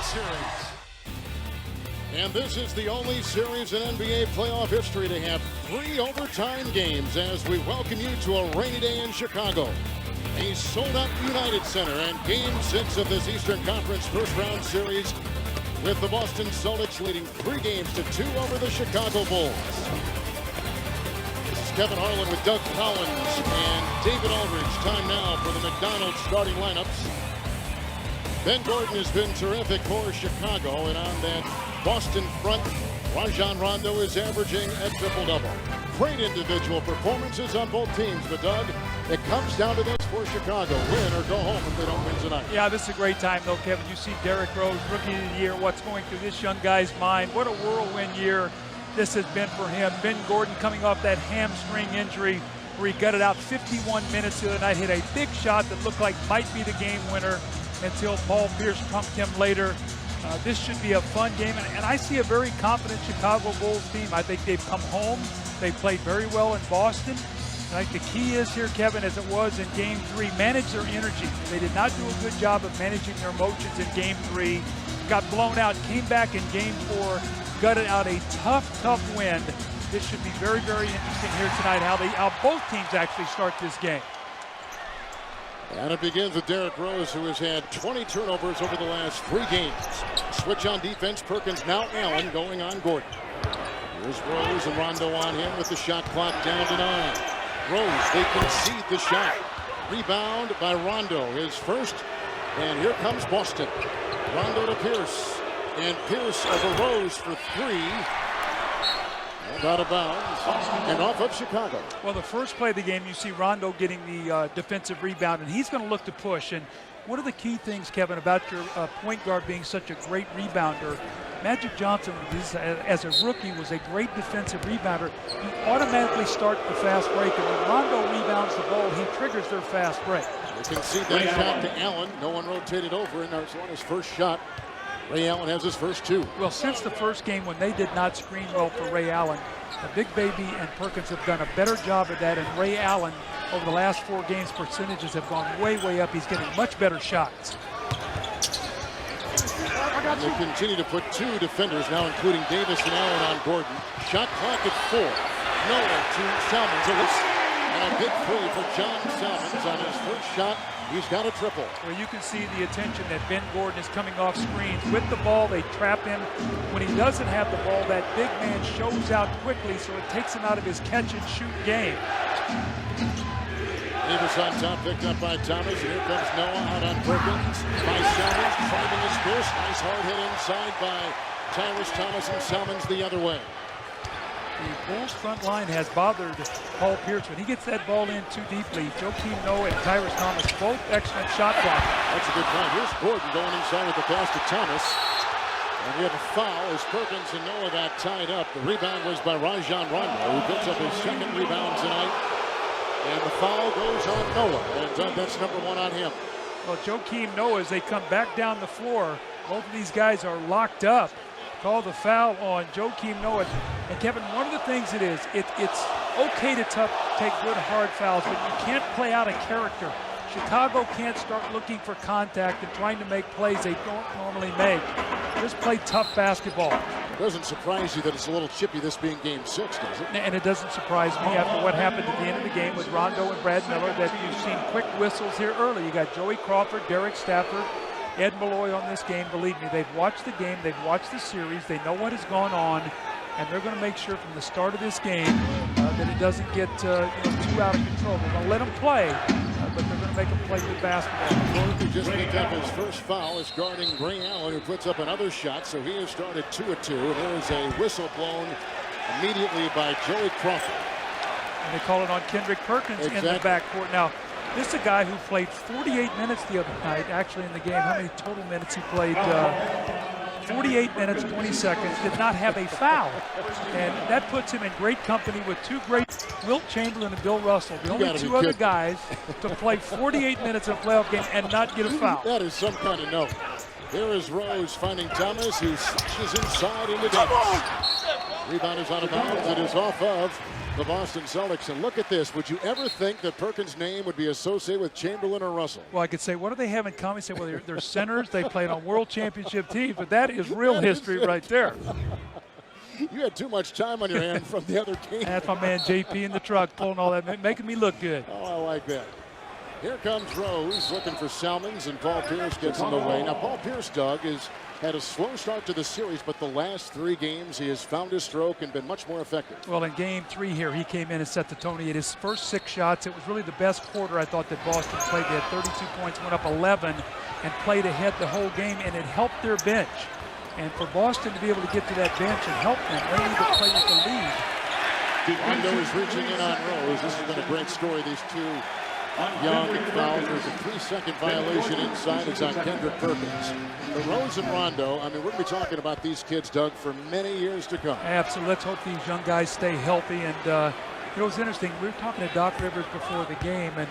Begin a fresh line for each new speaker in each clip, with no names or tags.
World Series. And this is the only series in NBA playoff history to have 3 overtime games as we welcome you to a rainy day in Chicago. A sold-out United Center and Game 6 of this Eastern Conference first-round series with the Boston Celtics leading 3 games to 2 over the Chicago Bulls. This is Kevin Harlan with Doug Collins and David Aldridge. Time now for the McDonald's starting lineups. Ben Gordon has been terrific for Chicago, and on that Boston front, Rajon Rondo is averaging a triple-double. Great individual performances on both teams, but Doug, it comes down to this for Chicago. Win or go home if they don't win tonight.
Yeah, this is a great time, though, Kevin. You see Derrick Rose, Rookie of the Year, what's going through this young guy's mind. What a whirlwind year this has been for him. Ben Gordon coming off that hamstring injury where he gutted out 51 minutes the other night, hit a big shot that looked like might be the game winner until Paul Pierce pumped him later. This should be a fun game, and I see a very confident Chicago Bulls team. I think they've come home. They played very well in Boston. And I think the key is here, Kevin, as it was in Game 3, manage their energy. They did not do a good job of managing their emotions in Game 3. Got blown out, came back in Game 4, gutted out a tough win. This should be very, very interesting here tonight, how both teams actually start this game.
And it begins with Derrick Rose, who has had 20 turnovers over the last 3 games. Switch on defense, Perkins, now Allen going on Gordon. Here's Rose and Rondo on him with the shot clock down to 9. Rose, they concede the shot. Rebound by Rondo, his first. And here comes Boston. Rondo to Pierce. And Pierce over Rose for 3. Out of bounds and off of Chicago.
Well, the first play of the game, you see Rondo getting the defensive rebound, and he's going to look to push. And one of the key things, Kevin, about your point guard being such a great rebounder, Magic Johnson, as a rookie, was a great defensive rebounder. You automatically start the fast break, and when Rondo rebounds the ball, he triggers their fast break.
You can see that shot to Allen. No one rotated over, and that was his first shot. Ray Allen has his first 2.
Well, since the first game when they did not screen well for Ray Allen, Big Baby and Perkins have done a better job of that, and Ray Allen, over the last 4 games, percentages have gone way up. He's getting much better shots.
And they continue to put 2 defenders now, including Davis and Allen on Gordon. Shot clock at 4. Noah to Salmons. And a big 3 for John Salmons on his first shot. He's got a triple.
Well, you can see the attention that Ben Gordon is coming off screens. With the ball, they trap him. When he doesn't have the ball, that big man shows out quickly, so it takes him out of his catch-and-shoot game.
Davis on top, picked up by Thomas. And here comes Noah out on Perkins. By Salmons, driving his Pierce. Nice hard hit inside by Tyrus Thomas, and Salmons the other way.
The Bulls front line has bothered Paul Pierce when he gets that ball in too deeply. Joakim Noah and Tyrus Thomas, both excellent shot blockers.
That's a good point. Here's Gordon going inside with the pass to Thomas. And we have a foul as Perkins and Noah got tied up. The rebound was by Rajon Rondo, who picks up his 2nd rebound tonight. And the foul goes on Noah, and that's number 1 on him.
Well, Joakim Noah, as they come back down the floor, both of these guys are locked up. Call the foul on Joakim Noah. And Kevin, one of the things it's okay to take good hard fouls, but you can't play out of character. Chicago can't start looking for contact and trying to make plays they don't normally make. Just play tough basketball.
It doesn't surprise you that it's a little chippy, this being Game 6, does it?
And it doesn't surprise me after what happened at the end of the game with Rondo and Brad Miller, that you've seen quick whistles here early. You got Joey Crawford, Derek Stafford, Ed Malloy on this game. Believe me, they've watched the game, they've watched the series, they know what has gone on, and they're going to make sure from the start of this game that it doesn't get too out of control. They're going to let them play, but they're going to make them play good basketball.
Gordon, who just picked up his first foul, is guarding Ray Allen, who puts up another shot, so he has started 2 of 2. And there is a whistle blown immediately by Joey Crawford.
And they call it on Hinrich Perkins in the backcourt. Now, this is a guy who played 48 minutes the other night, actually, in the game. How many total minutes he played? 48 minutes, 20 seconds, did not have a foul. And that puts him in great company with 2 great, Wilt Chamberlain and Bill Russell, the only 2 other guys to play 48 minutes in a playoff game and not get a foul.
That is some kind of note. Here is Rose finding Thomas, who switches inside into Davis. Rebound is out of bounds. It is off of the Boston Celtics. And look at this. Would you ever think that Perkins' name would be associated with Chamberlain or Russell?
Well, I could say, what do they have in common? Say, well, they're centers. They played on world championship teams, but that is real history right there.
You had too much time on your hand from the other game.
That's my man JP in the truck pulling all that, making me look good.
Oh, I like that. Here comes Rose looking for Salmons, and Paul Pierce gets in the way. Now, Paul Pierce, Doug, has had a slow start to the series, but the last 3 games he has found his stroke and been much more effective.
Well, in game 3 here, he came in and set the tone. He had his first 6 shots. It was really the best quarter I thought that Boston played. They had 32 points, went up 11, and played ahead the whole game, and it helped their bench. And for Boston to be able to get to that bench and help them, they need to play with the lead.
Rondo is reaching in on Rose. This has been a great story. These two young fouls. There's a 3-second violation inside. It's on Kendrick Perkins. The Rose and Rondo, I mean, we're going to be talking about these kids, Doug, for many years to come.
Absolutely. Let's hope these young guys stay healthy. And, it was interesting. We were talking to Doc Rivers before the game, and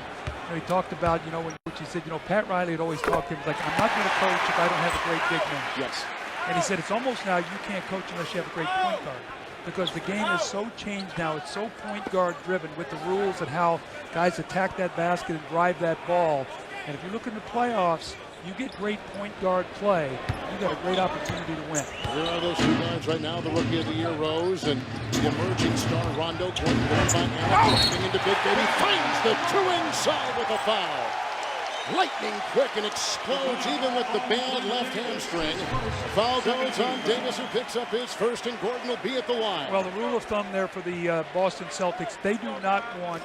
he talked about, when he said, Pat Riley had always talked to him, like, I'm not going to coach if I don't have a great big man.
Yes.
And he said, it's almost now you can't coach unless you have a great point guard. Because the game is so changed now. It's so point guard driven with the rules and how guys attack that basket and drive that ball. And if you look in the playoffs, you get great point guard play, you got a great opportunity to win.
Here are those 2 guys right now. The Rookie of the Year, Rose, and the emerging star, Rondo. Going by Allen, driving into Big Baby. Finds the 2 inside with a foul. Lightning quick and explodes even with the bad left hamstring. Foul goes on Davis, who picks up his first, and Gordon will be at the line.
Well, the rule of thumb there for the Boston Celtics, they do not want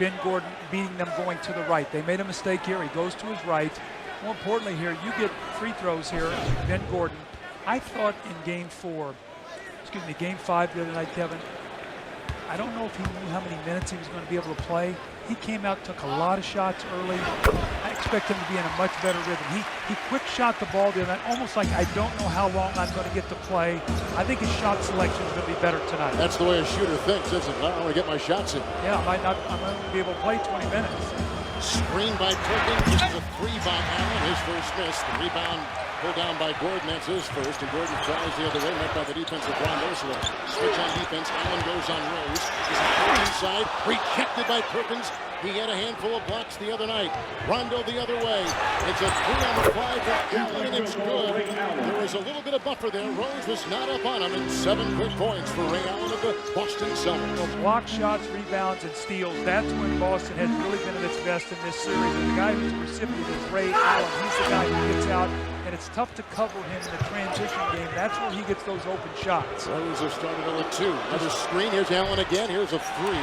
Ben Gordon beating them going to the right. They made a mistake here. He goes to his right. More importantly here, you get free throws here, Ben Gordon. I thought in game 5 the other night, Kevin, I don't know if he knew how many minutes he was going to be able to play. He came out, took a lot of shots early. I expect him to be in a much better rhythm. He quick shot the ball the other night, almost like I don't know how long I'm going to get to play. I think his shot selection is going to be better tonight.
That's the way a shooter thinks, isn't it? I don't want to get my shots in.
Yeah, I'm not going to be able to play 20 minutes.
Screen by Perkins. This is a 3 by Allen. His first miss. The rebound pulled down by Gordon. That's his first. And Gordon tries the other way, met by the defensive Rondo. So switch on defense. Allen goes on Rose. This is inside. Rejected by Perkins. He had a handful of blocks the other night. Rondo the other way. It's a 3 on the fly for Allen, and it's good. There was a little bit of buffer there. Rose was not up on him, and 7 quick points for Ray Allen of the Boston Celtics.
Well, block shots, rebounds, and steals. That's when Boston has really been at its best in this series. And the guy who's the recipient is Ray Allen. He's the guy who gets out, and it's tough to cover him in the transition game. That's where he gets those open shots.
Rose has started on a 2. Another screen. Here's Allen again. Here's a 3.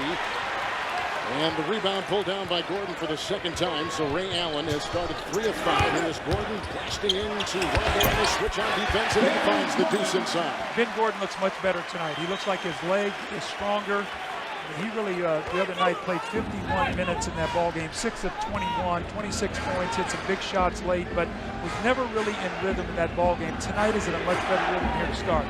And the rebound pulled down by Gordon for the second time. So Ray Allen has started 3 of 5. Here's Gordon blasting into Rondo on the switch on defense, and he finds the deuce inside.
Ben Gordon looks much better tonight. He looks like his leg is stronger. He really, the other night, played 51 minutes in that ball game. 6 of 21, 26 points, hit some big shots late, but was never really in rhythm in that ball game. Tonight is in a much better rhythm here to start.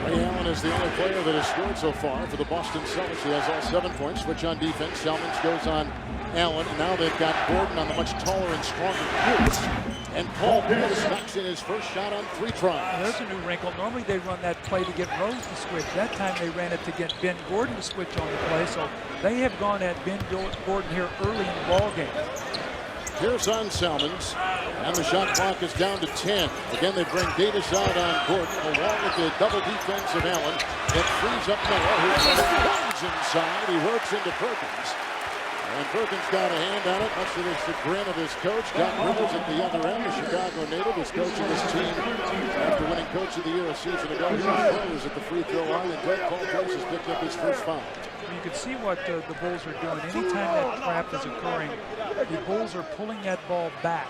Ray Allen is the only player that has scored so far for the Boston Celtics. He has all 7 points. Switch on defense. Salmons goes on Allen, and now they've got Gordon on the much taller and stronger Pierce. And Paul Pierce knocks in his first shot on 3 tries.
There's a new wrinkle. Normally they run that play to get Rose to switch. That time they ran it to get Ben Gordon to switch on the play. So they have gone at Ben Gordon here early in the ball game.
Pierce on Salmons, and the shot clock is down to 10. Again, they bring Davis out on Gordon, along with the double defense of Allen. It frees up Noah, who runs inside. He works into Perkins. And Perkins got a hand on it, much to the chagrin of his coach. Doc Rivers at the other end. The Chicago native is coaching his team after winning Coach of the Year a season ago. He was at the free throw line, and Doug Paul Pierce has picked up his first foul.
You can see what the Bulls are doing. Anytime that trap is occurring, the Bulls are pulling that ball back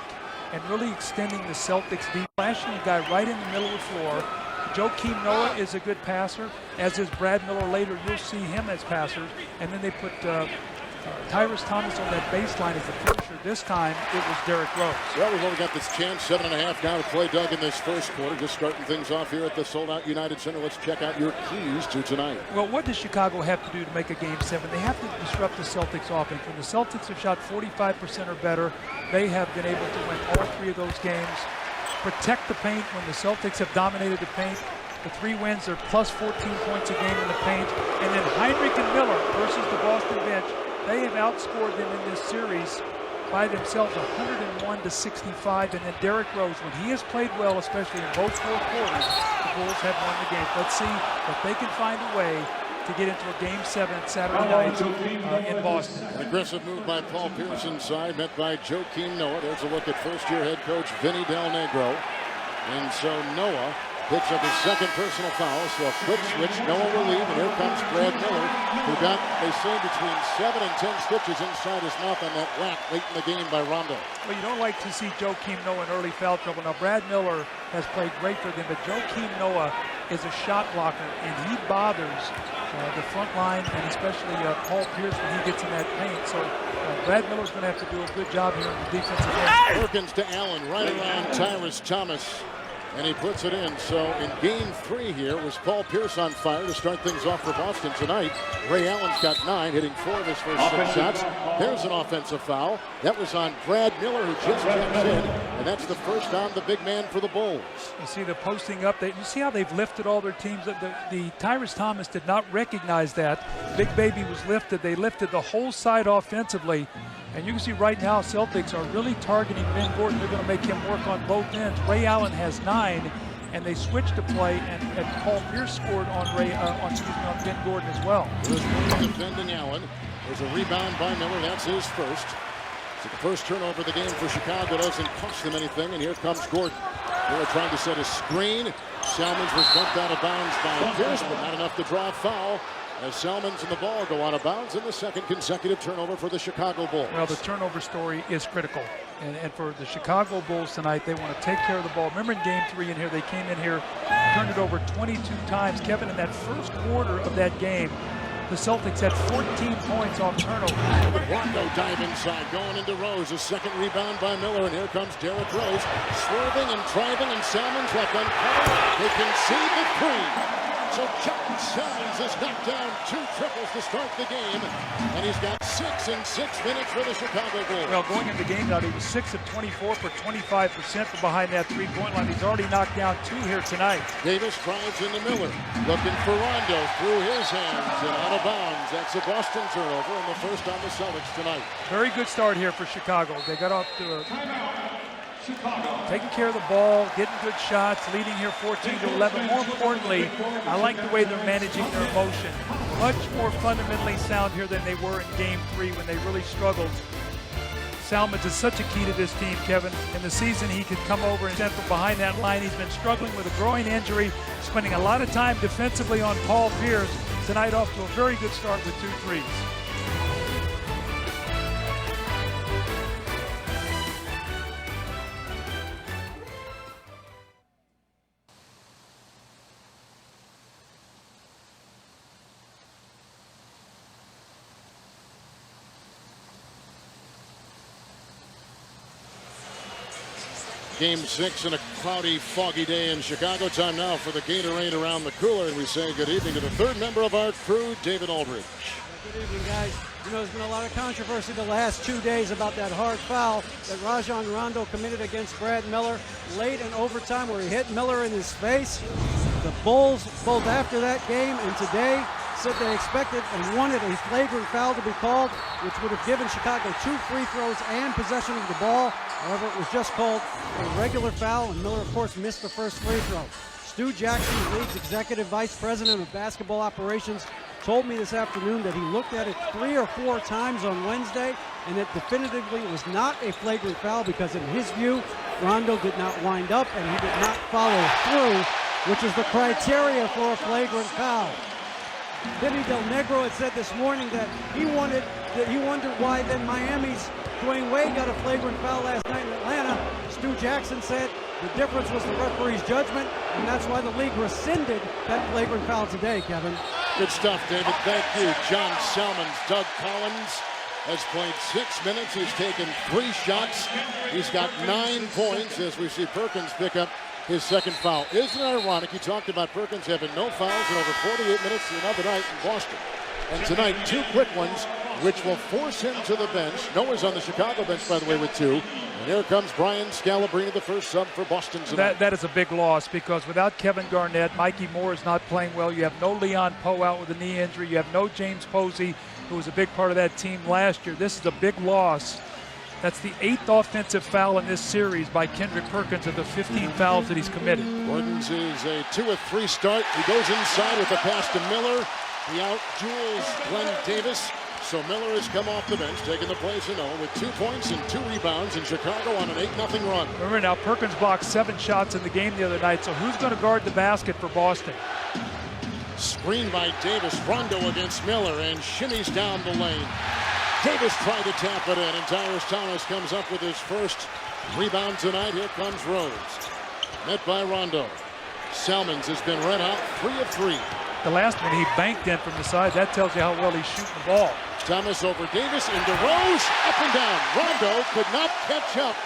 and really extending the Celtics deep, flashing a guy right in the middle of the floor. Joakim Noah is a good passer, as is Brad Miller. Later, you'll see him as passers. And then they put Tyrese Thomas on that baseline as the finisher. This time, it was Derrick Rose.
Well, we've only got this chance, 7.5 now to play, Doug, in this first quarter. Just starting things off here at the sold-out United Center. Let's check out your keys to tonight.
Well, what does Chicago have to do to make a Game 7? They have to disrupt the Celtics offense. When the Celtics have shot 45% or better, they have been able to win all 3 of those games. Protect the paint when the Celtics have dominated the paint. The 3 wins, they're plus 14 points a game in the paint. And then Hinrich and Miller versus the Boston bench, they have outscored them in this series by themselves 101-65. And then Derrick Rose, when he has played well, especially in both fourth quarters, the Bulls have won the game. Let's see if they can find a way to get into a Game 7 Saturday night in Boston.
An aggressive move by Paul Pierce's side, met by Joakim Noah. There's a look at first-year head coach Vinny Del Negro. And so Noah picks up his second personal foul, so a quick switch. Noah will leave, and here comes Brad Miller, who got, they say, between 7 and 10 stitches inside his mouth on that whack late in the game by Rondo.
Well, you don't like to see Joakim Noah in early foul trouble. Now, Brad Miller has played great for them, but Joakim Noah is a shot blocker, and he bothers the front line, and especially Paul Pierce when he gets in that paint. So Brad Miller's going to have to do a good job here on the defensive end.
Perkins to Allen, right around Tyrus Thomas, and he puts it in. So in Game 3 here was Paul Pierce on fire to start things off for Boston tonight. Ray Allen's got 9, hitting 4 of his first 6 shots. There's an offensive foul. That was on Brad Miller, who just checks in, and that's the first on the big man for the Bulls.
You see the posting up. You see how they've lifted all their teams. The Tyrus Thomas did not recognize that. Big Baby was lifted. They lifted the whole side offensively. And you can see right now Celtics are really targeting Ben Gordon. They're going to make him work on both ends. Ray Allen has 9, and they switched to play, and Paul Pierce scored on on Ben Gordon as well.
There's one defending Allen. There's a rebound by Miller. That's his first. So the first turnover of the game for Chicago doesn't cost them anything, and here comes Gordon. Miller trying to set a screen. Salmons was bumped out of bounds by Pierce, but not enough to draw a foul, as Salmons and the ball go out of bounds in the second consecutive turnover for the Chicago Bulls.
Well, the turnover story is critical. And for the Chicago Bulls tonight, they want to take care of the ball. Remember in Game 3 in here, they came in here, turned it over 22 times. Kevin, in that first quarter of that game, the Celtics had 14 points off turnover.
Rondo dive inside, going into Rose. A second rebound by Miller, and here comes Derrick Rose, swerving and driving, and Salmons left uncovered. They concede the 3. So John Salmons has knocked down 2 triples to start the game, and he's got 6 in 6 minutes for the Chicago Bulls.
Well, going into the game now, he was 6 of 24 for 25% from behind that three-point line. He's already knocked down 2 here tonight.
Davis drives into Miller, looking for Rondo through his hands and out of bounds. That's a Boston turnover, and the first on the Celtics tonight.
Very good start here for Chicago. They got off to taking care of the ball, getting good shots, leading here 14-11. More importantly, I like the way they're managing their emotion. Much more fundamentally sound here than they were in Game 3 when they really struggled. Salmons is such a key to this team, Kevin. In the season, he could come over and stand from behind that line. He's been struggling with a groin injury, spending a lot of time defensively on Paul Pierce. Tonight off to a very good start with 2 threes.
Game 6 and a cloudy, foggy day in Chicago. Time now for the Gatorade around the cooler, and we say good evening to the third member of our crew, David Aldridge.
Good evening, guys. You know, there's been a lot of controversy the last 2 days about that hard foul that Rajon Rondo committed against Brad Miller late in overtime, where he hit Miller in his face. The Bulls, both after that game and today, said they expected and wanted a flagrant foul to be called, which would have given Chicago 2 free throws and possession of the ball. However, it was just called a regular foul, and Miller, of course, missed the first free throw. Stu Jackson, the league's executive vice president of basketball operations, told me this afternoon that he looked at it 3 or 4 times on Wednesday, and that definitively it was not a flagrant foul because, in his view, Rondo did not wind up and he did not follow through, which is the criteria for a flagrant foul. Vinny Del Negro had said this morning that he wondered why then Miami's Dwayne Wade got a flagrant foul last night in Atlanta. Stu Jackson said the difference was the referee's judgment, and that's why the league rescinded that flagrant foul today, Kevin.
Good stuff, David. Thank you. John Salmons. Doug Collins has played 6 minutes. He's taken 3 shots. He's got 9 points as we see Perkins pick up his second foul. Isn't it ironic? You talked about Perkins having no fouls in over 48 minutes the other night in Boston. And tonight, 2 quick ones. which will force him to the bench. Noah's on the Chicago bench, by the way, with 2. And here comes Brian Scalabrine, the first sub for Boston tonight.
That is a big loss because without Kevin Garnett, Mikey Moore is not playing well. You have no Leon Poe out with a knee injury. You have no James Posey, who was a big part of that team last year. This is a big loss. That's the 8th offensive foul in this series by Hinrich Perkins of the 15 fouls that he's committed.
Gordon's is a 2-of-3 start. He goes inside with a pass to Miller. He out-duels Glenn Davis. So Miller has come off the bench, taking the place of Noah with 2 points and 2 rebounds in Chicago on an 8-0 run.
Remember now, Perkins blocked 7 shots in the game the other night, so who's going to guard the basket for Boston?
Screen by Davis. Rondo against Miller and shimmies down the lane. Davis tried to tap it in, and Tyrus Thomas comes up with his first rebound tonight. Here comes Rose. Met by Rondo. Salmons has been red hot, 3 of 3.
The last one he banked in from the side. That tells you how well he's shooting the ball.
Thomas over Davis into Rose, up and down. Rondo could not catch up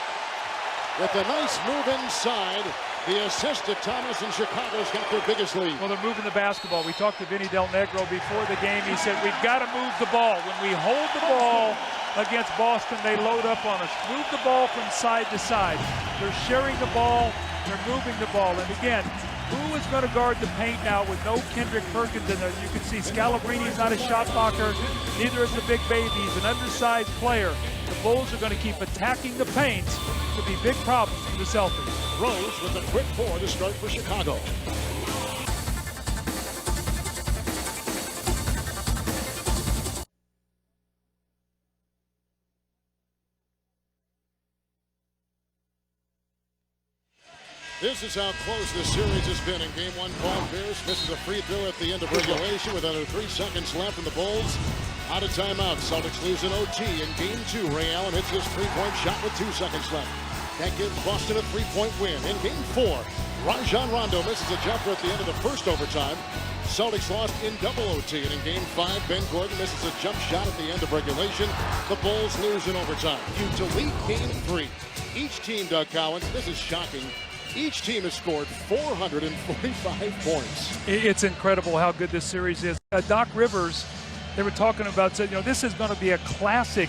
with a nice move inside. The assist to Thomas, and Chicago's got their biggest lead.
Well, they're moving the basketball. We talked to Vinny Del Negro before the game. He said, we've got to move the ball. When we hold the ball against Boston, they load up on us. Move the ball from side to side. They're sharing the ball. They're moving the ball. And again, who is going to guard the paint now with no Hinrich Perkins in there? You can see Scalabrini's not a shot blocker. Neither is the big baby. He's an undersized player. The Bulls are going to keep attacking the paint. Could be big problems for the Celtics.
Rose with a quick 4 to start for Chicago. This is how close this series has been in Game 1. Paul Pierce misses a free throw at the end of regulation with under 3 seconds left, and the Bulls out of timeout. Celtics lose in OT in Game 2. Ray Allen hits his 3-point shot with 2 seconds left. That gives Boston a 3-point win. In Game 4, Rajon Rondo misses a jumper at the end of the first overtime. Celtics lost in double OT. And in Game 5, Ben Gordon misses a jump shot at the end of regulation. The Bulls lose in overtime. You delete Game 3. Each team, Doug Collins, this is shocking. Each team has scored 445 points.
It's incredible how good this series is. Doc Rivers, they were talking about, said, this is going to be a classic.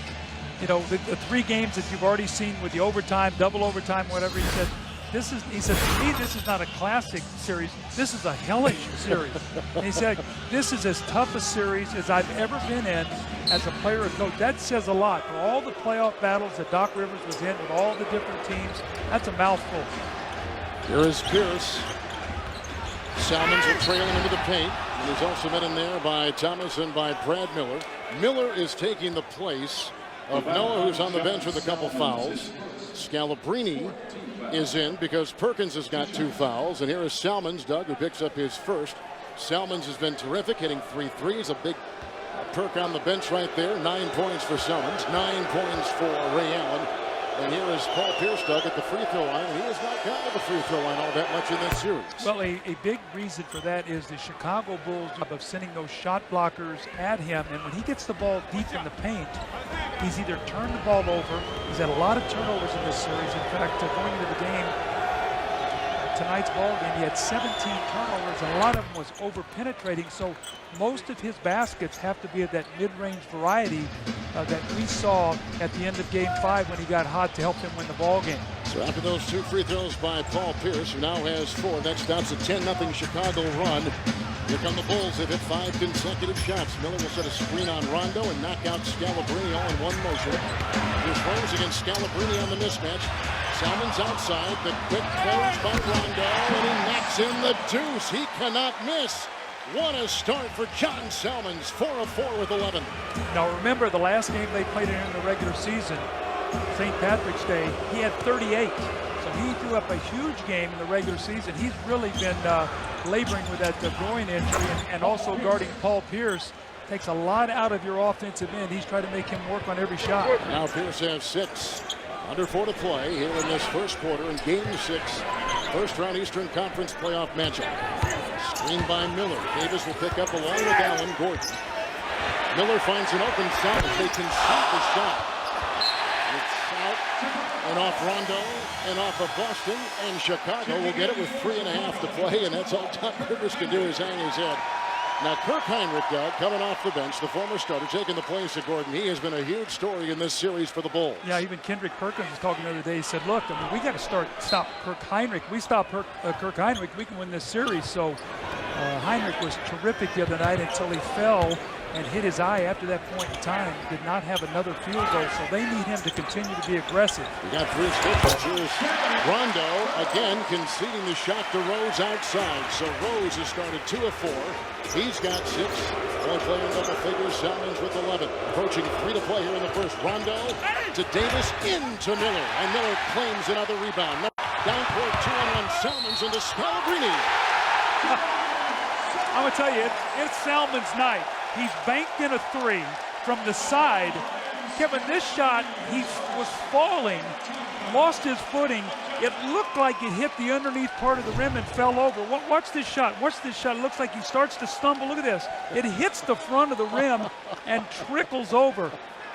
The 3 games that you've already seen with the overtime, double overtime, whatever. He said, to me, this is not a classic series. This is a hellish series. And he said, this is as tough a series as I've ever been in as a player or coach. That says a lot. For all the playoff battles that Doc Rivers was in with all the different teams, that's a mouthful.
Here is Pierce. Salmons will trail him into the paint. And he's also met in there by Thomas and by Brad Miller. Miller is taking the place of Noah, who's on the bench with a couple fouls. Scalabrine is in because Perkins has got 2 fouls. And here is Salmons, Doug, who picks up his first. Salmons has been terrific, hitting 3 threes. A big perk on the bench right there. 9 points for Salmons, 9 points for Ray Allen. And here is Paul Pierce, Doug, at the free throw line, and he has not gotten to the free throw line all that much in this series.
Well, a big reason for that is the Chicago Bulls' job of sending those shot blockers at him, and when he gets the ball deep in the paint, he's either turned the ball over. He's had a lot of turnovers in this series. In fact, going into the game, tonight's ball game, he had 17 turnovers, and a lot of them was over-penetrating, so most of his baskets have to be of that mid-range variety that we saw at the end of Game 5 when he got hot to help him win the ball game.
So after those 2 free throws by Paul Pierce, who now has 4, that stops a 10-0 Chicago run. Here come the Bulls. They've hit 5 consecutive shots. Miller will set a screen on Rondo and knock out Scalabrine all in one motion. Here's Rose against Scalabrine on the mismatch. Salmons outside. The quick close by Rondo, and he knocks in the deuce. He cannot miss. What a start for John Salmons, 4 of 4 with 11.
Now remember, the last game they played in the regular season, St. Patrick's Day, he had 38. So he threw up a huge game in the regular season. He's really been laboring with that groin injury, and also guarding Paul Pierce. Takes a lot out of your offensive end. He's trying to make him work on every shot.
Now Pierce has 6. Under 4 to play here in this first quarter in Game 6. First round Eastern Conference playoff matchup. Screen by Miller. Davis will pick up along with Allen. Gordon. Miller finds an open shot as they concede the shot. It's out and off Rondo and off of Boston, and Chicago will get it with 3.5 to play, and that's all Doc Rivers can do is hang his head. Now, Kirk Hinrich, Doug, coming off the bench, the former starter, taking the place of Gordon. He has been a huge story in this series for the Bulls.
Yeah, even Perkins was talking the other day. He said, look, I mean, we got to stop Kirk Hinrich. We stop Kirk Hinrich, we can win this series. So Hinrich was terrific the other night until he fell and hit his eye after that point in time. Did not have another field goal, so they need him to continue to be aggressive.
We got three stitches. Here's Rondo again conceding the shot to Rose outside. So Rose has started 2 of 4. He's got 6. One player in double figures. Salmons with 11. Approaching 3 to play here in the first. Rondo to Davis into Miller, and Miller claims another rebound. Down court 2-on-1. Salmons into Scalabrine.
I'm gonna tell you, it's Salmons' night. He's banked in a 3 from the side. Kevin, this shot, he was falling, lost his footing. It looked like it hit the underneath part of the rim and fell over. Watch this shot. Watch this shot. It looks like he starts to stumble. Look at this. It hits the front of the rim and trickles over.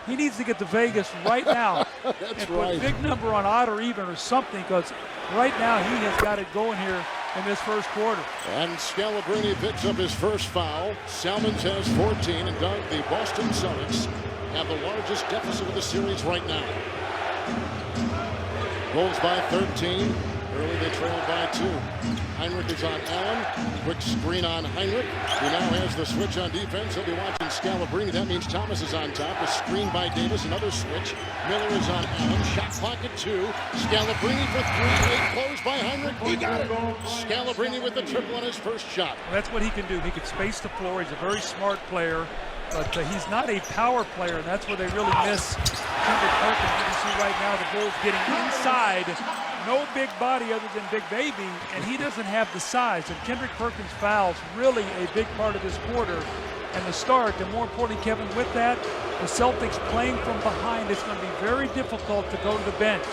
He needs to get to Vegas right now and put a big number on odd or even or something, because right now he has got it going here in this first quarter.
And Scalabrine picks up his first foul. Salmons has 14, and Doug, the Boston Celtics have the largest deficit of the series right now. Bulls by 13. Early they trailed by 2. Hinrich is on Allen. Quick screen on Hinrich. He now has the switch on defense. He'll be watching Scalabrine. That means Thomas is on top. A screen by Davis. Another switch. Miller is on Allen. Shot clock at 2. Scalabrine for 3. Late close by Hinrich. He got it. Scalabrine with the triple on his first shot.
Well, that's what he can do. He can space the floor. He's a very smart player, but he's not a power player, and that's where they really miss Hinrich Perkins. You can see right now the Bulls getting inside. No big body other than Big Baby, and he doesn't have the size. And Hinrich Perkins fouls really a big part of this quarter and the start. And more importantly, Kevin, with that, the Celtics playing from behind, it's going to be very difficult to go to the bench.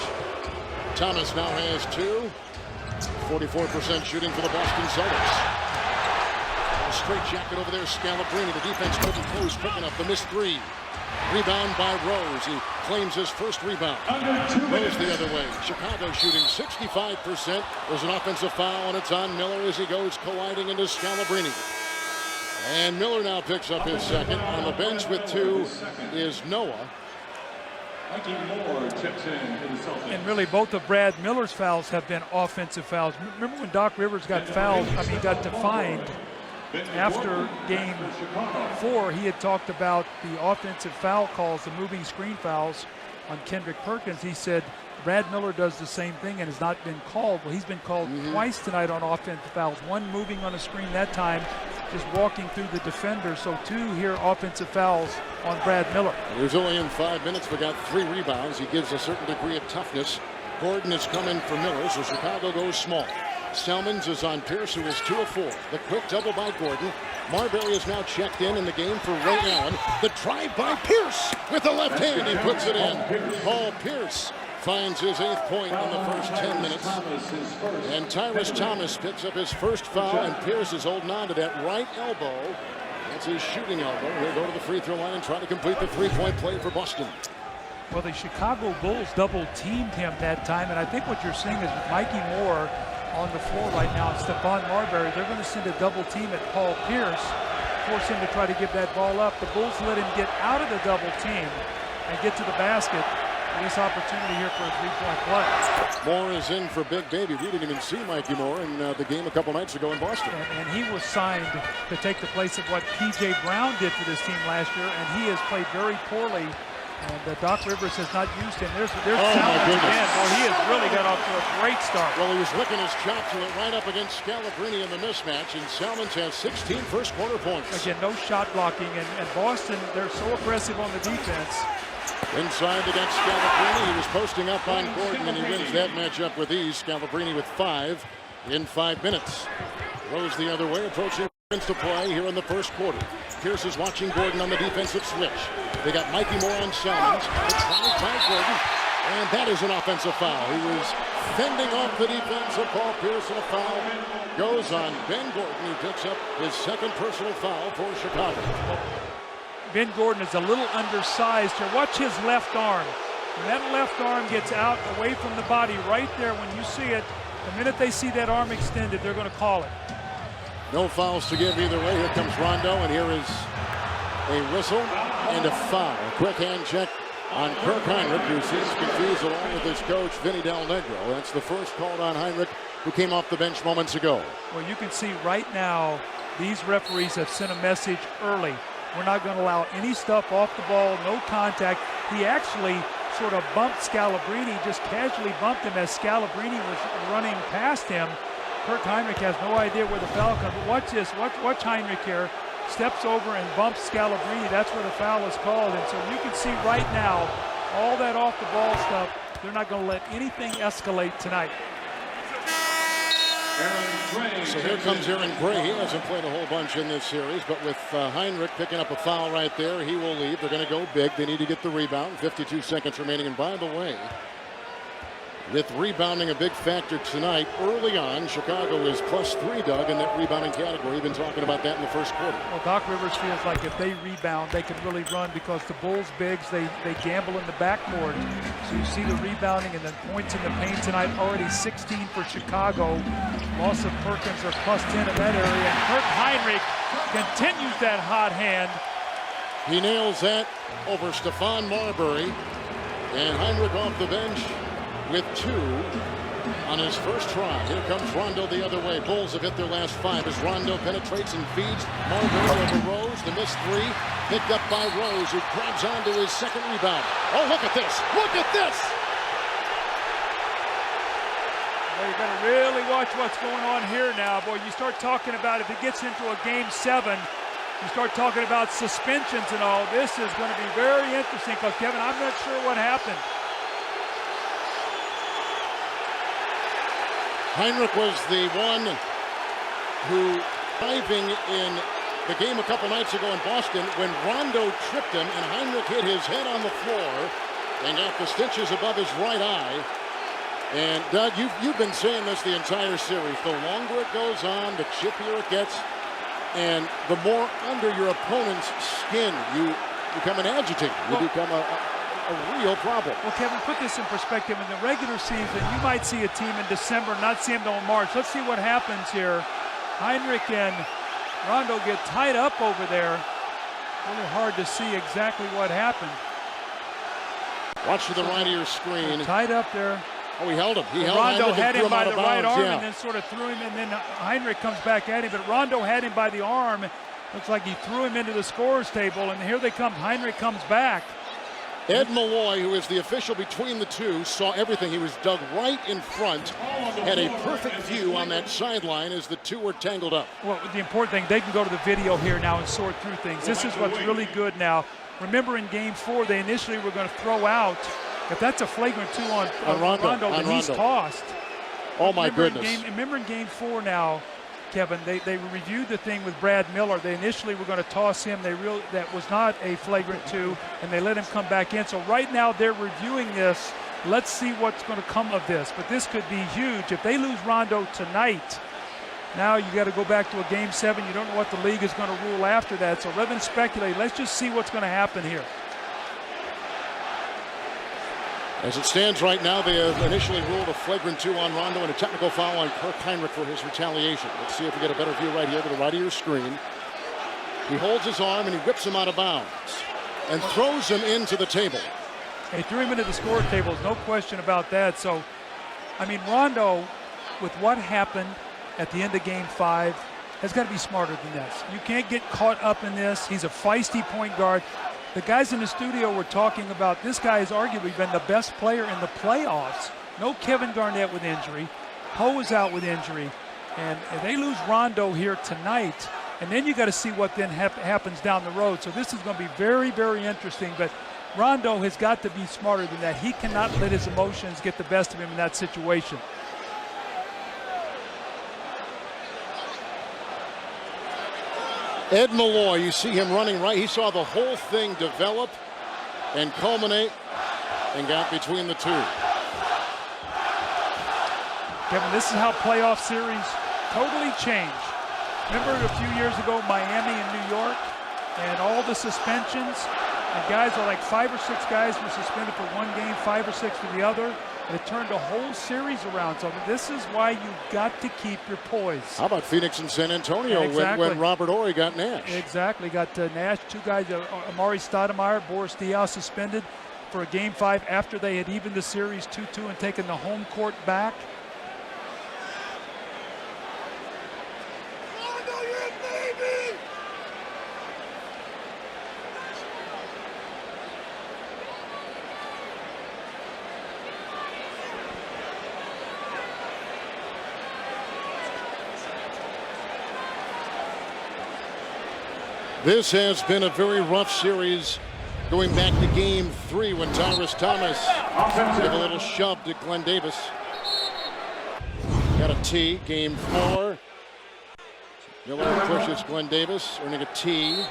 Thomas now has 2. 44% shooting for the Boston Celtics. A straight jacket over there, Scalabrine. The defense couldn't close quick enough. The missed 3. Rebound by Rose. He claims his first rebound. Rose the other way. Chicago shooting 65%. There's an offensive foul, and it's on Miller as he goes colliding into Scalabrine. And Miller now picks up his second. On the bench with 2 is Noah.
And really, both of Brad Miller's fouls have been offensive fouls. Remember when Doc Rivers got fouled, got defined after game 4, he had talked about the offensive foul calls, the moving screen fouls on Hinrich Perkins. He said Brad Miller does the same thing and has not been called. Well, he's been called twice tonight on offensive fouls. 1 moving on a screen that time, just walking through the defender. So 2 here offensive fouls on Brad Miller.
He was only in 5 minutes, but got 3 rebounds. He gives a certain degree of toughness. Gordon is coming for Miller, so Chicago goes small. Salmons is on Pierce, who is 2 of 4. The quick double by Gordon. Marbury is now checked in the game for Ray Allen. The drive by Pierce with the left hand. He puts it in. Paul Pierce finds his 8th point in the first 10 minutes. And Tyrus Thomas picks up his first foul, and Pierce is holding on to that right elbow. That's his shooting elbow. He'll go to the free throw line and try to complete the 3-point play for Boston.
Well, the Chicago Bulls double-teamed him that time, and I think what you're seeing is with Mikey Moore on the floor right now, and Stephon Marbury, they're going to send a double team at Paul Pierce, force him to try to give that ball up. The Bulls let him get out of the double team and get to the basket. This opportunity here for a 3-point play.
Moore is in for Big Baby. We didn't even see Mikey Moore in the game a couple nights ago in Boston.
And he was signed to take the place of what P.J. Brown did for this team last year, and he has played very poorly. And Doc Rivers has not used him. There's Salmons again. Boy, he has really got off to a great start.
Well, he was licking his chops and went right up against Scalabrine in the mismatch, and Salmons has 16 first quarter points.
Again, no shot blocking, and Boston, they're so aggressive on the defense.
Inside against Scalabrine, he was posting up on Gordon, and he wins that matchup with ease. Scalabrine with 5 in 5 minutes. Rose the other way, approaching to play here in the first quarter. Pierce is watching Gordon on the defensive switch. They got Mikey Moore on Salmons. The drive by Gordon, and that is an offensive foul. He was fending off the defense of Paul Pierce, and a foul goes on Ben Gordon. He picks up his 2nd personal foul for Chicago.
Ben Gordon is a little undersized here. Watch his left arm. When that left arm gets out away from the body right there, when you see it, the minute they see that arm extended, they're going to call it.
No fouls to give either way. Here comes Rondo, and here is a whistle and a foul. A quick hand check on Kirk Hinrich, who seems confused along with his coach, Vinny Del Negro. That's the first called on Hinrich, who came off the bench moments ago.
Well, you can see right now these referees have sent a message early. We're not going to allow any stuff off the ball, no contact. He actually sort of bumped Scalabrine, just casually bumped him as Scalabrine was running past him. Kirk Hinrich has no idea where the foul comes. But watch this, watch Hinrich here. Steps over and bumps Scalabrine. That's where the foul is called. And so you can see right now, all that off the ball stuff, they're not going to let anything escalate tonight.
So here comes Aaron Gray. He hasn't played a whole bunch in this series, but with Hinrich picking up a foul right there, he will leave. They're going to go big. They need to get the rebound. 52 seconds remaining. And by the way, with rebounding a big factor tonight, early on, Chicago is +3, Doug, in that rebounding category. You've been talking about that in the first quarter.
Well, Doc Rivers feels like if they rebound, they can really run because the Bulls' bigs, they gamble in the backcourt. So you see the rebounding and then points in the paint tonight, already 16 for Chicago. Loss of Perkins are +10 in that area. And Kirk Hinrich continues that hot hand.
He nails that over Stephon Marbury. And Hinrich off the bench with 2 on his first try. Here comes Rondo the other way. Bulls have hit their last 5 as Rondo penetrates and feeds Marbury over Rose. The missed 3 picked up by Rose, who grabs onto his second rebound. Oh, look at this! Look at this!
Well, you got to really watch what's going on here now. Boy, you start talking about if it gets into a game 7, you start talking about suspensions and all. This is going to be very interesting because, Kevin, I'm not sure what happened.
Hinrich was the one who, diving in the game a couple nights ago in Boston, when Rondo tripped him and Hinrich hit his head on the floor and got the stitches above his right eye. And Doug, you've been saying this the entire series. The longer it goes on, the chippier it gets, and the more under your opponent's skin you become an agitator. You become a real problem.
Well, Kevin, put this in perspective. In the regular season, you might see a team in December, not see them until March. Let's see what happens here. Hinrich and Rondo get tied up over there. Really hard to see exactly what happened.
Watch to the right of your screen.
They're tied up there.
Oh, he held him. He held
Rondo
Hinrich
had him by the right arm
and
then sort of threw him, and then Hinrich comes back at him. But Rondo had him by the arm. Looks like he threw him into the scorer's table, and here they come. Hinrich comes back.
Ed Malloy, who is the official between the two, saw everything. He was dug right in front, had a perfect view on that sideline as the two were tangled up.
Well, the important thing, they can go to the video here now and sort through things. This is what's really good now. Remember in game 4, they initially were going to throw out. If that's a flagrant 2 on Rondo, then he's tossed.
Oh, my goodness.
Remember in game 4 now, Kevin, they reviewed the thing with Brad Miller. They initially were going to toss him. That was not a flagrant 2, and they let him come back in. So right now they're reviewing this. Let's see what's going to come of this. But this could be huge. If they lose Rondo tonight, now you got to go back to a game 7. You don't know what the league is going to rule after that. So rather than speculate, let's just see what's going to happen here.
As it stands right now, they have initially ruled a flagrant 2 on Rondo and a technical foul on Kirk Hinrich for his retaliation. Let's see if we get a better view right here to the right of your screen. He holds his arm and he whips him out of bounds and throws him into the table.
He threw him into the score table, no question about that. So, I mean, Rondo, with what happened at the end of game 5, has got to be smarter than this. You can't get caught up in this. He's a feisty point guard. The guys in the studio were talking about this guy has arguably been the best player in the playoffs. No Kevin Garnett with injury. Poe is out with injury. And if they lose Rondo here tonight, and then you got to see what then happens down the road. So this is going to be very, very interesting. But Rondo has got to be smarter than that. He cannot let his emotions get the best of him in that situation.
Ed Malloy, you see him running right. He saw the whole thing develop and culminate and got between the two.
Kevin, this is how playoff series totally change. Remember a few years ago, Miami and New York, and all the suspensions, and guys are like 5 or 6 guys were suspended for one game, 5 or 6 for the other. and it turned a whole series around. So this is why you've got to keep your poise.
How about Phoenix and San Antonio when Robert Horry got Nash?
Exactly, got Nash, two guys, Amari Stoudemire, Boris Diaw suspended for a Game 5 after they had evened the series 2-2 and taken the home court back.
This has been a very rough series going back to Game 3 when Tyrus Thomas gave a little shove to Glenn Davis. Got a T. Game 4. Miller pushes Glenn Davis, earning a T.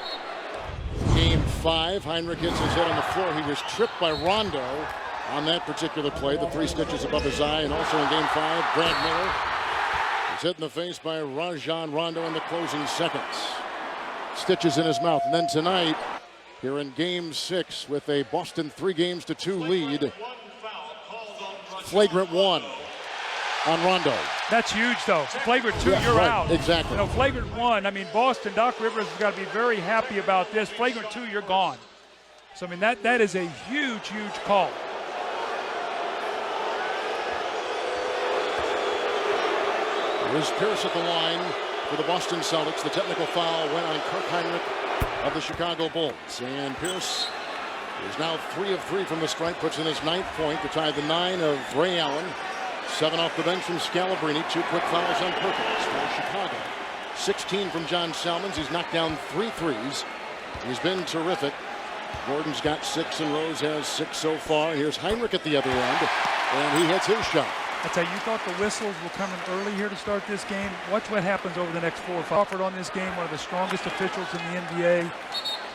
Game 5. Hinrich hits his head on the floor. He was tripped by Rondo on that particular play. The 3 stitches above his eye. And also in Game 5, Brad Miller was hit in the face by Rajon Rondo in the closing seconds. Stitches in his mouth. And then tonight, here in Game 6 with a Boston 3-2 lead, flagrant 1 on Rondo.
That's huge, though. Flagrant 2, you're
right,
out.
Exactly.
You know, flagrant 1, I mean, Boston, Doc Rivers has got to be very happy about this. Flagrant 2, you're gone. So, I mean, that is a huge, huge call.
Here's Pierce at the line for the Boston Celtics. The technical foul went on Kirk Hinrich of the Chicago Bulls. And Pierce is now 3 of 3 from the stripe, puts in his 9th point to tie the 9 of Ray Allen. 7 off the bench from Scalabrine. 2 quick fouls on Perkins for Chicago. 16 from John Salmons. He's knocked down 3 threes. He's been terrific. Gordon's got 6 and Rose has 6 so far. Here's Hinrich at the other end, and he hits his shot.
I tell you, you thought the whistles were coming early here to start this game. Watch what happens over the next 4 or 5. Offered on this game, one of the strongest officials in the NBA.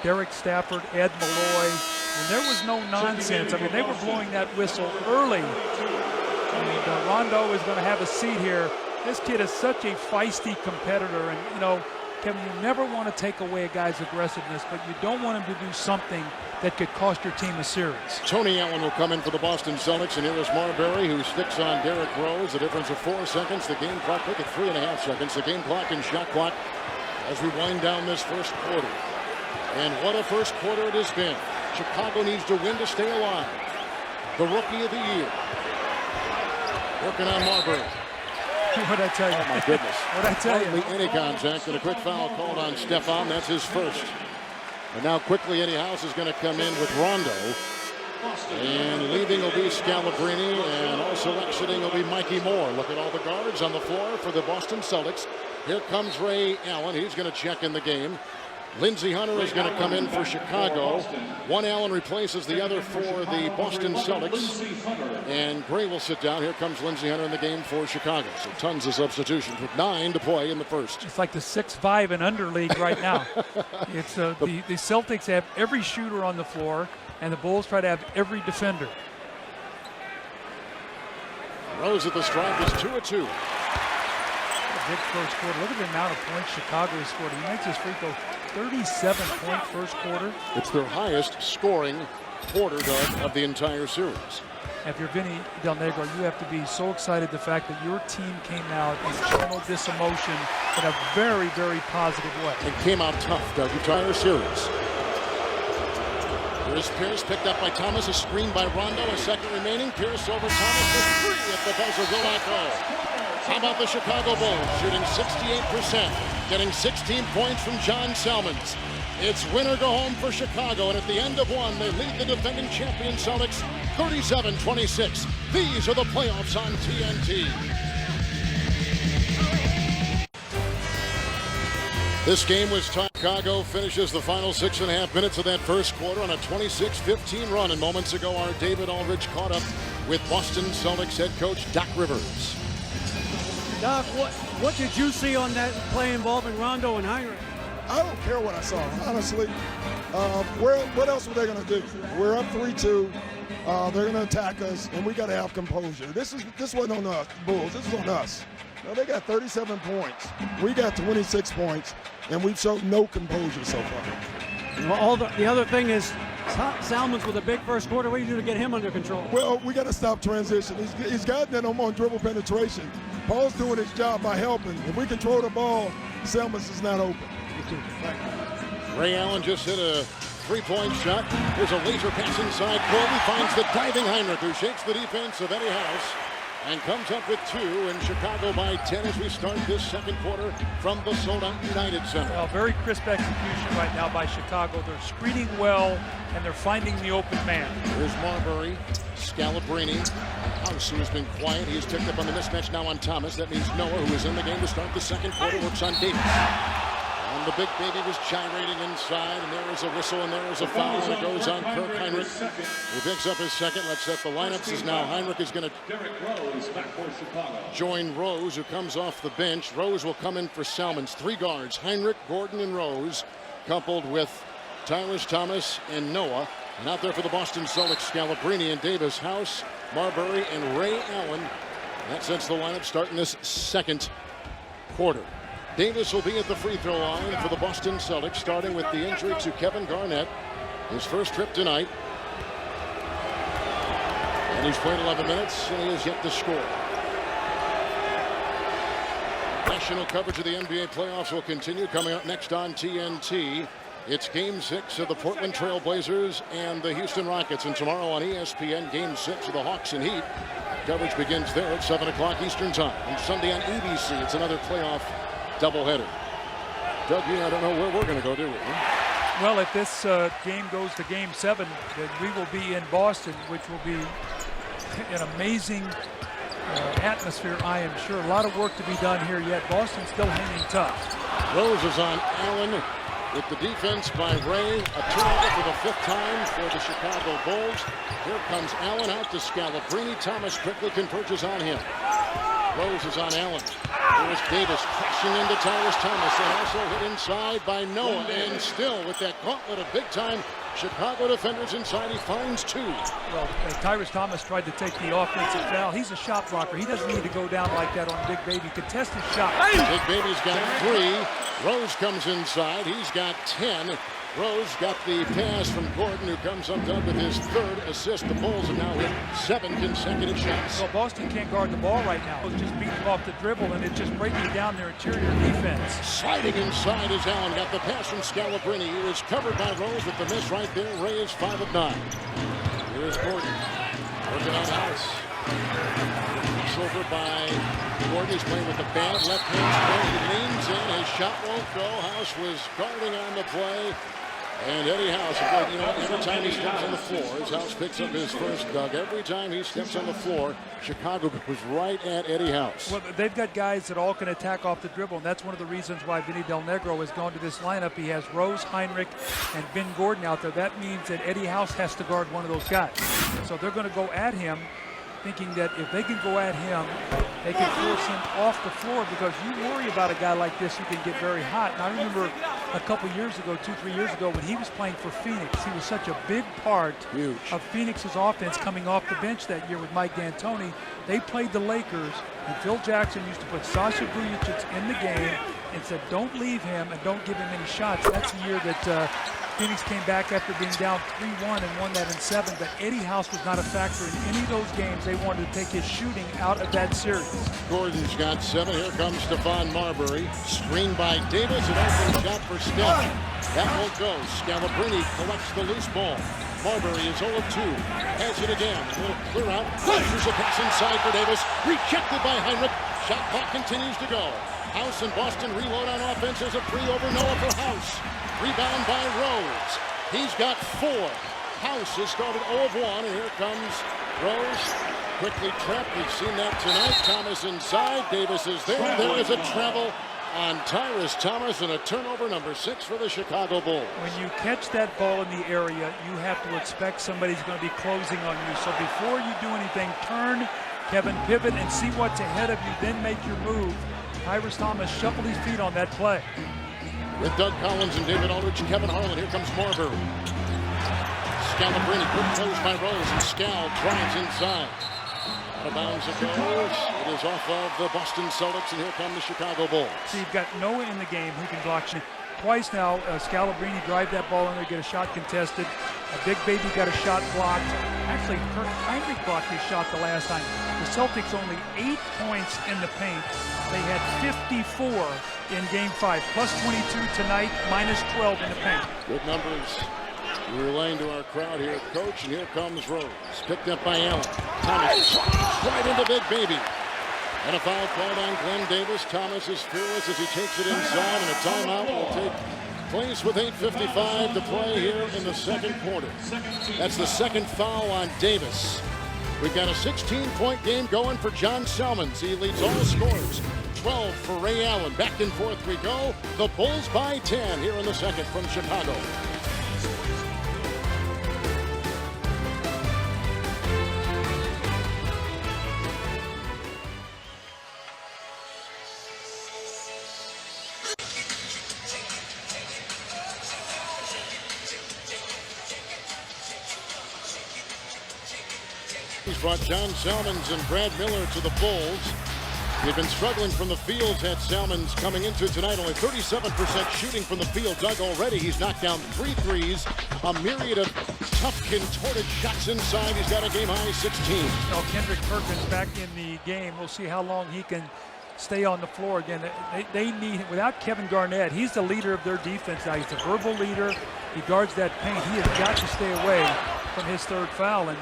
Derek Stafford, Ed Malloy. And there was no nonsense. I mean, they were blowing that whistle early. And Rondo is going to have a seat here. This kid is such a feisty competitor. And, you know, Kevin, you never want to take away a guy's aggressiveness, but you don't want him to do something that could cost your team a series.
Tony Allen will come in for the Boston Celtics, and here is Marbury, who sticks on Derrick Rose. The difference of 4 seconds. The game clock, look at 3.5 seconds. The game clock and shot clock as we wind down this first quarter. And what a first quarter it has been. Chicago needs to win to stay alive. The rookie of the year. Working on Marbury.
What'd I tell you?
Oh, my goodness.
What'd I tell you?
Hardly any contact, and a quick foul called on Stefan. That's his first. And now quickly Eddie House is going to come in with Rondo. And leaving will be Scalabrine, and also exiting will be Mikey Moore. Look at all the guards on the floor for the Boston Celtics. Here comes Ray Allen. He's going to check in the game. Lindsey Hunter is going to come in for Chicago. One Allen replaces the other for the Boston Celtics. And Gray will sit down. Here comes Lindsey Hunter in the game for Chicago. So tons of substitutions with 9 to play in the first.
It's like the 6'5" and under league right now. It's the Celtics have every shooter on the floor, and the Bulls try to have every defender.
Rose at the stripe is 2 of 2.
Big first quarter. Look at the amount of points Chicago has scored. He makes his free throw 37-point first quarter.
It's their highest scoring quarter of the entire series.
If you're Vinny Del Negro, you have to be so excited the fact that your team came out and channeled this emotion in a very, very positive way.
And came out tough, Doug, entire series. Here's Pierce, picked up by Thomas, a screen by Rondo, a second remaining. Pierce over Thomas for 3 at the buzzer, will not go. How about the Chicago Bulls shooting 68%, getting 16 points from John Salmons. It's win or go home for Chicago, and at the end of one, they lead the defending champion Celtics 37-26. These are the playoffs on TNT. This game was tied. Chicago finishes the final 6.5 minutes of that first quarter on a 26-15 run, and moments ago our David Aldridge caught up with Boston Celtics head coach Doc Rivers.
Doc, what did you see on that play involving Rondo and Hinrich?
I don't care what I saw, honestly. What else were they going to do? We're up 3-2. They're going to attack us, and we got to have composure. This wasn't on us, Bulls. This was on us. Now, they got 37 points. We got 26 points, and we've showed no composure so far.
Well, the other thing is Salmons with a big first quarter. What do you do to get him under control?
Well, we got to stop transition. He's gotten that on dribble penetration. Paul's doing his job by helping. If we control the ball, Salmons is not open.
Ray Allen just hit a three-point shot. There's a laser pass inside. Colby finds the diving Hinrich, who shakes the defense of Eddie House and comes up with 2, and Chicago by 10 as we start this second quarter from the Soda United Center.
Well, very crisp execution right now by Chicago. They're screening well, and they're finding the open man.
Here's Marbury, Scalabrine, House, who has been quiet. He has picked up on the mismatch now on Thomas. That means Noah, who is in the game to start the second quarter, works on Davis. And the big baby was gyrating inside, and there is a whistle, and there is a foul, and it goes on Kirk Hinrich, who picks up his second. Let's set the lineups as now Hinrich is going to join Rose, who comes off the bench. Rose will come in for Salmons. 3 guards, Hinrich, Gordon, and Rose, coupled with Tyrus Thomas and Noah. And out there for the Boston Celtics, Scalabrine and Davis, House, Marbury, and Ray Allen. That sets the lineup starting this second quarter. Davis will be at the free throw line for the Boston Celtics, starting with the injury to Kevin Garnett, his first trip tonight. And he's played 11 minutes, and he has yet to score. National coverage of the NBA playoffs will continue. Coming up next on TNT, it's Game 6 of the Portland Trail Blazers and the Houston Rockets. And tomorrow on ESPN, Game 6 of the Hawks and Heat. Coverage begins there at 7 o'clock Eastern Time. And Sunday on ABC, it's another playoff doubleheader. Doug, I don't know where we're going to go, do we?
Well, if this game goes to Game 7, then we will be in Boston, which will be an amazing atmosphere, I am sure. A lot of work to be done here yet. Boston's still hanging tough.
Rose is on Allen with the defense by Ray. A turnover for the 5th time for the Chicago Bulls. Here comes Allen out to Scalabrine. Thomas quickly converges on him. Rose is on Allen. Here's Davis crashing into Tyrus Thomas, and also hit inside by Noah. And still with that gauntlet of big-time Chicago defenders inside, he finds 2.
Well, Tyrus Thomas tried to take the offensive foul. He's a shot blocker. He doesn't need to go down like that on Big Baby. Contested shot.
Big Baby's got 3. Rose comes inside. He's got 10. Rose got the pass from Gordon, who comes up with his 3rd assist. The Bulls have now hit 7 consecutive shots.
Well, Boston can't guard the ball right now. It's just beating off the dribble, and it's just breaking down their interior defense.
Sliding inside as Allen got the pass from Scalabrine. He was covered by Rose with the miss right there. Ray is 5 of 9. Here's Gordon. Working on House. It's over by Gordon. He's playing with the bad left hand spin. He leans in. His shot won't go. House was guarding on the play. And Eddie House, every time he steps on the floor, his House picks up his first, Doug. Every time he steps on the floor, Chicago goes right at Eddie House.
Well, they've got guys that all can attack off the dribble, and that's one of the reasons why Vinny Del Negro has gone to this lineup. He has Rose, Hinrich, and Ben Gordon out there. That means that Eddie House has to guard one of those guys. So they're going to go at him, thinking that if they can go at him, they can force him off the floor, because you worry about a guy like this who can get very hot. And I remember a couple years ago, 2-3 years ago, when he was playing for Phoenix, he was such a big part of Phoenix's offense coming off the bench that year with Mike D'Antoni. They played the Lakers, and Phil Jackson used to put Sasha Vujacic in the game and said, don't leave him and don't give him any shots. That's the year that Phoenix came back after being down 3-1 and won that in 7. But Eddie House was not a factor in any of those games. They wanted to take his shooting out of that series.
Gordon's got 7. Here comes Stephon Marbury. Screened by Davis. An open shot for Steph. That will go. Scalabrine collects the loose ball. Marbury is 0 of 2. Has it again. A little clear out. There's a pass inside for Davis. Rejected by Hinrich. Shot clock continues to go. House and Boston reload on offense. There's a 3 over Noah for House. Rebound by Rose. He's got 4. House has started 0 of 1, and here comes Rose. Quickly trapped. We've seen that tonight. Thomas inside. Davis is there. There is a travel on Tyrus Thomas, and a turnover, number 6 for the Chicago Bulls.
When you catch that ball in the area, you have to expect somebody's going to be closing on you. So before you do anything, turn, Kevin, pivot, and see what's ahead of you, then make your move. Tyrus Thomas shuffled his feet on that play.
With Doug Collins and David Aldridge, Kevin Harlan. Here comes Marbury. Scalabrine, quick close by Rose, and Scal drives inside. Out of bounds it goes. It is off of the Boston Celtics, and here come the Chicago Bulls.
So you've got Noah in the game who can block. twice now. Scalabrine drive that ball in there, get a shot contested. A big baby got a shot blocked. Actually, Hinrich blocked his shot the last time. The Celtics only 8 points in the paint. They had 54 in Game 5, plus 22 tonight, minus 12 in the paint.
Good numbers. We're relaying to our crowd here, Coach, and here comes Rose. Picked up by Allen. Thomas right into Big Baby. And a foul called on Glenn Davis. Thomas is fearless as he takes it inside, and a timeout will take place with 8:55 to play here in the second quarter. That's the second foul on Davis. We've got a 16-point game going for John Salmons. He leads all scores. 12 for Ray Allen. Back and forth we go. The Bulls by 10 here in the second from Chicago. He's brought John Salmons and Brad Miller to the Bulls. They've been struggling from the field, had Salmons coming into tonight. Only 37% shooting from the field. Doug already, he's knocked down 3 threes. A myriad of tough, contorted shots inside. He's got a game-high 16.
Now, Hinrich Perkins back in the game. We'll see how long he can stay on the floor again. They need him. Without Kevin Garnett, he's the leader of their defense now. He's a verbal leader. He guards that paint. He has got to stay away from his third foul. And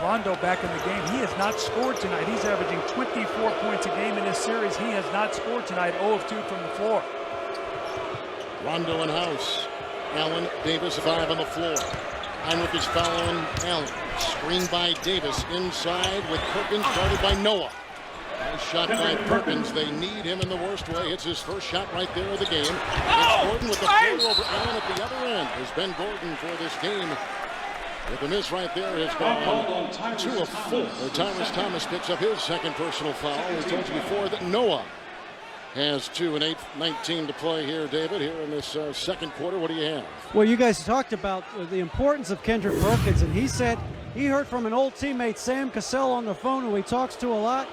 Rondo back in the game. He has not scored tonight. He's averaging 24 points a game in this series. He has not scored tonight. 0 of 2 from the floor.
Rondo in house. Allen, Davis, 5 on the floor. Hinrich is following Allen. Screen by Davis inside with Perkins guarded by Noah. Nice shot by Perkins. They need him in the worst way. It's his first shot right there of the game. It's Gordon with the floater over Allen at the other end. Has been Gordon for this game. With the miss right there, has gone 2 of 4. Tyrus Thomas picks up his second personal foul. We told you before that Noah has 2 and 8:19 to play here, David, here in this second quarter. What do you have?
Well, you guys talked about the importance of Kendrick Perkins, and he said he heard from an old teammate, Sam Cassell, on the phone, who he talks to a lot.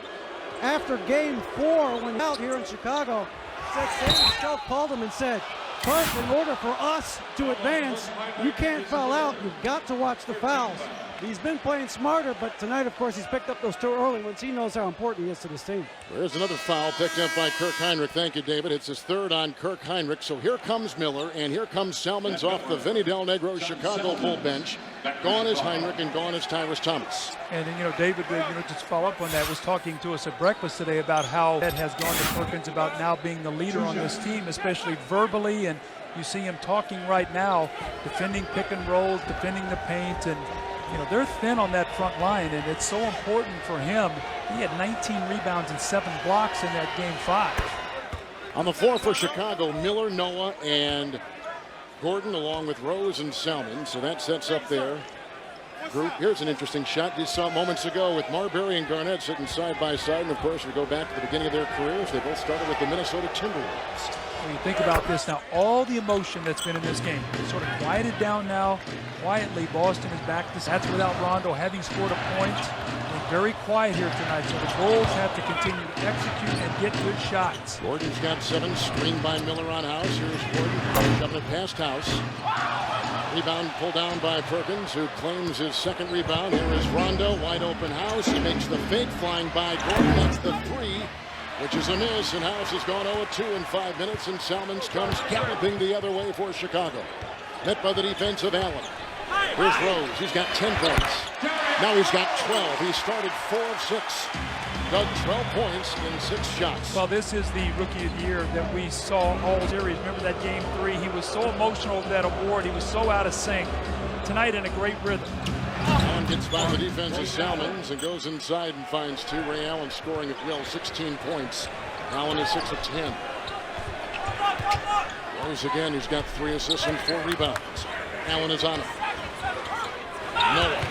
After Game 4, when out here in Chicago, said Sam Cassell called him and said, "Perk, in order for us to advance, you can't foul out. You've got to watch the fouls." He's been playing smarter, but tonight, of course, he's picked up those 2 early ones. He knows how important he is to this team.
There's another foul picked up by Kirk Hinrich. Thank you, David. It's his 3rd on Kirk Hinrich. So here comes Miller, and here comes Salmons off the Vinny Del Negro Chicago Bull bench. Gone is Hinrich, and gone is Tyrus Thomas.
And then, David, just to follow up on that, was talking to us at breakfast today about how that has gone to Perkins about now being the leader on this team, especially verbally. And you see him talking right now, defending pick and rolls, defending the paint, and they're thin on that front line, and it's so important for him. He had 19 rebounds and 7 blocks in that Game 5.
On the floor for Chicago, Miller, Noah, and Gordon, along with Rose and Salmon. So that sets up their group. Here's an interesting shot you saw moments ago with Marbury and Garnett sitting side by side. And of course, we go back to the beginning of their careers. They both started with the Minnesota Timberwolves.
When you think about this now, all the emotion that's been in this game, it's sort of quieted down now. Quietly, Boston is back. That's without Rondo having scored a point. They're very quiet here tonight, so the Bulls have to continue to execute and get good shots.
Gordon's got 7, screened by Miller on House. Here's Gordon, shoving it past House. Rebound pulled down by Perkins, who claims his 2nd rebound. Here is Rondo, wide open House. He makes the fake, flying by Gordon. That's the 3. Which is a miss, and House has gone 0-2 in 5 minutes, and Salmons comes galloping the other way for Chicago. Met by the defense of Allen. Here's Rose. He's got 10 points. Now he's got 12. He started 4 of 6. Dug 12 points in 6 shots.
Well, this is the Rookie of the Year that we saw all series. Remember that Game 3? He was so emotional over that award. He was so out of sync. Tonight in a great rhythm.
Allen gets by the defense of Salmons and goes inside and finds 2. Ray Allen scoring at will, 16 points. Allen is 6 of 10. Rose again, he's got 3 assists and 4 rebounds. Allen is on it. Noah.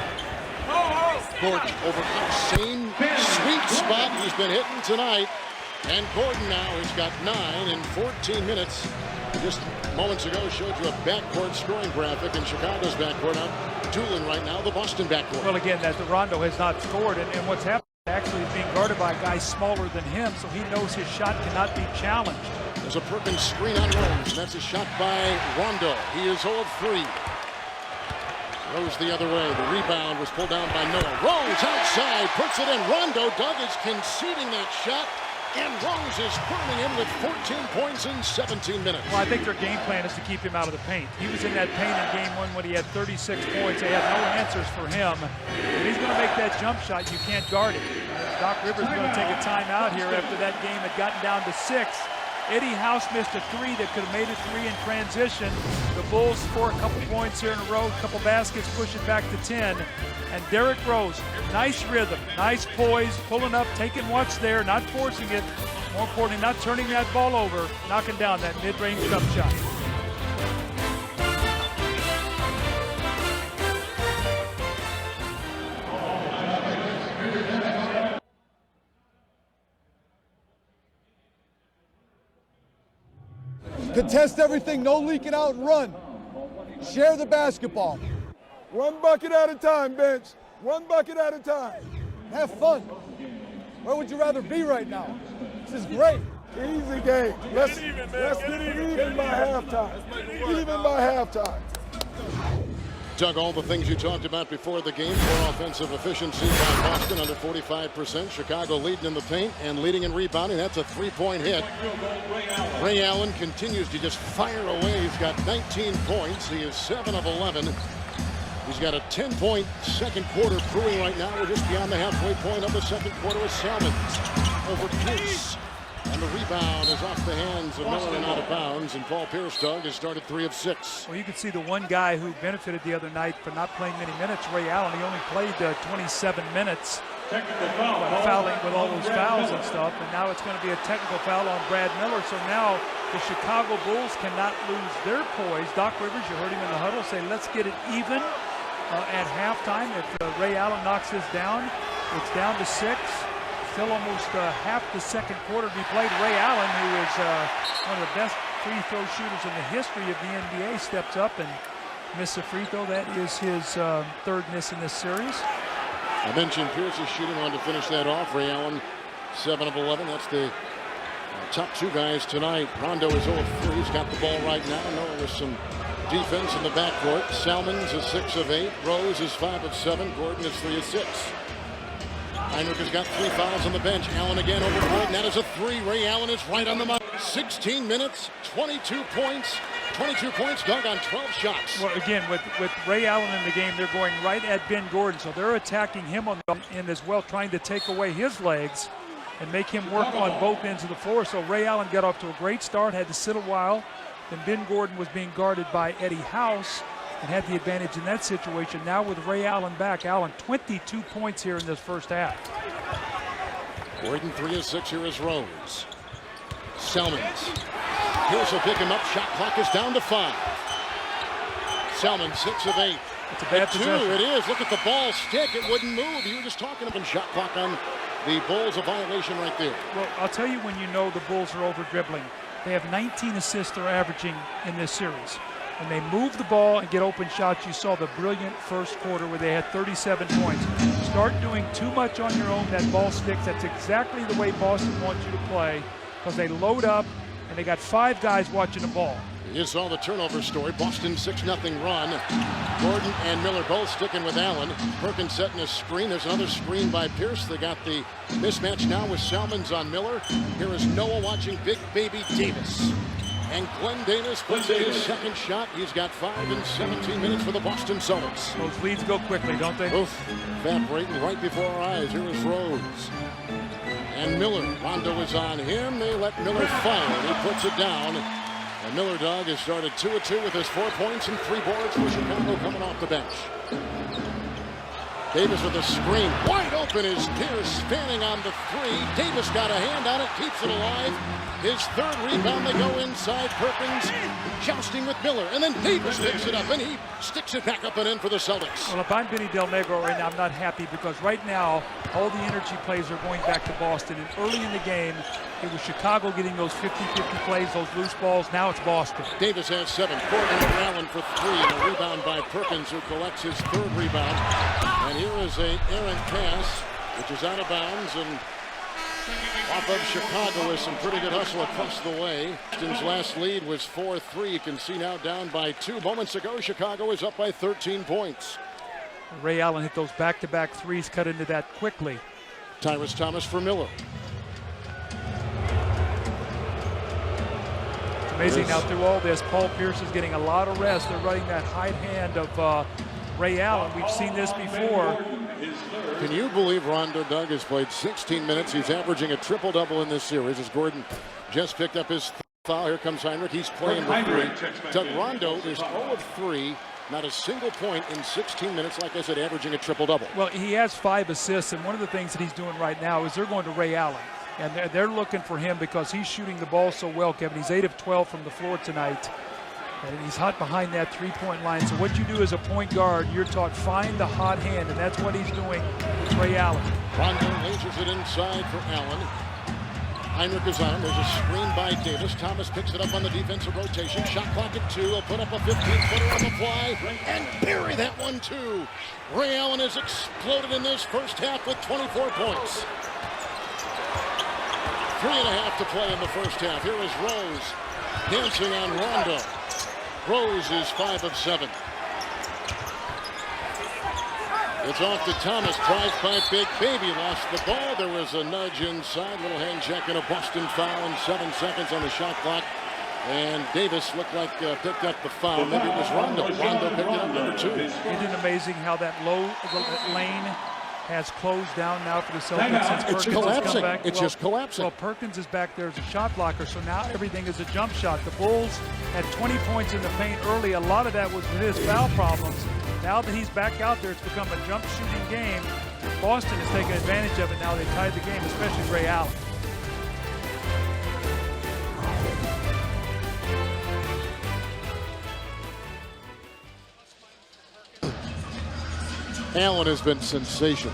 Gordon over same sweet spot he's been hitting tonight. And Gordon now has got 9 in 14 minutes. Just moments ago showed you a backcourt scoring graphic in Chicago's backcourt. Out dueling right now the Boston backcourt.
Well, again, that the Rondo has not scored, and what's happened Actually is being guarded by a guy smaller than him, so he knows his shot cannot be challenged.
There's a Perkins screen on Rose. That's a shot by Rondo. He is 0 of 3. Rose the other way. The rebound was pulled down by Miller. Rose outside, puts it in. Rondo, Doug is conceding that shot. And Rose is burning him with 14 points in 17 minutes.
Well, I think their game plan is to keep him out of the paint. He was in that paint in game 1 when he had 36 points. They had no answers for him. If he's going to make that jump shot, you can't guard it. Doc Rivers is going to take a timeout here after that game had gotten down to 6. Eddie House missed a 3 that could have made it 3 in transition. The Bulls score a couple points here in a row, a couple baskets, push it back to 10. And Derrick Rose, nice rhythm, nice poise, pulling up, taking what's there, not forcing it. More importantly, not turning that ball over, knocking down that mid-range jump shot.
Contest everything, no leaking out and run. Share the basketball.
One bucket at a time, bench. One bucket at a time.
Have fun. Where would you rather be right now? This is great.
Easy game. Let's get it even by halftime. Even by halftime.
Doug, all the things you talked about before the game for offensive efficiency by Boston, under 45%. Chicago leading in the paint and leading in rebounding. That's a 3-point hit. Ray Allen continues to just fire away. He's got 19 points. He is 7 of 11. He's got a 10-point second quarter brewing right now. We're just beyond the halfway point of the second quarter with Salmons over Pierce. And the rebound is off the hands of Miller and out of bounds. And Paul Pierce, Doug, has started 3 of 6.
Well, you can see the one guy who benefited the other night for not playing many minutes, Ray Allen. He only played 27 minutes. Fouling with all those fouls and stuff. And now it's going to be a technical foul on Brad Miller. So now the Chicago Bulls cannot lose their poise. Doc Rivers, you heard him in the huddle say, let's get it even at halftime. If Ray Allen knocks this down, it's down to 6. Still almost half the second quarter to be played. Ray Allen, who is one of the best free throw shooters in the history of the NBA, steps up and misses a free throw. That is his 3rd miss in this series.
I mentioned Pierce's shooting, wanted to finish that off. Ray Allen, 7 of 11. That's the top 2 guys tonight. Rondo is 0 of 3. He's got the ball right now. Noah with some defense in the backcourt. Salmons is 6 of 8. Rose is 5 of 7. Gordon is 3 of 6. Hinrich has got 3 fouls on the bench. Allen again over Gordon. That is a 3. Ray Allen is right on the mark. 16 minutes, 22 points. 22 points, Doug, on 12 shots.
Well, again, with Ray Allen in the game, they're going right at Ben Gordon. So they're attacking him on the end as well, trying to take away his legs and make him work on both ends of the floor. So Ray Allen got off to a great start, had to sit a while. Then Ben Gordon was being guarded by Eddie House and had the advantage in that situation. Now with Ray Allen back, Allen 22 points here in this first half.
Gordon 3 of 6. Here is Rose. Salmons. Pierce will pick him up. Shot clock is down to 5. Salmons 6 of 8.
It's a bad possession.
It is. Look at the ball stick. It wouldn't move. You were just talking about shot clock on the Bulls. A violation right there.
Well, I'll tell you when you know the Bulls are over dribbling. They have 19 assists they're averaging in this series. When they move the ball and get open shots, you saw the brilliant first quarter where they had 37 points. Start doing too much on your own, that ball sticks. That's exactly the way Boston wants you to play, because they load up and they got 5 guys watching the ball.
You saw the turnover story. Boston 6-0 run. Gordon and Miller both sticking with Allen. Perkins setting a screen. There's another screen by Pierce. They got the mismatch now with Salmons on Miller. Here is Noah watching Big Baby Davis. And Glenn Davis puts in his second shot. He's got 5 in 17 minutes for the Boston Celtics.
Those leads go quickly, don't they?
Both evaporating right before our eyes. Here is Rose. And Miller. Rondo is on him. They let Miller fire. He puts it down. And Miller, Doug, has started 2 of 2 with his 4 points and 3 boards for Chicago coming off the bench. Davis with a screen. Wide open is Pierce, standing on the 3. Davis got a hand on it, keeps it alive. His 3rd rebound, they go inside. Perkins jousting with Miller. And then Davis picks it up, and he sticks it back up and in for the Celtics.
Well, if I'm Benny Del Negro right now, I'm not happy, because right now, all the energy plays are going back to Boston. And early in the game, it was Chicago getting those 50-50 plays, those loose balls. Now it's Boston.
Davis has 7. Gordon and Allen for 3. And a rebound by Perkins, who collects his 3rd rebound. And here is an errant pass which is out of bounds and off of Chicago with some pretty good hustle across the way. Boston's last lead was 4-3. You can see now down by 2. Moments ago, Chicago is up by 13 points.
Ray Allen hit those back-to-back threes, cut into that quickly.
Tyrus Thomas for Miller.
Amazing now through all this, Paul Pierce is getting a lot of rest. They're running that high hand of Ray Allen. We've seen this before.
Can you believe Rondo Doug has played 16 minutes? He's averaging a triple-double in this series as Gordon just picked up his foul. Here comes Hinrich. He's playing the 3. Doug Rondo is 0 of 3. Not a single point in 16 minutes, like I said, averaging a triple-double.
Well, he has 5 assists, and one of the things that he's doing right now is they're going to Ray Allen. And they're looking for him because he's shooting the ball so well, Kevin. He's 8 of 12 from the floor tonight. And he's hot behind that three-point line. So what you do as a point guard, you're taught find the hot hand, and that's what he's doing with Ray Allen.
Rondo lasers it inside for Allen. Hinrich is on him. There's a screen by Davis. Thomas picks it up on the defensive rotation. Shot clock at 2. He'll put up a 15-footer on the fly and bury that one too. Ray Allen has exploded in this first half with 24 points. 3.5 to play in the first half. Here is Rose dancing on Rondo. Rose is 5 of 7. It's off to Thomas. Drives by Big Baby. Lost the ball. There was a nudge inside. Little hand check and a Boston foul in 7 seconds on the shot clock. And Davis looked like picked up the foul. Maybe it was Rondo. Rondo picked up number 2.
Isn't it amazing how that lane has closed down now for the Celtics since Perkins has come back?
It's just collapsing.
Well, Perkins is back there as a shot blocker, so now everything is a jump shot. The Bulls had 20 points in the paint early. A lot of that was with his foul problems. Now that he's back out there, it's become a jump shooting game. Boston is taking advantage of it now. They tied the game, especially Ray Allen.
Allen has been sensational.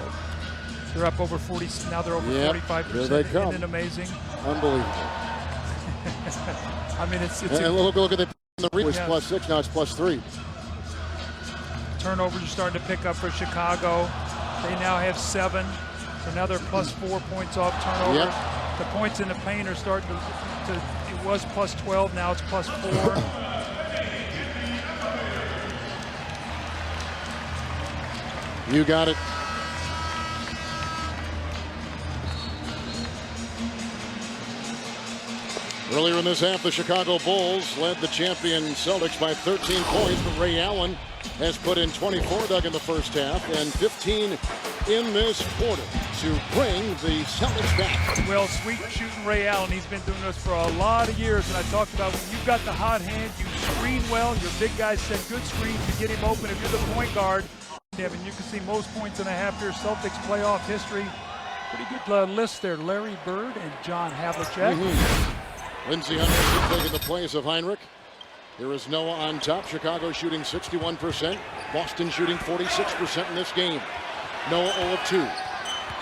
They're up over 40. Now they're over 45%.
Here they come.
Isn't it amazing?
Unbelievable.
I mean, it's
and look at the read was +6. Now it's +3.
Turnovers are starting to pick up for Chicago. They now have 7. So now they're +4 points off turnover.
Yep.
The points in the paint are starting to it was +12. Now it's +4.
You got it. Earlier in this half, the Chicago Bulls led the champion Celtics by 13 points, but Ray Allen has put in 24, Doug, in the first half, and 15 in this quarter to bring the Celtics back.
Well, sweet shooting Ray Allen. He's been doing this for a lot of years, and I talked about when you've got the hot hand, you screen well. Your big guys set good screens to get him open if you're the point guard. And you can see most points in a half year Celtics playoff history. Pretty good list there. Larry Bird and John Havlicek.
Lindsey Hunter taking the place of Hinrich. Here is Noah on top. Chicago shooting 61%. Boston shooting 46% in this game. Noah 0 of 2.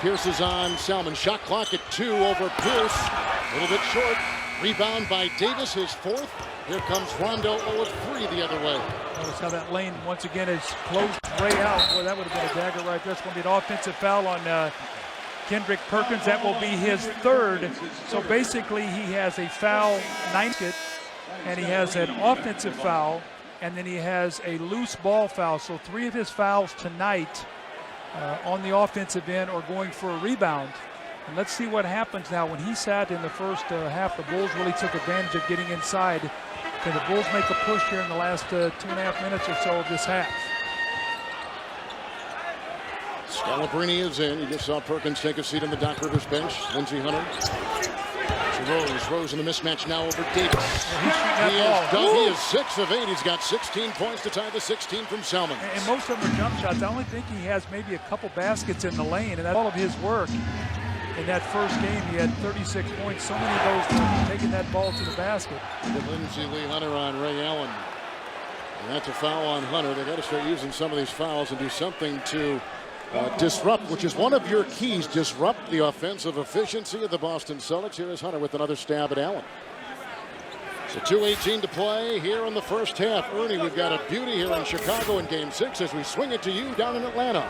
Pierce is on Salmons. Shot clock at 2 over Pierce. A little bit short. Rebound by Davis, his 4th. Here comes Rondo 0 of 3 the other way.
Notice how that lane once again is closed Ray out. Boy, that would have been a dagger right there. It's going to be an offensive foul on Hinrich Perkins. That will be his 3rd. So basically he has a foul 9th, and he has an offensive foul, and then he has a loose ball foul. So 3 of his fouls tonight on the offensive end are going for a rebound. And let's see what happens now. When he sat in the first half, the Bulls really took advantage of getting inside. Can the Bulls make a push here in the last 2.5 minutes or so of this half?
Scalabrine is in. You just saw Perkins take a seat on the Doc Rivers bench. Lindsey Hunter. Rose in the mismatch now over Davis. He is 6 of 8. He's got 16 points to tie the 16 from Salmons.
And most of them are jump shots. I only think he has maybe a couple baskets in the lane, and that's all of his work. In that first game, he had 36 points. So many of those were taking that ball to the basket.
Lindsey Hunter on Ray Allen. And that's a foul on Hunter. They got to start using some of these fouls and do something to disrupt, which is one of your keys, disrupt the offensive efficiency of the Boston Celtics. Here is Hunter with another stab at Allen. So 2:18 to play here in the first half. Ernie, we've got a beauty here in Chicago in Game 6 as we swing it to you down in Atlanta.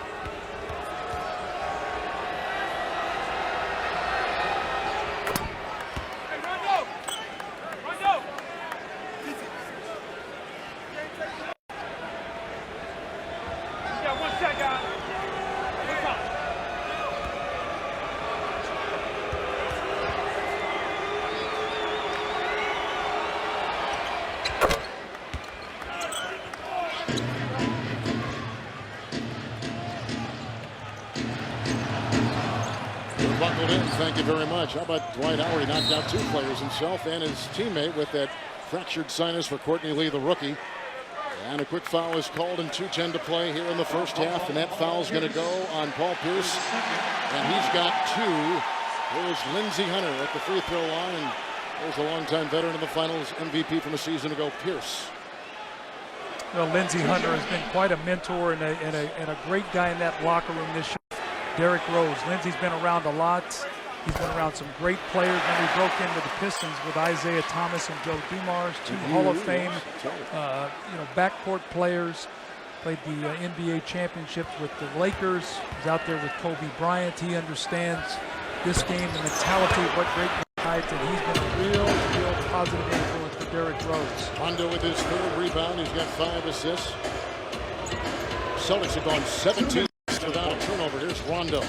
Thank you very much. How about Dwight Howard? He knocked out 2 players, himself and his teammate, with that fractured sinus for Courtney Lee, the rookie. And a quick foul is called, and 2:10 to play here in the first half. And that foul's going to go on Paul Pierce. And he's got 2. Here's Lindsey Hunter at the free throw line. And there's a longtime veteran of the finals, MVP from a season ago, Pierce.
Well, Lindsey Hunter has been quite a mentor and a great guy in that locker room this year. Derrick Rose. Lindsey's been around a lot. He's been around some great players. Then he broke in with the Pistons with Isaiah Thomas and Joe Dumars, 2 Hall of Fame, backcourt players. Played the NBA championships with the Lakers. He's out there with Kobe Bryant. He understands this game, the mentality of what great nights, and he's been a real positive influence for Derrick Rose.
Rondo with his 3rd rebound. He's got 5 assists. Celtics have gone 17 without a turnover. Here's Rondo.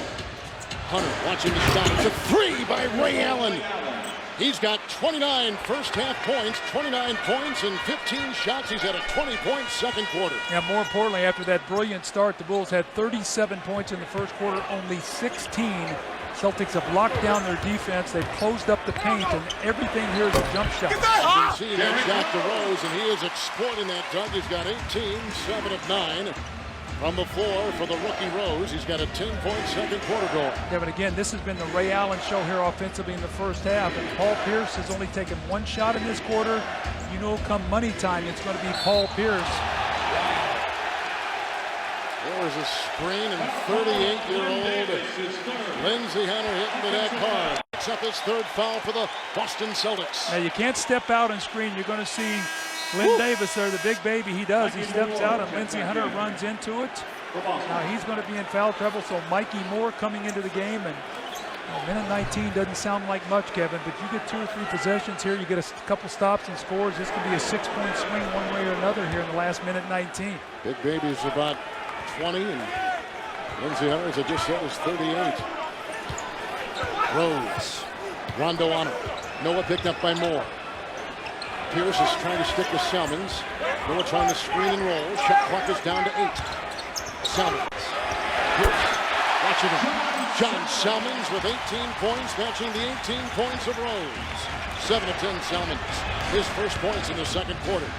Hunter watching the shot. It's a 3 by Ray Allen. He's got 29 first half points, 29 points and 15 shots. He's had a 20-point second quarter.
Yeah, more importantly, after that brilliant start, the Bulls had 37 points in the first quarter, only 16. Celtics have locked down their defense. They've closed up the paint, and everything here is a jump shot.
You can see that shot to Rose, and he is exploiting that, Doug. He's got 18, 7 of 9. From the floor for the rookie Rose. He's got a 10-point second quarter goal.
Yeah, but again, this has been the Ray Allen show here offensively in the first half. And Paul Pierce has only taken 1 shot in this quarter. You know, come money time, it's going to be Paul Pierce.
There was a screen, and 38-year-old Lindsey Hunter hitting the net hard. Picks up his 3rd foul for the Boston Celtics.
Now, you can't step out and screen. You're going to see Lynn Davis there, the big baby. He does. He steps out, and Lindsey Hunter runs into it. Now he's going to be in foul trouble, so Mikey Moore coming into the game. And minute 19 doesn't sound like much, Kevin, but you get 2 or 3 possessions here. You get a couple stops and scores. This could be a 6-point swing one way or another here in the last minute 19.
Big baby is about 20, and Lindsey Hunter, as I just said, is 38. Rose. Rondo on him. Noah picked up by Moore. Pierce is trying to stick with Salmons. Noah trying to screen and roll. Shot clock is down to 8. Salmons. Pierce watching him. John Salmons with 18 points, matching the 18 points of Rose. 7 of 10 Salmons. His first points in the second quarter.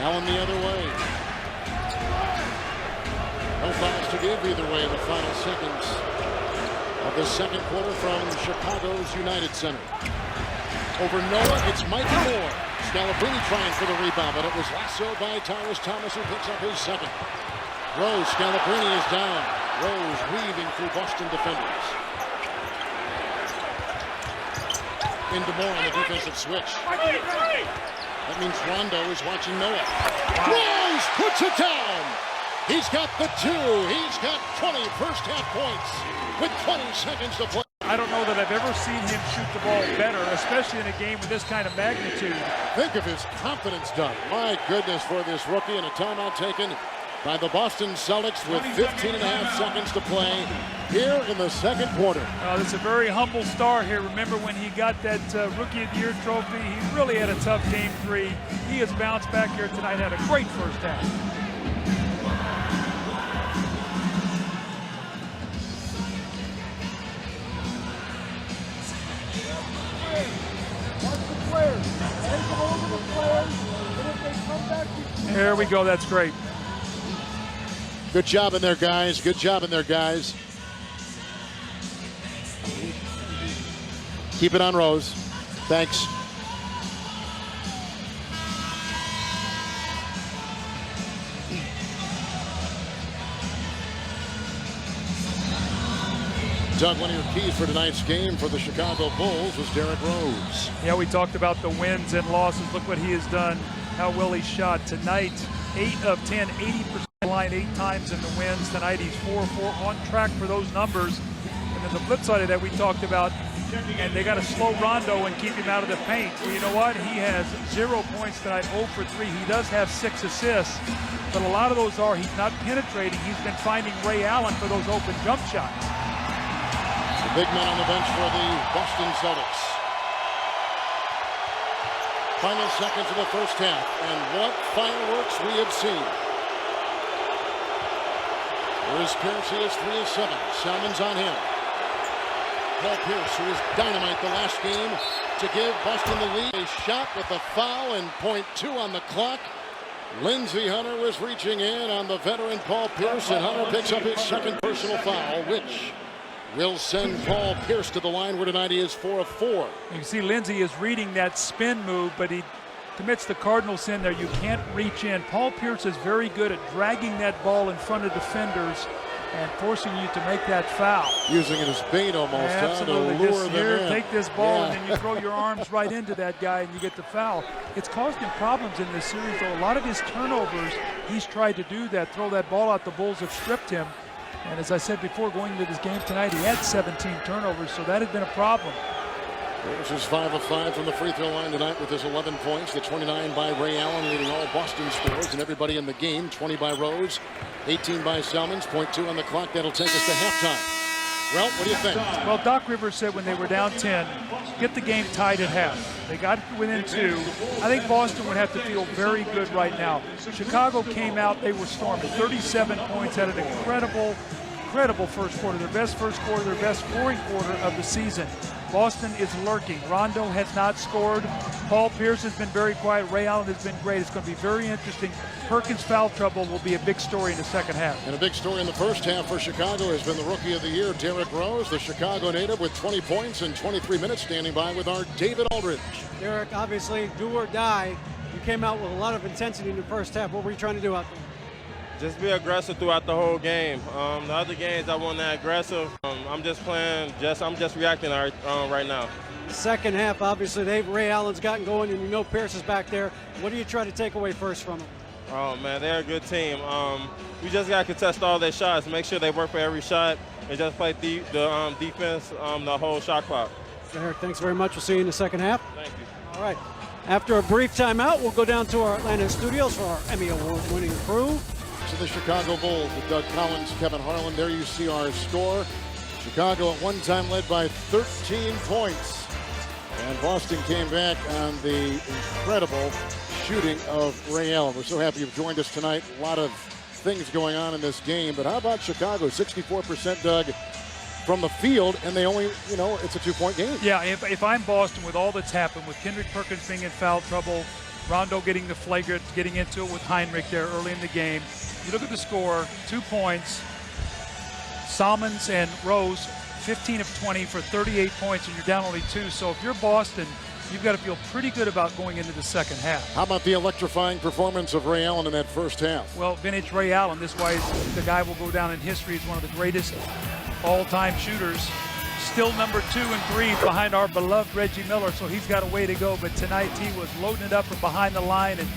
Allen the other way. No fouls to give either way in the final seconds of the second quarter from Chicago's United Center. Over Noah, it's Mikey Moore. Scalabrine trying for the rebound, but it was lassoed by Tyrus Thomas, who picks up his second. Rose, Scalabrine is down. Rose weaving through Boston defenders. Into Moore on the defensive switch. That means Rondo is watching Noah. Wow. Rose puts it down. He's got the 2. He's got 20 first half points with 20 seconds to play.
I don't know that I've ever seen him shoot the ball better, especially in a game with this kind of magnitude.
Think of his confidence, Doug. My goodness, for this rookie, and a timeout taken by the Boston Celtics with 15 and a half seconds to play here in the second quarter.
This is a very humble star here. Remember when he got that Rookie of the Year trophy? He really had a tough game 3. He has bounced back here tonight, had a great first half. There we go. That's great.
Good job in there, guys. Good job in there, guys. Keep it on Rose. Thanks. Doug, one of your keys for tonight's game for the Chicago Bulls was Derrick Rose.
Yeah, we talked about the wins and losses. Look what he has done, how well he shot tonight. 8 of 10, 80% line 8 times in the wins. Tonight he's 4-4, on track for those numbers. And then the flip side of that we talked about, and they got to slow Rondo and keep him out of the paint. Well, you know what? He has 0 points tonight, 0 for 3. He does have 6 assists, but a lot of those are he's not penetrating. He's been finding Ray Allen for those open jump shots.
Big man on the bench for the Boston Celtics. Final seconds of the first half, and what fireworks we have seen. Here's Pierce, he is 3 of 7. Salmons on him. Paul Pierce, who was dynamite the last game to give Boston the lead. A shot with a foul and .2 on the clock. Lindsey Hunter was reaching in on the veteran Paul Pierce, and Hunter picks up his second personal foul, which will send Paul Pierce to the line where tonight he is 4 of 4.
You can see Lindsey is reading that spin move, but he commits the cardinal sin there. You can't reach in. Paul Pierce is very good at dragging that ball in front of defenders and forcing you to make that foul.
Using it as bait almost,
absolutely.
to lure
Just
them
here,
in.
take this ball,
Yeah.
and then you throw your arms right into that guy and you get the foul. It's caused him problems in this series, though. A lot of his turnovers, he's tried to do that, throw that ball out. The Bulls have stripped him. And as I said before, going into this game tonight, he had 17 turnovers, so that had been a problem.
Pierce is 5 of 5 from the free throw line tonight with his 11 points. The 29 by Ray Allen, leading all Boston scorers and everybody in the game. 20 by Rose, 18 by Salmons, .2 on the clock. That'll take us to halftime. Well, what do you think?
Well, Doc Rivers said when they were down 10, get the game tied at half. They got within 2. I think Boston would have to feel very good right now. Chicago came out, they were storming. 37 points, had an incredible first quarter. Their best first quarter, their best scoring quarter of the season. Boston is lurking. Rondo has not scored. Paul Pierce has been very quiet. Ray Allen has been great. It's going to be very interesting. Perkins' foul trouble will be a big story in the second half.
And a big story in the first half for Chicago has been the Rookie of the Year, Derrick Rose, the Chicago native, with 20 points in 23 minutes, standing by with our David Aldridge.
Derrick, obviously, do or die. You came out with a lot of intensity in the first half. What were you trying to do out there?
Just be aggressive throughout the whole game. The other games I wasn't that aggressive. I'm just playing. I'm just reacting right now.
Second half, obviously, Ray Allen's gotten going, and you know Pierce is back there. What do you try to take away first from him?
Oh man, they're a good team. We just got to contest all their shots, make sure they work for every shot, and just play the defense the whole shot clock.
Derrick, thanks very much. We'll see you in the second half.
Thank you.
All right. After a brief timeout, we'll go down to our Atlanta studios for our Emmy Award-winning crew.
To the Chicago Bulls with Doug Collins, Kevin Harlan. There you see our score. Chicago at one time led by 13 points. And Boston came back on the incredible shooting of Ray Allen. We're so happy you've joined us tonight. A lot of things going on in this game. But how about Chicago? 64%, Doug, from the field, and they only, it's a 2-point game.
Yeah, if I'm Boston with all that's happened, with Hinrich Perkins being in foul trouble, Rondo getting the flagrant, getting into it with Hinrich there early in the game. You look at the score, 2 points. Salmons and Rose, 15 of 20 for 38 points, and you're down only 2. So if you're Boston, you've got to feel pretty good about going into the second half.
How about the electrifying performance of Ray Allen in that first half?
Well, vintage Ray Allen, this is why the guy will go down in history as one of the greatest all-time shooters. Still number 2 and 3 behind our beloved Reggie Miller, so he's got a way to go. But tonight he was loading it up from behind the line, and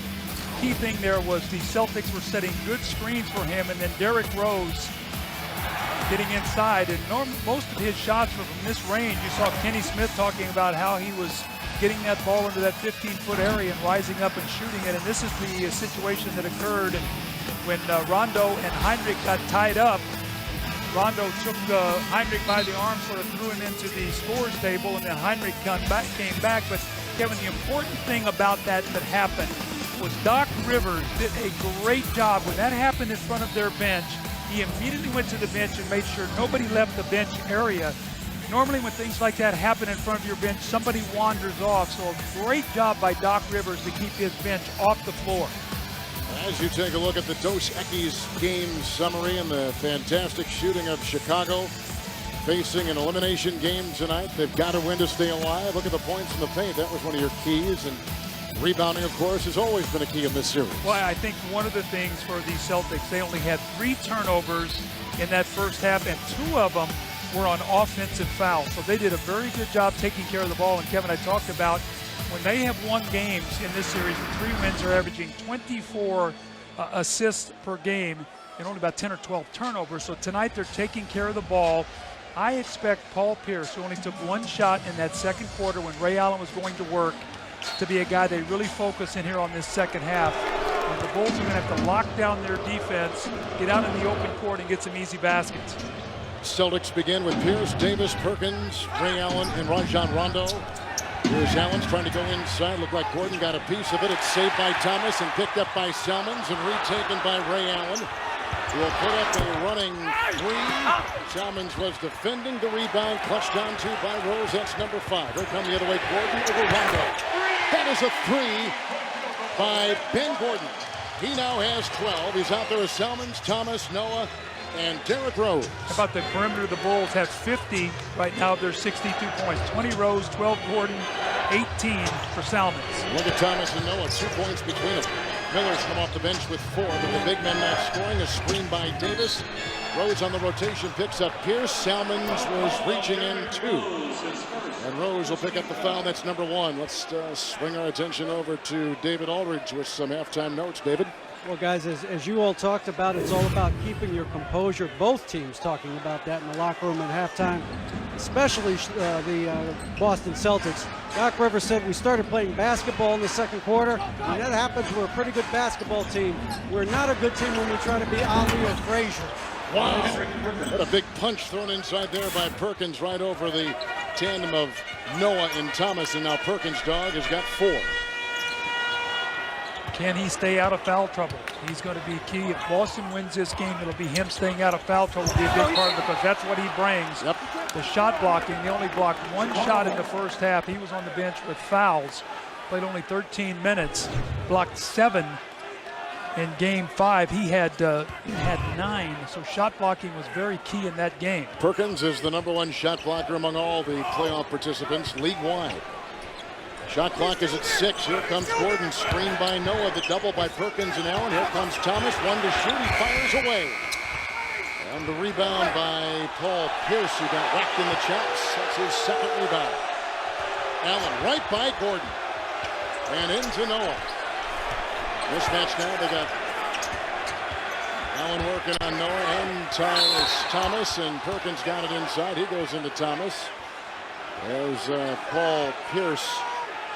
key thing there was the Celtics were setting good screens for him, and then Derrick Rose getting inside, and most of his shots were from this range. You saw Kenny Smith talking about how he was getting that ball into that 15-foot area and rising up and shooting it, and this is the situation that occurred when Rondo and Hinrich got tied up. Rondo took Hinrich by the arm, sort of threw him into the scores table, and then Hinrich came back. But Kevin, the important thing about that happened was Doc Rivers did a great job. When that happened in front of their bench, he immediately went to the bench and made sure nobody left the bench area. Normally when things like that happen in front of your bench, somebody wanders off. So a great job by Doc Rivers to keep his bench off the floor.
As you take a look at the Dos Equis game summary and the fantastic shooting of Chicago, facing an elimination game tonight. They've got to win to stay alive. Look at the points in the paint. That was one of your keys. And rebounding, of course, has always been a key in this series.
Well, I think one of the things for the Celtics, they only had 3 turnovers in that first half, and 2 of them were on offensive fouls. So they did a very good job taking care of the ball. And Kevin, I talked about when they have won games in this series, the 3 wins are averaging 24 assists per game and only about 10 or 12 turnovers. So tonight they're taking care of the ball. I expect Paul Pierce, who only took 1 shot in that second quarter when Ray Allen was going to work, to be a guy they really focus in here on this second half. And the Bulls are going to have to lock down their defense, get out in the open court, and get some easy baskets.
Celtics begin with Pierce, Davis, Perkins, Ray Allen, and Rajon Rondo. Here's Allen's trying to go inside. Looked like Gordon got a piece of it. It's saved by Thomas and picked up by Salmons and retaken by Ray Allen. will put up a running three. Salmons was defending the rebound, clutched onto by Rose. That's number 5. Here come the other way, Gordon over Rondo. That is a 3 by Ben Gordon. He now has 12. He's out there with Salmons, Thomas, Noah, and Derrick Rose.
How about the perimeter? The Bulls have 50 right now. They're 62 points. 20 Rose, 12 Gordon, 18 for Salmons.
Look at Thomas and Noah, 2 points between them. Miller's come off the bench with 4, but the big men not scoring. A screen by Davis. Rose on the rotation picks up Pierce. Salmons was reaching in 2. And Rose will pick up the foul. That's number 1. Let's swing our attention over to David Aldridge with some halftime notes. David?
Well, guys, as you all talked about, it's all about keeping your composure. Both teams talking about that in the locker room at halftime, especially the Boston Celtics. Doc Rivers said, we started playing basketball in the second quarter. When that happens, we're a pretty good basketball team. We're not a good team when we try to be Ali or Frazier.
Wow. What a big punch thrown inside there by Perkins right over the tandem of Noah and Thomas. And now Perkins' dog has got 4.
Can he stay out of foul trouble? He's going to be key. If Boston wins this game, it'll be him staying out of foul trouble. Will be a big part because that's what he brings.
Yep.
The shot blocking. They only blocked 1 shot in the first half. He was on the bench with fouls. Played only 13 minutes. Blocked 7 in game 5. He had 9. So shot blocking was very key in that game.
Perkins is the number 1 shot blocker among all the playoff participants league-wide. Shot clock is at 6. Here comes Gordon, screened by Noah. The double by Perkins and Allen. Here comes Thomas, 1 to shoot. He fires away. And the rebound by Paul Pierce, who got whacked in the chest. That's his second rebound. Allen right by Gordon. And into Noah. Mismatch now. They got Allen working on Noah and Thomas. And Perkins got it inside. He goes into Thomas. There's Paul Pierce.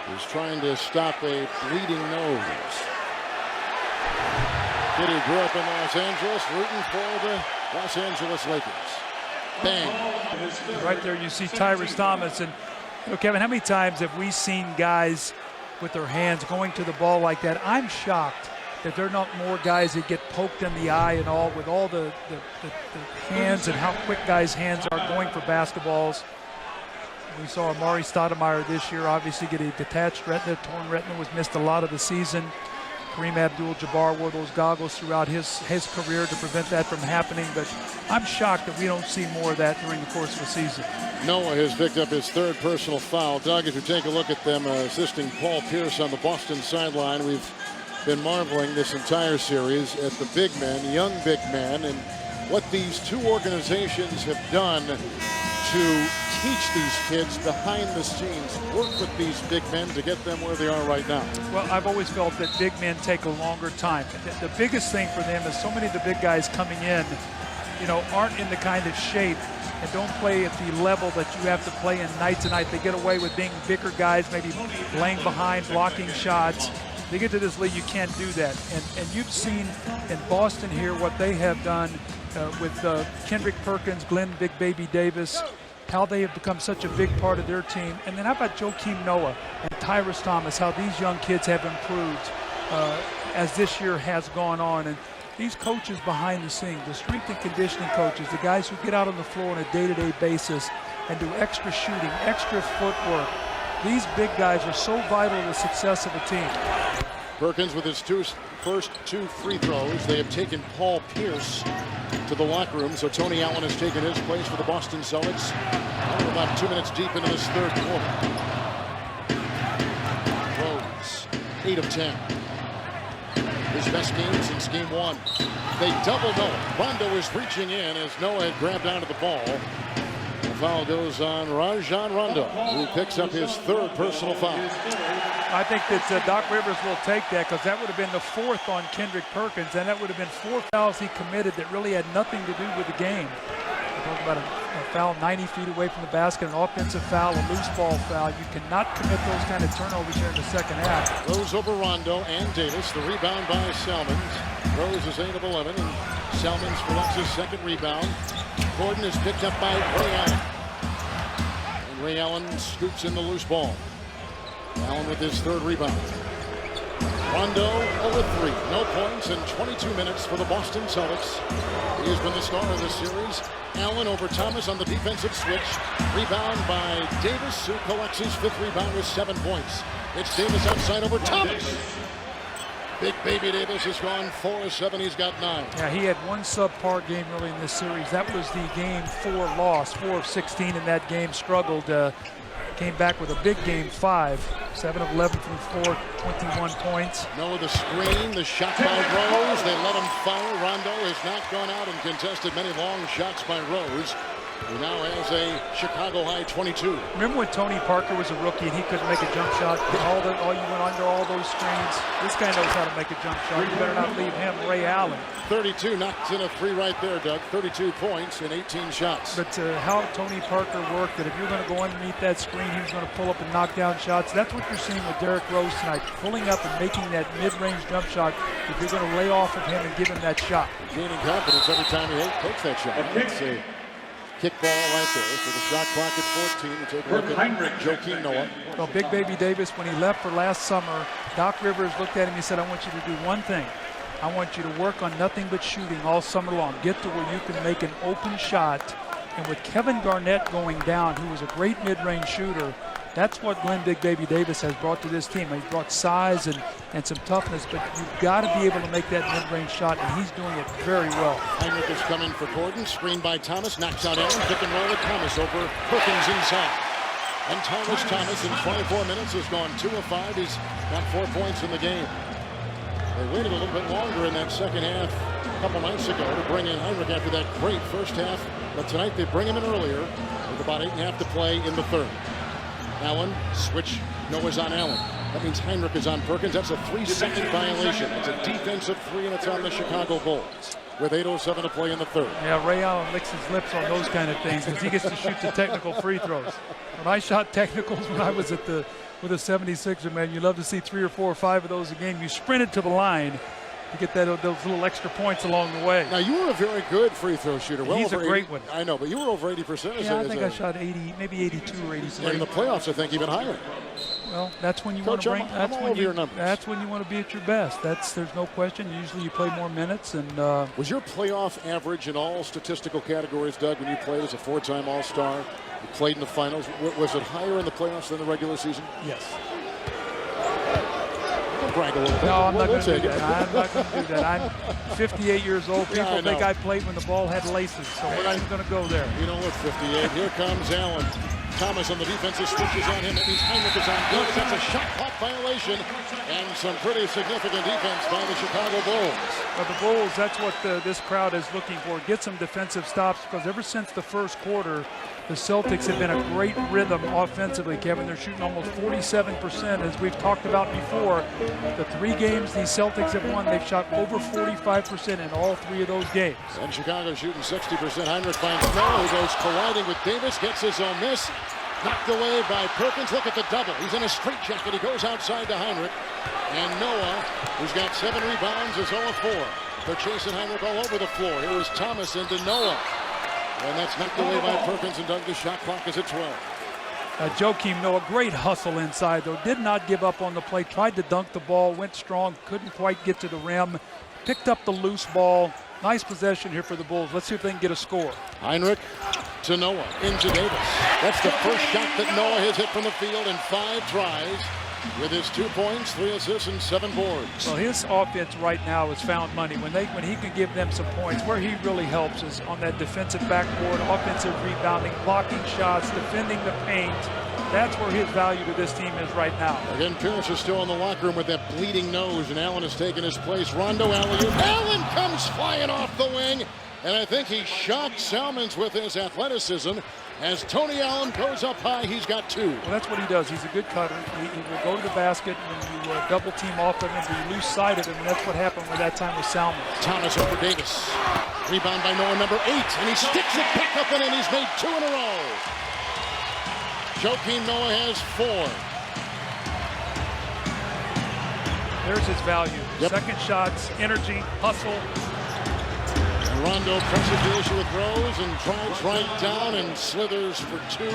He's trying to stop a bleeding nose. Kid who grew up in Los Angeles, rooting for the Los Angeles Lakers. Bang.
Right there you see Tyrese Thomas. And you know, Kevin, how many times have we seen guys with their hands going to the ball like that? I'm shocked that there are not more guys that get poked in the eye and all with all the hands and how quick guys' hands are going for basketballs. We saw Amari Stoudemire this year obviously get a detached retina. Torn retina was missed a lot of the season. Kareem Abdul-Jabbar wore those goggles throughout his career to prevent that from happening. But I'm shocked that we don't see more of that during the course of the season.
Noah has picked up his 3rd personal foul. Doug, as you take a look at them assisting Paul Pierce on the Boston sideline, we've been marveling this entire series at the big men, young big men, and what these 2 organizations have done to teach these kids behind the scenes, work with these big men to get them where they are right now.
Well, I've always felt that big men take a longer time. The biggest thing for them is so many of the big guys coming in, you know, aren't in the kind of shape and don't play at the level that you have to play in night to night. They get away with being bigger guys, maybe laying behind, blocking shots. They get to this league, you can't do that. And you've seen in Boston here what they have done with Hinrich, Perkins, Glenn Big Baby Davis, how they have become such a big part of their team. And then how about Joakim Noah and Tyrese Thomas, how these young kids have improved as this year has gone on. And these coaches behind the scenes, the strength and conditioning coaches, the guys who get out on the floor on a day-to-day basis and do extra shooting, extra footwork, these big guys are so vital to the success of a team.
Perkins with his first 2 free throws. They have taken Paul Pierce to the locker room, so Tony Allen has taken his place for the Boston Celtics. We're about 2 minutes deep into this 3rd quarter. Rose, 8 of 10. His best game since game 1. They double Noah. Rondo is reaching in as Noah had grabbed onto the ball. The foul goes on Rajon Rondo, who picks up his 3rd personal foul.
I think that Doc Rivers will take that because that would have been the 4th on Kendrick Perkins, and that would have been 4 fouls he committed that really had nothing to do with the game. We're talking about a foul 90 feet away from the basket, an offensive foul, a loose ball foul. You cannot commit those kind of turnovers here in the second half.
Rose over Rondo and Davis. The rebound by Salmons. Rose is 8 of 11, and Salmons collects his 2nd rebound. Gordon is picked up by Ray Allen. And Ray Allen scoops in the loose ball. Allen with his 3rd rebound. Rondo over 3. No points in 22 minutes for the Boston Celtics. He has been the star of this series. Allen over Thomas on the defensive switch. Rebound by Davis, who collects his 5th rebound with 7 points. It's Davis outside over Thomas. Big baby Davis has gone 4 of 7. He's got 9.
Yeah, he had one subpar game really in this series. That was the game 4 loss. 4 of 16 in that game. Struggled. Came back with a big game 5. 7 of 11 from 4, 21 points.
No, the screen, the shot by Rose. They let him fire. Rondo has not gone out and contested many long shots by Rose, who now has a Chicago high 22.
Remember when Tony Parker was a rookie and he couldn't make a jump shot? All you went under all those screens. This guy knows how to make a jump shot. You better not leave him, Ray Allen.
32 knocks in a 3 right there, Doug. 32 points in 18 shots.
But how Tony Parker worked, that if you're going to go underneath that screen, he was going to pull up and knock down shots. That's what you're seeing with Derrick Rose tonight, pulling up and making that mid-range jump shot. If you're going to lay off of him and give him that shot.
Gaining confidence every time he takes that shot. Let's see. Kick ball right there. So the shot clock at 14. We take a look at
Hinrich.
Joakim Noah.
Well, Big Baby Davis, when he left for last summer, Doc Rivers looked at him and he said, I want you to do one thing. I want you to work on nothing but shooting all summer long. Get to where you can make an open shot. And with Kevin Garnett going down, who was a great mid-range shooter, that's what Glenn Big Baby Davis has brought to this team. He's brought size and some toughness, but you've got to be able to make that mid-range shot, and he's doing it very well.
Hinrich is coming for Gordon. Screen by Thomas. Knocks out Allen. Pick and roll with Thomas over Perkins inside. And Thomas in 24 minutes has gone 2 of 5. He's got 4 points in the game. They waited a little bit longer in that second half a couple nights ago to bring in Hinrich after that great first half. But tonight they bring him in earlier with about 8.5 to play in the third. Allen, switch. Noah's on Allen. That means Hinrich is on Perkins. That's a 3-second violation. It's a defensive 3, and it's on the Chicago Bulls with 8:07 to play in the third.
Yeah, Ray Allen licks his lips on those kind of things because he gets to shoot the technical free throws. When I shot technicals when I was with a 76er, man, you love to see 3 or 4 or 5 of those a game. You sprinted to the line to get those little extra points along the way.
Now, you were a very good free throw shooter. Well,
he's a great
80,
one.
I know, but you were over 80%.
Yeah, I think I shot 80, maybe 82 or 83.
In the playoffs, I think even higher.
Well, that's when you
Coach,
want to bring.
I'm all over your numbers.
That's when you want to be at your best. There's no question. Usually you play more minutes. And
was your playoff average in all statistical categories, Doug, when you played as a 4-time All-Star? You played in the finals. Was it higher in the playoffs than the regular season?
Yes.
Brag a little bit.
No, I'm not going to do that. I'm not going to do that. I'm 58 years old. People think I played when the ball had laces, so we're not even going to go there.
You know what, 58. Here comes Allen. Thomas on the defensive switches on him. That means Hinrich is on good. That's a shot clock violation and some pretty significant defense by the Chicago Bulls.
Well, the Bulls, that's what this crowd is looking for. Get some defensive stops because ever since the first quarter, the Celtics have been a great rhythm offensively, Kevin. They're shooting almost 47%, as we've talked about before. The 3 games these Celtics have won, they've shot over 45% in all 3 of those games.
And Chicago shooting 60%. Hinrich finds Noah, who goes colliding with Davis, gets his own miss. Knocked away by Perkins. Look at the double. He's in a straitjacket. He goes outside to Hinrich. And Noah, who's got 7 rebounds, is 0 of 4. They're chasing Hinrich all over the floor. Here is Thomas into Noah. And that's knocked away by Perkins, and Doug, the shot clock is at 12.
Joakim Noah, great hustle inside, though. Did not give up on the play. Tried to dunk the ball. Went strong. Couldn't quite get to the rim. Picked up the loose ball. Nice possession here for the Bulls. Let's see if they can get a score.
Hinrich to Noah. Into Davis. That's the first shot that Noah has hit from the field in 5 tries. With his 2 points, 3 assists, and 7 boards.
Well, his offense right now is found money. When he can give them some points, where he really helps is on that defensive backboard, offensive rebounding, blocking shots, defending the paint. That's where his value to this team is right now.
Again, Pierce is still in the locker room with that bleeding nose, and Allen has taken his place. Rondo alley-oop. Allen comes flying off the wing, and I think he shocked Salmons with his athleticism. As Tony Allen goes up high, he's got 2.
Well, that's what he does. He's a good cutter. He will go to the basket when you double team off of him, you lose sight of him, and that's what happened with that time with Salmons.
Thomas over Davis. Rebound by Noah, number 8, and he sticks it back up and in. He's made 2 in a row. Joakim Noah has 4.
There's his value.
Yep.
Second shots, energy, hustle.
Rondo presses the issue with Rose and drives right down and slithers for 2.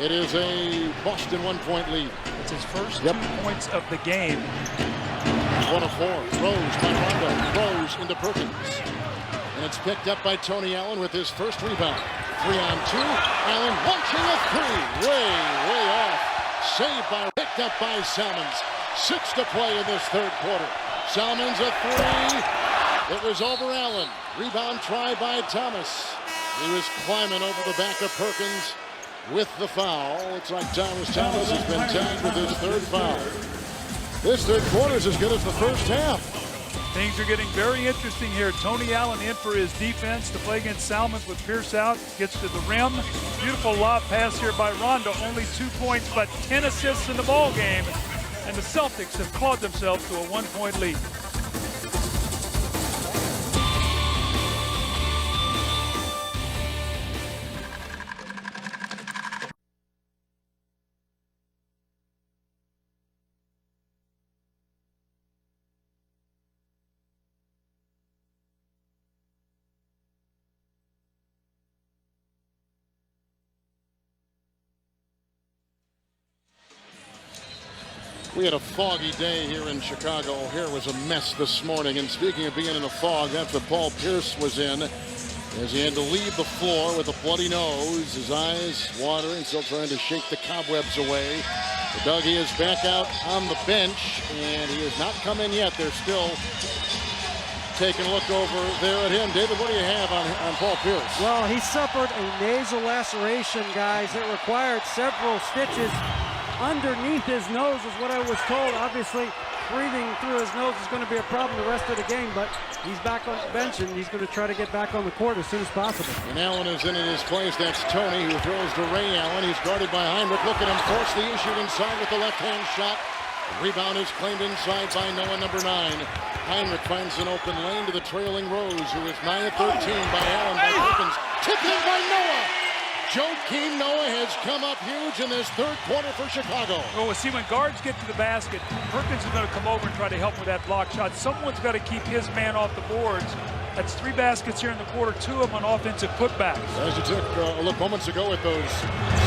It is a Boston 1-point lead.
It's his first 2 points of the game.
1 of 4. Rose by Rondo. Rose into Perkins. And it's picked up by Tony Allen with his first rebound. 3 on 2. Allen launching a 3. Way off. Saved by, picked up by Salmons. 6 to play in this third quarter. Salmons a 3. It was over Allen. Rebound try by Thomas. He was climbing over the back of Perkins with the foul. Looks like Thomas has been tagged with his third foul. This third quarter is as good as the first half.
Things are getting very interesting here. Tony Allen in for his defense to play against Salmons with Pierce out. Gets to the rim. Beautiful lob pass here by Rondo. Only 2 points, but 10 assists in the ball game. And the Celtics have clawed themselves to a 1-point lead.
We had a foggy day here in Chicago. Here was a mess this morning. And speaking of being in a fog, that's what Paul Pierce was in as he had to leave the floor with a bloody nose, his eyes watering, still trying to shake the cobwebs away. But Dougie is back out on the bench, and he has not come in yet. They're still taking a look over there at him. David, what do you have on Paul Pierce?
Well, he suffered a nasal laceration, guys. It required several stitches underneath his nose is what I was told. Obviously, breathing through his nose is going to be a problem the rest of the game, but he's back on the bench, and he's going to try to get back on the court as soon as possible.
And Allen is in his place. That's Tony, who throws to Ray Allen. He's guarded by Hinrich. Look at him force the issue inside with the left-hand shot. The rebound is claimed inside by Noah, number 9. Hinrich finds an open lane to the trailing Rose, who is 9 of 13 by Allen, by Perkins. Tipped in by Noah. Joakim Noah has come up huge in this third quarter for Chicago.
Well, we'll see when guards get to the basket, Perkins is going to come over and try to help with that block shot. Someone's got to keep his man off the boards. That's 3 baskets here in the quarter, 2 of them on offensive putbacks.
As you took a look moments ago at those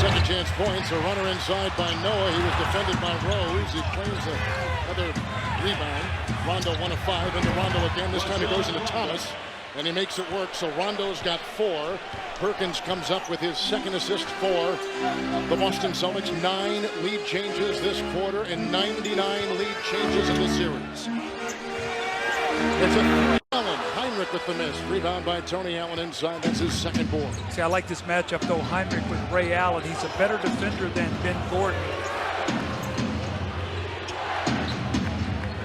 second chance points, a runner inside by Noah. He was defended by Rose. He claims another rebound. Rondo 1 of 5, into Rondo again. This time he goes into Thomas, and he makes it work. So Rondo's got 4. Perkins comes up with his second assist for the Boston Celtics. 9 lead changes this quarter and 99 lead changes in the series. It's a Allen. Hinrich with the miss. Rebound by Tony Allen inside. That's his second board.
See, I like this matchup, though. Hinrich with Ray Allen. He's a better defender than Ben Gordon.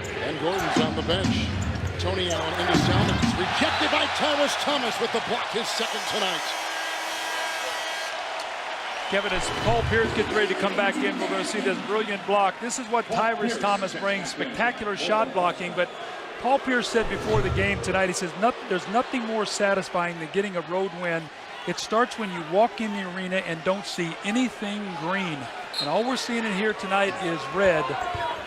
Ben Gordon's on the bench. Tony Allen into Salmons. Rejected by Tyrus Thomas with the block, his second tonight.
Kevin, as Paul Pierce gets ready to come back in, we're going to see this brilliant block. This is what Tyrus Thomas brings, spectacular shot blocking. But Paul Pierce said before the game tonight, he says, there's nothing more satisfying than getting a road win. It starts when you walk in the arena and don't see anything green. And all we're seeing in here tonight is red.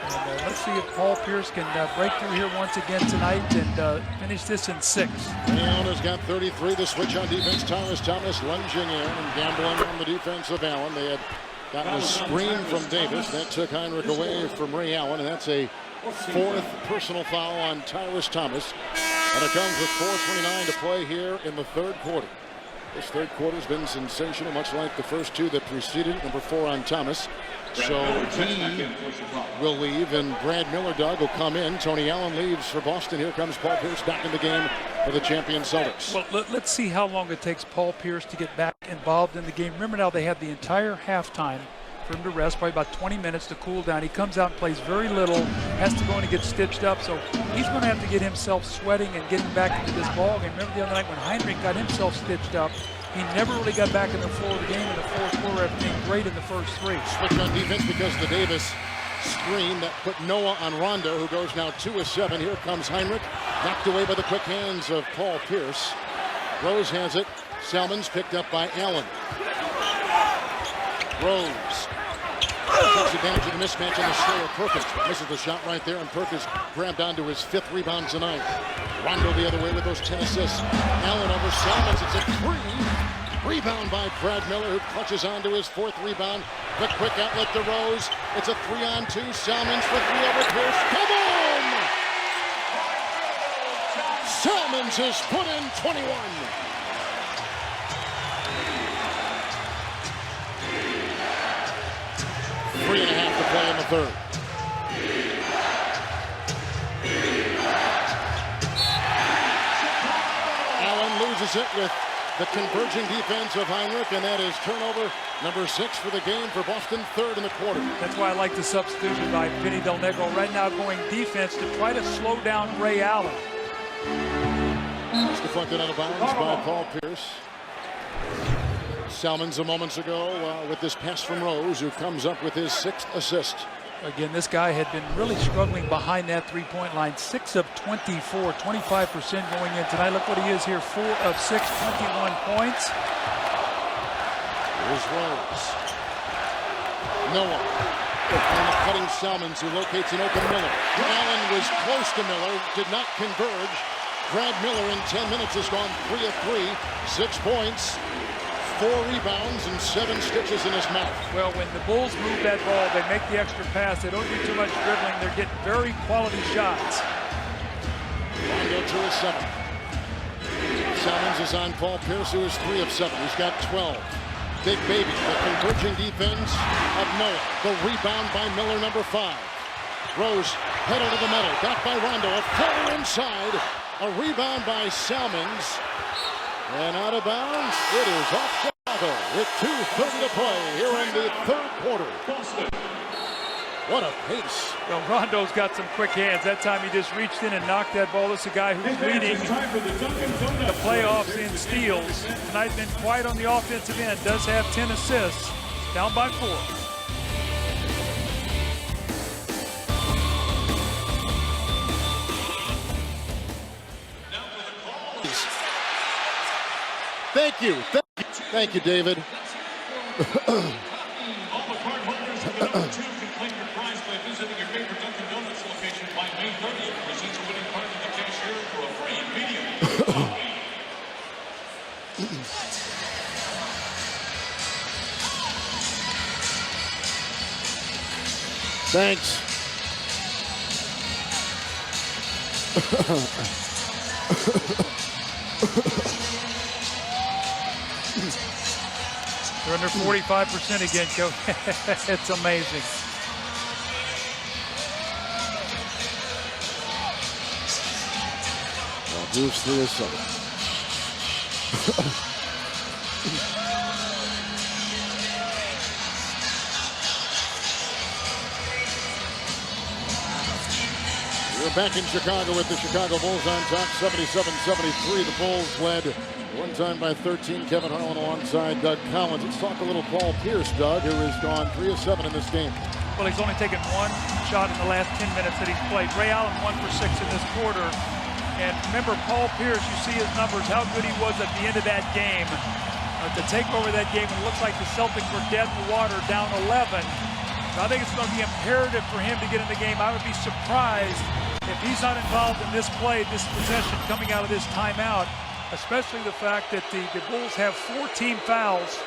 And let's see if Paul Pierce can break through here once again tonight and finish this in 6.
Allen has got 33. The switch on defense. Tyrus Thomas lunging in and gambling on the defense of Allen. They had gotten a screen from Davis. That took Hinrich away from Ray Allen, and that's a 4th personal foul on Tyrus Thomas. And it comes with 4:29 to play here in the third quarter. This third quarter has been sensational, much like the first 2 that preceded. Number 4 on Thomas. So he will leave, and Brad Miller, Doug, will come in. Tony Allen leaves for Boston. Here comes Paul Pierce back in the game for the champion Celtics.
Well, let's see how long it takes Paul Pierce to get back involved in the game. Remember now, they had the entire halftime for him to rest, probably about 20 minutes to cool down. He comes out and plays very little, has to go in and get stitched up. So he's going to have to get himself sweating and getting back into this ball game. Remember the other night when Hinrich got himself stitched up, he never really got back in the flow of the game in the fourth quarter after being great in the first 3.
Switch on defense because of the Davis screen that put Noah on Rondo, who goes now 2 of 7. Here comes Hinrich, knocked away by the quick hands of Paul Pierce. Rose has it. Salmons picked up by Allen. Rose takes advantage of the mismatch on the slayer Perkins. Misses the shot right there, and Perkins grabbed onto his 5th rebound tonight. Rondo the other way with those 10 assists. Allen over Salmons. It's a 3. Rebound by Brad Miller, who clutches onto his 4th rebound. Quick outlet to Rose. It's a 3-on-2. Salmons for 3 over Pierce. Kaboom! Salmons is put in 21. Three and a half to play in the third. Allen loses it with the converging defense of Hinrich, and that is turnover number 6 for the game for Boston, third in the quarter.
That's why I like the substitution by Vinny Del Negro right now, going defense to try to slow down Ray Allen.
It's deflected out of bounds by Paul Pierce. Salmons a moments ago with this pass from Rose, who comes up with his 6th assist.
Again, this guy had been really struggling behind that three-point line. 6 of 24, 25% going in tonight. Look what he is here, 4 of 6, 21 points.
Here's Rose. Noah. And the cutting Salmons, who locates an open Miller. Allen was close to Miller, did not converge. Brad Miller in 10 minutes has gone 3 of 3, 6 points. 4 rebounds and 7 stitches in his mouth. Well, when the Bulls move that ball, they make the extra pass. They don't do too much dribbling. They're getting very quality shots. Rondo 2 of 7. Salmons is on Paul Pierce, who is 3 of 7. He's got 12. Big Baby, the converging defense of Noah. The rebound by Miller, number 5. Rose, pedal to the metal. Got by Rondo. A floater inside. A rebound by Salmons. And out of bounds, it is off Chicago with 2:30 to play here in the third quarter. What a pace.
Well, Rondo's got some quick hands. That time he just reached in and knocked that ball. This is a guy who's leading the playoffs in steals. Tonight been quiet on the offensive end. Does have 10 assists. Down by 4.
Thank you. Thank you, David. Thanks.
They're under 45% again, Joe. It's amazing.
Well, Bruce 3 of 7. We're back in Chicago with the Chicago Bulls on top, 77-73. The Bulls led one time by 13. Kevin Harlan alongside Doug Collins. Let's talk a little Paul Pierce, Doug, who has gone 3 of 7 in this game.
Well, he's only taken 1 shot in the last 10 minutes that he's played. Ray Allen 1 for 6 in this quarter. And remember, Paul Pierce, you see his numbers, how good he was at the end of that game. To take over that game, it looks like the Celtics were dead in the water, down 11. So I think it's going to be imperative for him to get in the game. I would be surprised if he's not involved in this play, this possession coming out of this timeout, especially the fact that the Bulls have 4 team fouls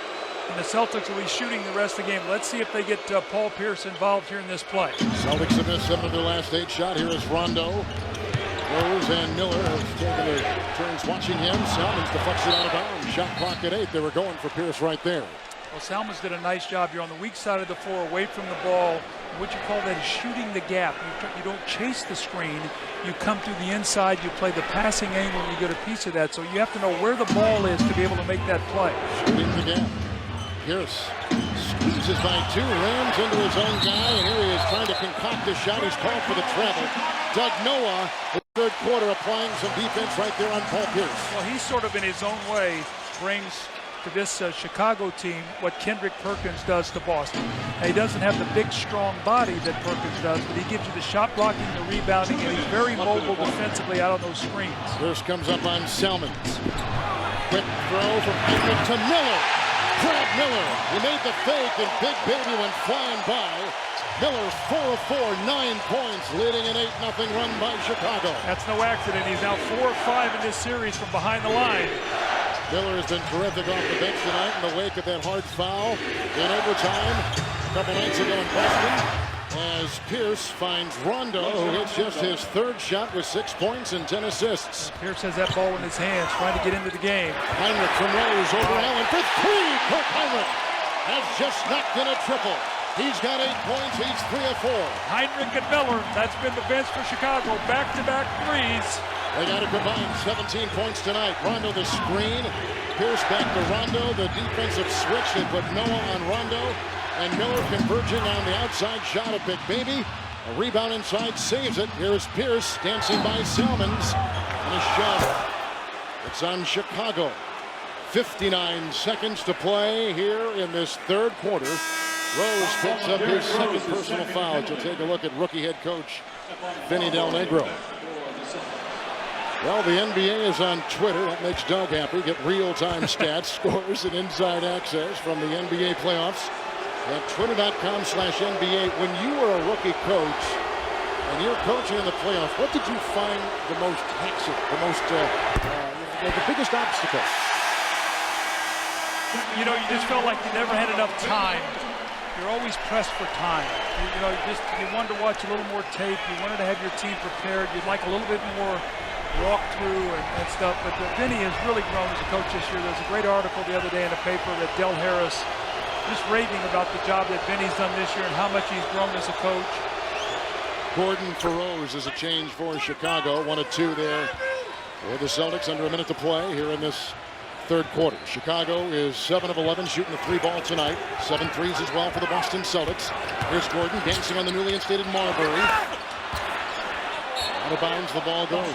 and the Celtics will be shooting the rest of the game. Let's see if they get Paul Pierce involved here in this play.
Celtics have missed 7 of their last 8 shot. Here is Rondo. Rose and Miller have taken their turns watching him. Salmons deflects it out of bounds. Shot clock at 8. They were going for Pierce right there.
Well, Salmons did a nice job. You're on the weak side of the floor, away from the ball. What you call that is shooting the gap. You don't chase the screen. You come through the inside. You play the passing angle, and you get a piece of that. So you have to know where the ball is to be able to make that play.
Shooting the gap. Pierce squeezes by 2, rams into his own guy, and here he is trying to concoct a shot. He's called for the travel. Doug Noah, in the third quarter, applying some defense right there on Paul Pierce.
Well, he sort of, in his own way, brings to this Chicago team what Hinrich Perkins does to Boston. Now, he doesn't have the big, strong body that Perkins does, but he gives you the shot blocking, the rebounding, and he's very mobile defensively out on those screens.
Pierce comes up on Salmons. Quick throw from Hinrich to Miller. Brad Miller, he made the fake, and Big Baby went flying by. Miller 4 of 4, 9 points, leading an 8-0 run by Chicago.
That's no accident. He's now 4 of 5 in this series from behind the line.
Miller has been terrific off the bench tonight in the wake of that hard foul in overtime a couple nights ago in Boston, as Pierce finds Rondo, who hits just his third shot with 6 points and 10 assists.
Pierce has that ball in his hands, trying to get into the game.
Hinrich from Rose over Allen for 3. Kirk Hinrich has just knocked in a triple. He's got 8 points. He's 3 of 4.
Hinrich and Miller, that's been the bench for Chicago. Back-to-back threes.
They got a combined 17 points tonight. Rondo the screen. Pierce back to Rondo. The defensive switch. They put Noah on Rondo. And Miller converging on the outside shot of Big Baby. A rebound inside, saves it. Here's Pierce dancing by Salmons. And a shot. It's on Chicago. 59 seconds to play here in this third quarter. Rose picks up his second personal foul. To take a look at rookie head coach Vinny Del Negro. Well, the NBA is on Twitter. That makes Doug happy. Get real-time stats, scores, and inside access from the NBA playoffs at twitter.com/NBA. When you were a rookie coach and you're coaching in the playoffs, what did you find the most taxing, the biggest obstacle?
You know, you just felt like you never had enough time. You're always pressed for time. You wanted to watch a little more tape. You wanted to have your team prepared. You'd like a little bit more walkthrough and stuff. But Vinny has really grown as a coach this year. There's a great article the other day in the paper that Del Harris just raving about the job that Vinny's done this year and how much he's grown as a coach.
Gordon for Rose is a change for Chicago. 1 of 2 there for the Celtics. Under a minute to play here in this third quarter. Chicago is 7 of 11 shooting the 3-ball tonight. 7 threes as well for the Boston Celtics. Here's Gordon dancing on the newly instated Marbury. Out of bounds, the ball goes.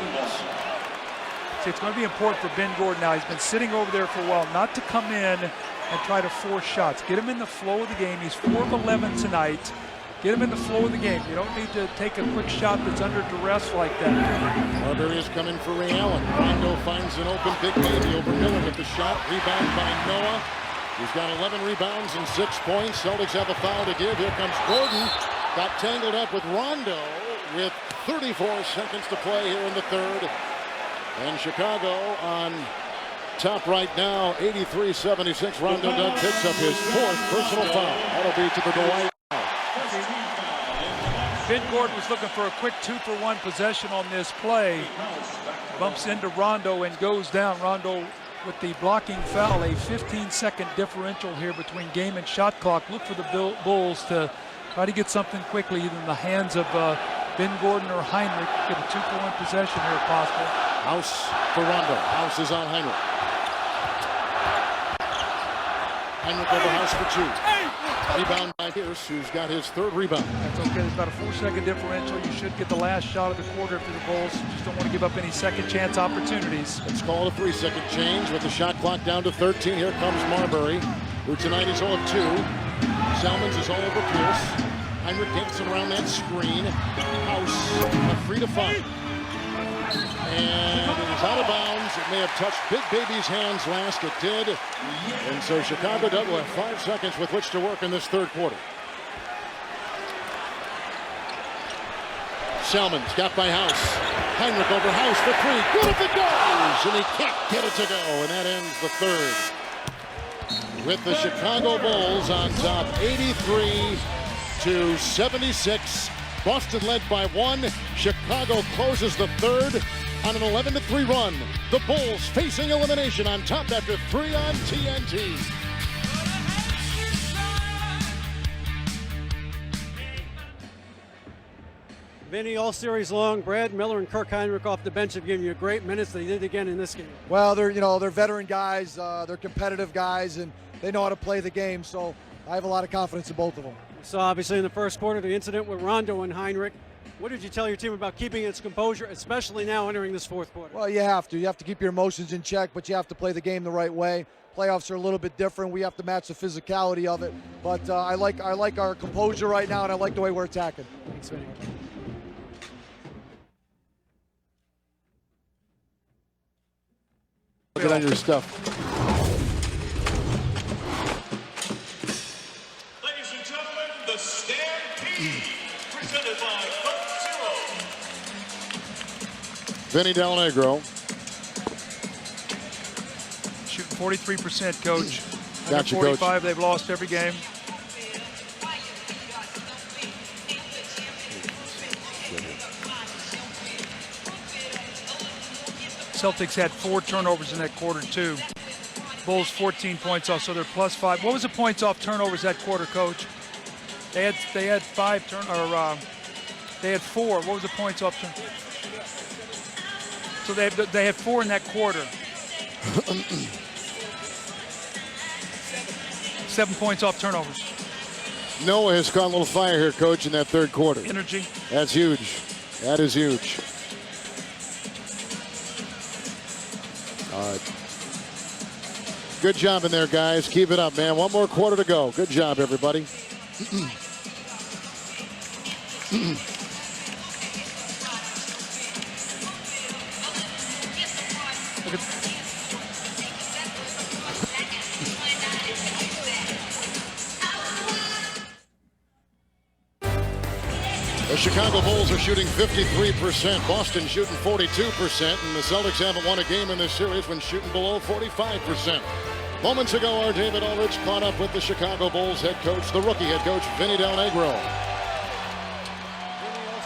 See, it's going to be important for Ben Gordon now. He's been sitting over there for a while, not to come in and try to force shots. Get him in the flow of the game. He's 4 of 11 tonight. Get him in the flow of the game. You don't need to take a quick shot that's under duress like that.
Marbury is coming for Ray Allen. Rondo finds an open Big Baby over Miller with the shot. Rebound by Noah. He's got 11 rebounds and 6 points. Celtics have a foul to give. Here comes Gordon. Got tangled up with Rondo with 34 seconds to play here in the third. And Chicago on top right now, 83-76. Rondo Doug picks up his 4th personal foul. That'll be to the Dwight.
Ben Gordon was looking for a quick 2-for-1 possession on this play. Bumps into Rondo and goes down. Rondo with the blocking foul, a 15-second differential here between game and shot clock. Look for the Bulls to try to get something quickly either in the hands of Ben Gordon or Hinrich. Get a 2-for-1 possession here if possible.
House for Rondo. House is on Hinrich. Hinrich over House for 2. Rebound by Pierce, who's got his 3rd rebound.
That's okay. There's about a 4-second differential. You should get the last shot of the quarter for the Bulls. You just don't want to give up any second chance opportunities.
It's called a 3-second change with the shot clock down to 13. Here comes Marbury, who tonight is 0 of 2. Salmons is all over Pierce. Hinrich dancing around that screen. House free to find. And it was out of bounds. It may have touched Big Baby's hands last. It did. And so Chicago will have 5 seconds with which to work in this third quarter. Salmons got by House. Hinrich over House for 3. Good if it goes. And he can't get it to go. And that ends the third. With the Chicago Bulls on top 83-76. Boston led by 1. Chicago closes the third on an 11-3 run. The Bulls facing elimination on top after 3 on TNT.
Vinny, all series long, Brad Miller and Kirk Hinrich off the bench have given you great minutes. They did again in this game.
Well, they're veteran guys, they're competitive guys, and they know how to play the game. So I have a lot of confidence in both of them.
So obviously in the first quarter, the incident with Rondo and Hinrich. What did you tell your team about keeping its composure, especially now entering this fourth quarter?
Well, you have to. You have to keep your emotions in check, but you have to play the game the right way. Playoffs are a little bit different. We have to match the physicality of it. But I like our composure right now, and I like the way we're attacking.
Thanks, Vinny.
Get on your stuff.
Ladies and gentlemen, the Stampede, presented by Coke Zero.
Vinny Del Negro.
Shooting 43%, Coach.
Gotcha,
45, Coach. They've lost every game. Celtics had 4 turnovers in that quarter, too. Bulls 14 points off, so they're +5. What was the points off turnovers that quarter, Coach? They had 5 they had 4. What was the points off turn? So they had 4 in that quarter. 7 points off turnovers.
Noah has caught a little fire here, Coach, in that third quarter.
Energy.
That's huge. That is huge. All right. Good job in there, guys. Keep it up, man. One more quarter to go. Good job, everybody. The Chicago Bulls are shooting 53%. Boston shooting 42%. And the Celtics haven't won a game in this series when shooting below 45%. Moments ago, our David Ulrich caught up with the Chicago Bulls head coach, the rookie head coach, Vinny Del Negro.
All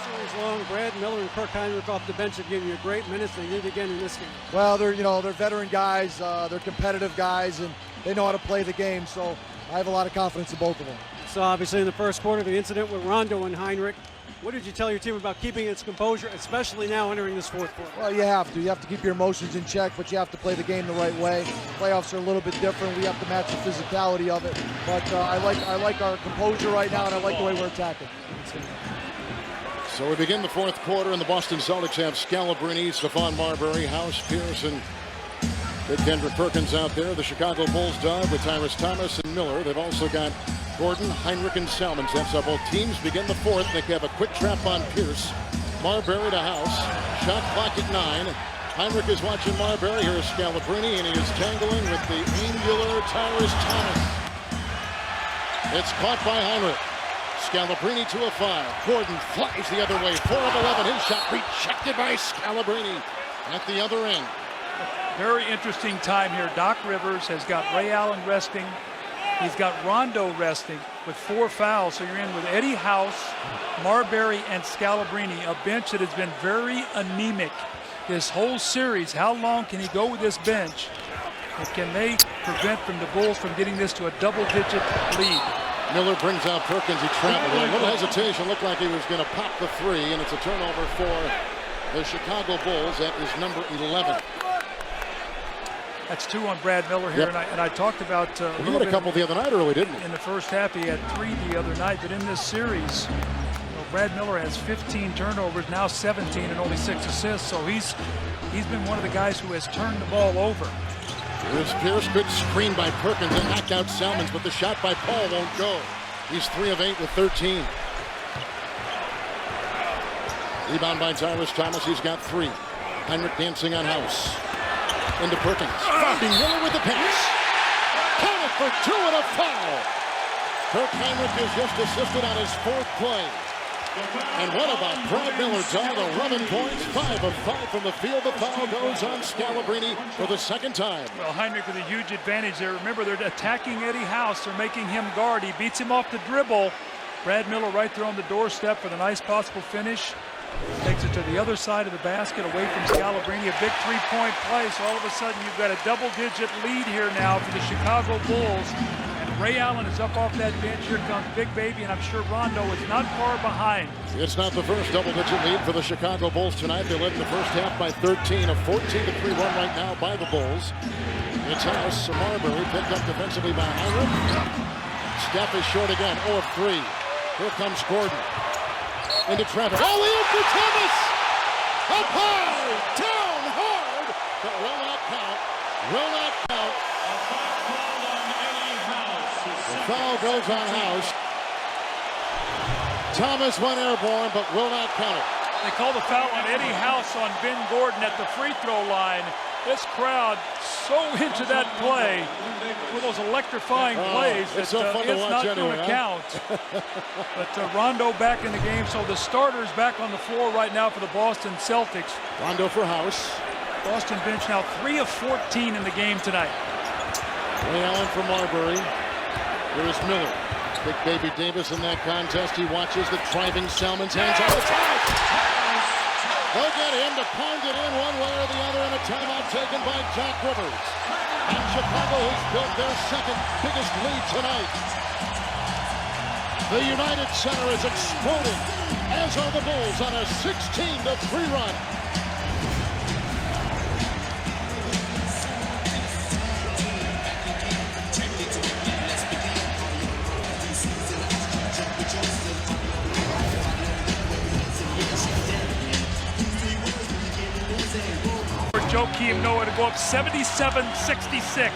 series long, Brad Miller and Kirk Hinrich off the bench have given you great minutes. They did again in this game.
Well, they're veteran guys, they're competitive guys, and they know how to play the game. So I have a lot of confidence in both of them.
So obviously in the first quarter, the incident with Rondo and Hinrich. What did you tell your team about keeping its composure, especially now entering this fourth quarter?
Well, you have to. You have to keep your emotions in check, but you have to play the game the right way. Playoffs are a little bit different. We have to match the physicality of it. But I like our composure right now, and I like the way we're attacking.
So we begin the fourth quarter, and the Boston Celtics have Scalabrini, Stephon Marbury, House, Pearson, Big Kendrick Perkins out there. The Chicago Bulls dog with Tyrese Thomas and Miller. They've also got Gordon, Hinrich, and Salmons. That's how both teams begin the fourth. They have a quick trap on Pierce. Marbury to House. Shot clock at 9. Hinrich is watching Marbury. Here's Scalabrini, and he is tangling with the angular Tyrese Thomas. It's caught by Hinrich. Scalabrini to a 5. Gordon flies the other way. 4 of 11. His shot rejected by Scalabrini at the other end.
Very interesting time here. Doc Rivers has got Ray Allen resting. He's got Rondo resting with 4 fouls. So you're in with Eddie House, Marbury, and Scalabrini, a bench that has been very anemic this whole series. How long can he go with this bench? And can they prevent the Bulls from getting this to a double-digit lead?
Miller brings out Perkins. He traveled. A little hesitation. Looked like he was going to pop the 3, and it's a turnover for the Chicago Bulls. That is number 11.
That's 2 on Brad Miller here,
Yep.
and I talked about
He had a couple the other night early, didn't he?
in the first half. He had 3 the other night, but in this series, Brad Miller has 15 turnovers, now 17, and only 6 assists. So he's been one of the guys who has turned the ball over.
Here's Pierce. Good screen by Perkins and knocked out Salmons, but the shot by Paul won't go. He's 3 of 8 with 13. Rebound by Tyrese Thomas. He's got 3. Hinrich dancing on House. Into Perkins. Finding Miller with the pass. Count it for 2 and a foul. Kirk Hinrich has just assisted on his 4th play. And what about Brad Miller, dog? 11 points, 5 of 5 from the field. The foul goes on Scalabrini for the 2nd time.
Well, Hinrich with a huge advantage there. Remember, they're attacking Eddie House. They're making him guard. He beats him off the dribble. Brad Miller right there on the doorstep for the nice possible finish. Takes it to the other side of the basket away from Scalabrini. A big 3-point play. So all of a sudden you've got a double-digit lead here now for the Chicago Bulls. And Ray Allen is up off that bench. Here comes Big Baby, and I'm sure Rondo is not far behind.
It's not the first double-digit lead for the Chicago Bulls tonight. They led in the first half by 13. A 14-3 run right now by the Bulls. It's House. Marbury picked up defensively by Hinrich. Steph is short again. 0 of 3. Here comes Gordon. Into traffic. Alley-oop for Thomas! Up high! Down hard! But will not count. Will not count. The foul goes on House. Thomas went airborne, but will not count it.
They call the foul on Eddie House on Ben Gordon at the free throw line. This crowd so into that play with those electrifying plays that
it's so fun to
it's
watch
not
anyway,
going to count. But Rondo back in the game, so the starters back on the floor right now for the Boston Celtics.
Rondo for House.
Boston bench now 3 of 14 in the game tonight.
Ray Allen for Marbury. Here's Miller. Big Baby Davis in that contest. He watches the driving Salmons hands on the top. They'll get him to pound it in one way or the other, and a timeout taken by Doc Rivers. And Chicago has built their second biggest lead tonight. The United Center is exploding, as are the Bulls on a 16-3 run.
Joakim Noah to go up 77-66.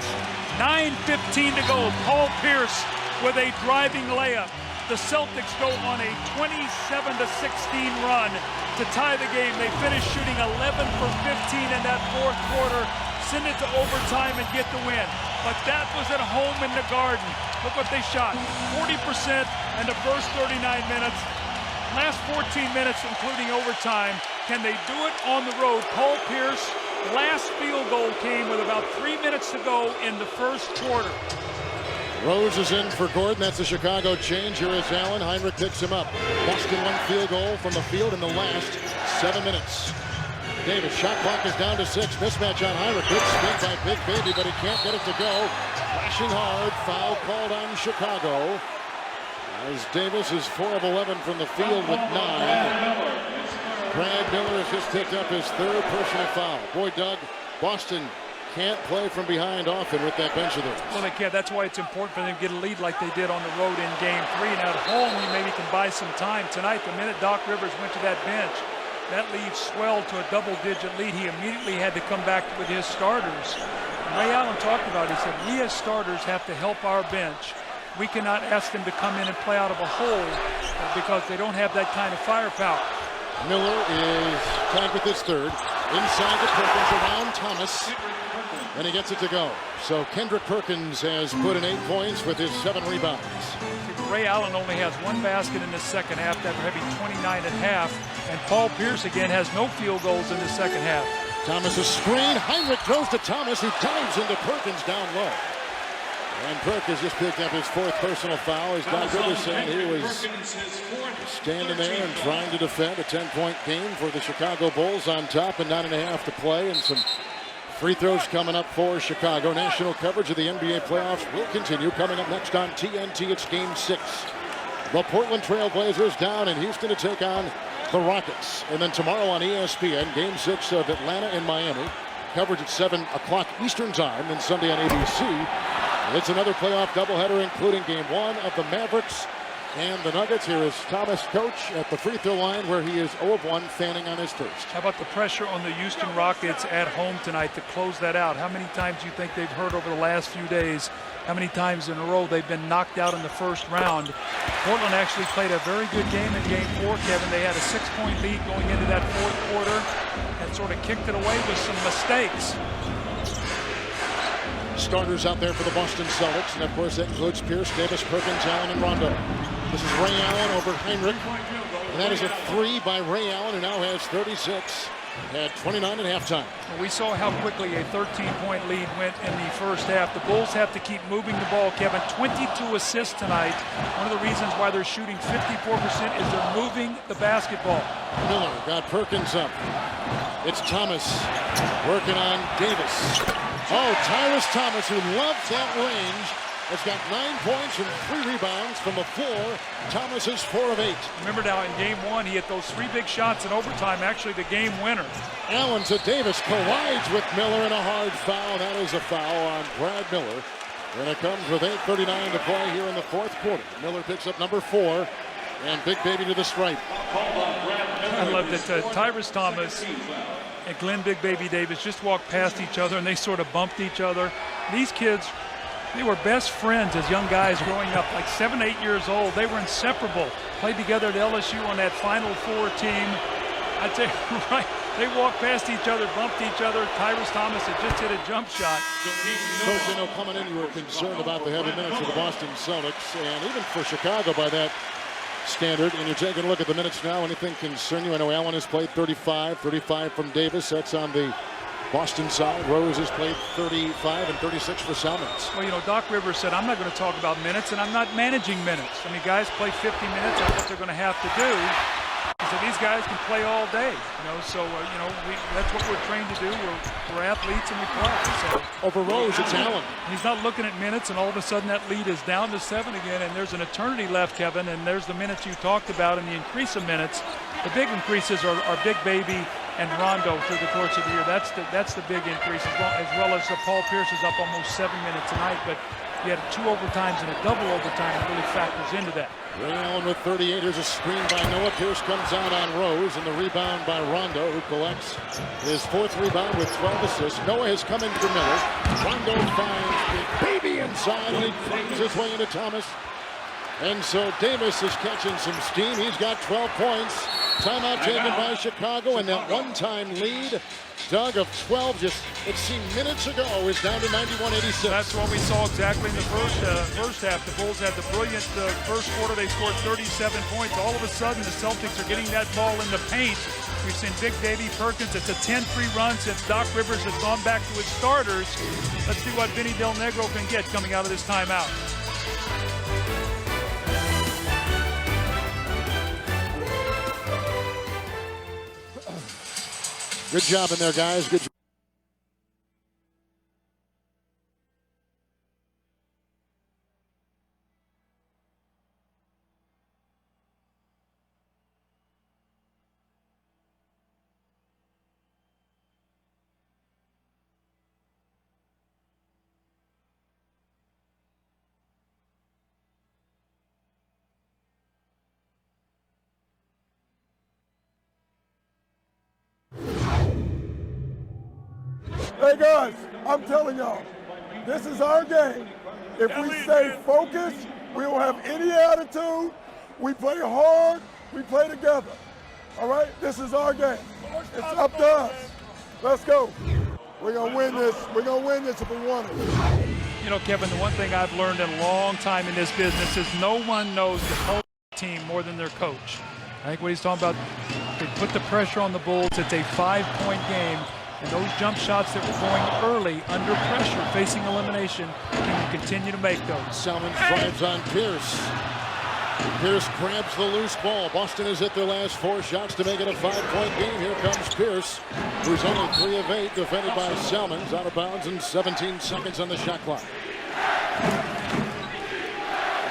9:15 to go. Paul Pierce with a driving layup. The Celtics go on a 27-16 run to tie the game. They finish shooting 11 for 15 in that fourth quarter, send it to overtime and get the win. But that was at home in the Garden. Look what they shot. 40% in the first 39 minutes. Last 14 minutes, including overtime. Can they do it on the road? Paul Pierce, last field goal came with about 3 minutes to go in the first quarter.
Rose is in for Gordon. That's the Chicago change. Here is Allen. Hinrich picks him up. Boston one field goal from the field in the last 7 minutes. Davis, shot clock is down to 6. Mismatch on Hinrich. Good spin by Big Baby, but he can't get it to go. Flashing hard. Foul called on Chicago. As Davis is 4 of 11 from the field with 9. Brad Miller has just picked up his third personal foul. Boy, Doug, Boston can't play from behind often with that bench of theirs.
Well, they can't. That's why it's important for them to get a lead like they did on the road in Game 3. And at home, we maybe can buy some time. Tonight, the minute Doc Rivers went to that bench, that lead swelled to a double-digit lead. He immediately had to come back with his starters. Ray Allen talked about it. He said, we as starters have to help our bench. We cannot ask them to come in and play out of a hole because they don't have that kind of firepower.
Miller is tagged with his third. Inside the Perkins, around Thomas, and he gets it to go. So Kendrick Perkins has put in 8 points with his 7 rebounds.
Ray Allen only has 1 basket in the second half after having 29 at half, and Paul Pierce again has no field goals in the second half.
Thomas a screen. Hinrich throws to Thomas, who dives into Perkins down low. And Perkins just picked up his 4th personal foul. As Doc Rivers said, he was standing there and trying to defend a 10-point game for the Chicago Bulls on top, and 9.5 to play, and some free throws coming up for Chicago. National coverage of the NBA playoffs will continue. Coming up next on TNT, it's Game 6. The Portland Trail Blazers down in Houston to take on the Rockets. And then tomorrow on ESPN, Game 6 of Atlanta and Miami. Coverage at 7 o'clock Eastern Time, and Sunday on ABC. It's another playoff doubleheader, including Game 1 of the Mavericks and the Nuggets. Here is Thomas, coach, at the free throw line, where he is 0 of 1, fanning on his first.
How about the pressure on the Houston Rockets at home tonight to close that out? How many times do you think they've heard over the last few days? How many times in a row they've been knocked out in the first round? Portland actually played a very good game in Game 4, Kevin. They had a 6-point lead going into that fourth quarter and sort of kicked it away with some mistakes.
Starters out there for the Boston Celtics, and of course that includes Pierce, Davis, Perkins, Allen, and Rondo. This is Ray Allen over Hinrich, and that is a 3 by Ray Allen, who now has 36. Had 29 at halftime.
We saw how quickly a 13-point lead went in the first half. The Bulls have to keep moving the ball, Kevin. 22 assists tonight. One of the reasons why they're shooting 54% is they're moving the basketball.
Miller got Perkins up. It's Thomas working on Davis. Oh, Tyrus Thomas, who loves that range, has got 9 points and 3 rebounds from the floor. Thomas is 4 of 8.
Remember now, in Game 1, he hit those 3 big shots in overtime, actually the game winner.
Allen to Davis, collides with Miller, and a hard foul. That is a foul on Brad Miller. And it comes with 8:39 to play here in the fourth quarter. Miller picks up number 4, and Big Baby to the stripe.
I love that Tyrus Thomas and Glenn Big Baby Davis just walked past each other, and they sort of bumped each other. These kids, they were best friends as young guys growing up, like 7, 8 years old. They were inseparable. Played together at LSU on that Final Four team. I'd say, right, they walked past each other, bumped each other. Tyrus Thomas had just hit a jump shot.
Coach, you know, coming in, you were concerned about the heavy minutes of the Boston Celtics, and even for Chicago by that standard. And you're taking a look at the minutes now. Anything concern you? I know Allen has played 35 from Davis. That's on the Boston side. Rose has played 35 and 36 for Salmons.
Well, you know, Doc Rivers said, I'm not going to talk about minutes, and I'm not managing minutes. I mean, guys play 50 minutes. That's what they're going to have to do. He So these guys can play all day, So that's what we're trained to do. We're athletes and we play. So
Over Rose, it's Allen.
he's not looking at minutes, and all of a sudden that lead is down to 7 again, and there's an eternity left, Kevin. And there's the minutes you talked about, and the increase of minutes. The big increases are Big Baby and Rondo through the course of the year. That's the big increase, as well as Paul Pierce is up almost 7 minutes tonight. But you had 2 overtimes and a double overtime that really factors into that.
Ray Allen with 38. Here's a screen by Noah. Pierce comes out on Rose, and the rebound by Rondo, who collects his 4th rebound with 12 assists. Noah has come in for Miller. Rondo finds Big Baby inside, and he finds his way into Thomas. And so Davis is catching some steam. He's got 12 points. Timeout taken by Chicago, and that one-time lead, Doug, of 12 just, it seemed minutes ago, is down to 91-86.
That's what we saw exactly in the first half. The Bulls had the brilliant first quarter. They scored 37 points. All of a sudden, the Celtics are getting that ball in the paint. We've seen Big Baby Perkins. It's a 10-3 run since Doc Rivers has gone back to his starters. Let's see what Vinny Del Negro can get coming out of this timeout.
Good job in there, guys. Good job.
Hey guys, I'm telling y'all, this is our game. If we stay focused, we don't have any attitude. We play hard, we play together. All right, this is our game. It's up to us. Let's go. We're gonna win this. We're gonna win this if we want it.
Kevin, the one thing I've learned in a long time in this business is no one knows the culture of the team more than their coach. I think what he's talking about, they put the pressure on the Bulls. It's a 5-point game. And those jump shots that were going early under pressure, facing elimination, can you continue to make those?
Salmons drives on Pierce. Pierce grabs the loose ball. Boston has hit their last 4 shots to make it a 5-point game. Here comes Pierce, who's only 3 of 8, defended by Salmons, out of bounds, and 17 seconds on the shot clock.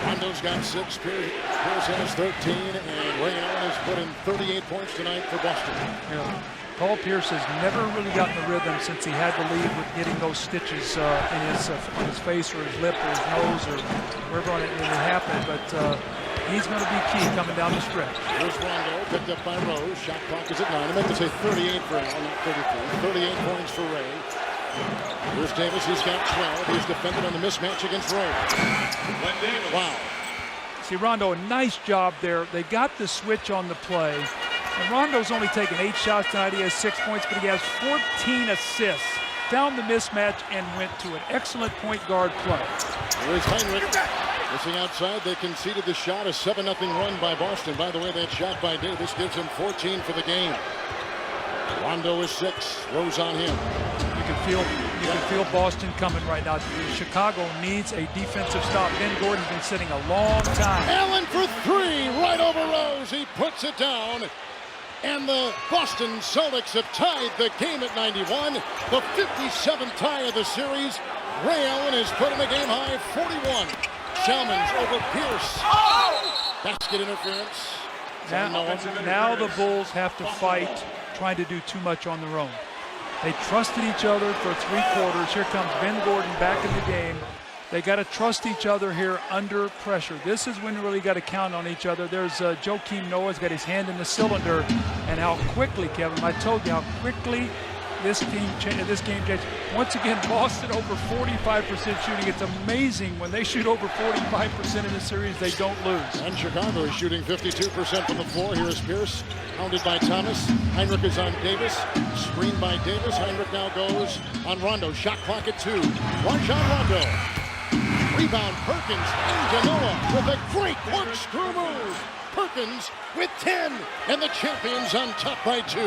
Rondo's got 6, Pierce has 13, and Ray Allen has put in 38 points tonight for Boston.
Yeah. Paul Pierce has never really gotten the rhythm since he had the lead with getting those stitches on his face or his lip or his nose or wherever it happened. But he's going to be key coming down the stretch.
Here's Rondo, picked up by Rose. Shot clock is at 9. I meant to say 38 for Allen, not 33. 38 points for Ray. Here's Davis. He's got 12. He's defended on the mismatch against Rose. Wow.
See, Rondo, a nice job there. They got the switch on the play. And Rondo's only taken 8 shots tonight. He has 6 points, but he has 14 assists. Found the mismatch and went to an excellent point guard play.
Here's Hinrich. Missing outside. They conceded the shot. A 7-0 run by Boston. By the way, that shot by Davis gives him 14 for the game. Rondo is 6. Rose on him.
You can feel Boston coming right now. Chicago needs a defensive stop. Ben Gordon's been sitting a long time.
Allen for 3, right over Rose. He puts it down. And the Boston Celtics have tied the game at 91. The 57th tie of the series. Ray Allen has put in a game-high 41. Salmons over Pierce. Basket interference.
Now the Bulls have to fight, trying to do too much on their own. They trusted each other for 3 quarters. Here comes Ben Gordon back in the game. They got to trust each other here under pressure. This is when you really got to count on each other. There's Joakim Noah's got his hand in the cylinder, and how quickly, Kevin, I told you how quickly this game changed. Once again, Boston over 45% shooting. It's amazing when they shoot over 45% in the series, they don't lose.
And Chicago is shooting 52% from the floor. Here is Pierce, hounded by Thomas. Hinrich is on Davis. Screened by Davis. Hinrich now goes on Rondo. Shot clock at 2. Rajon Rondo. Rebound, Perkins into Noah with a great corkscrew move. Perkins with 10, and the champions on top by 2.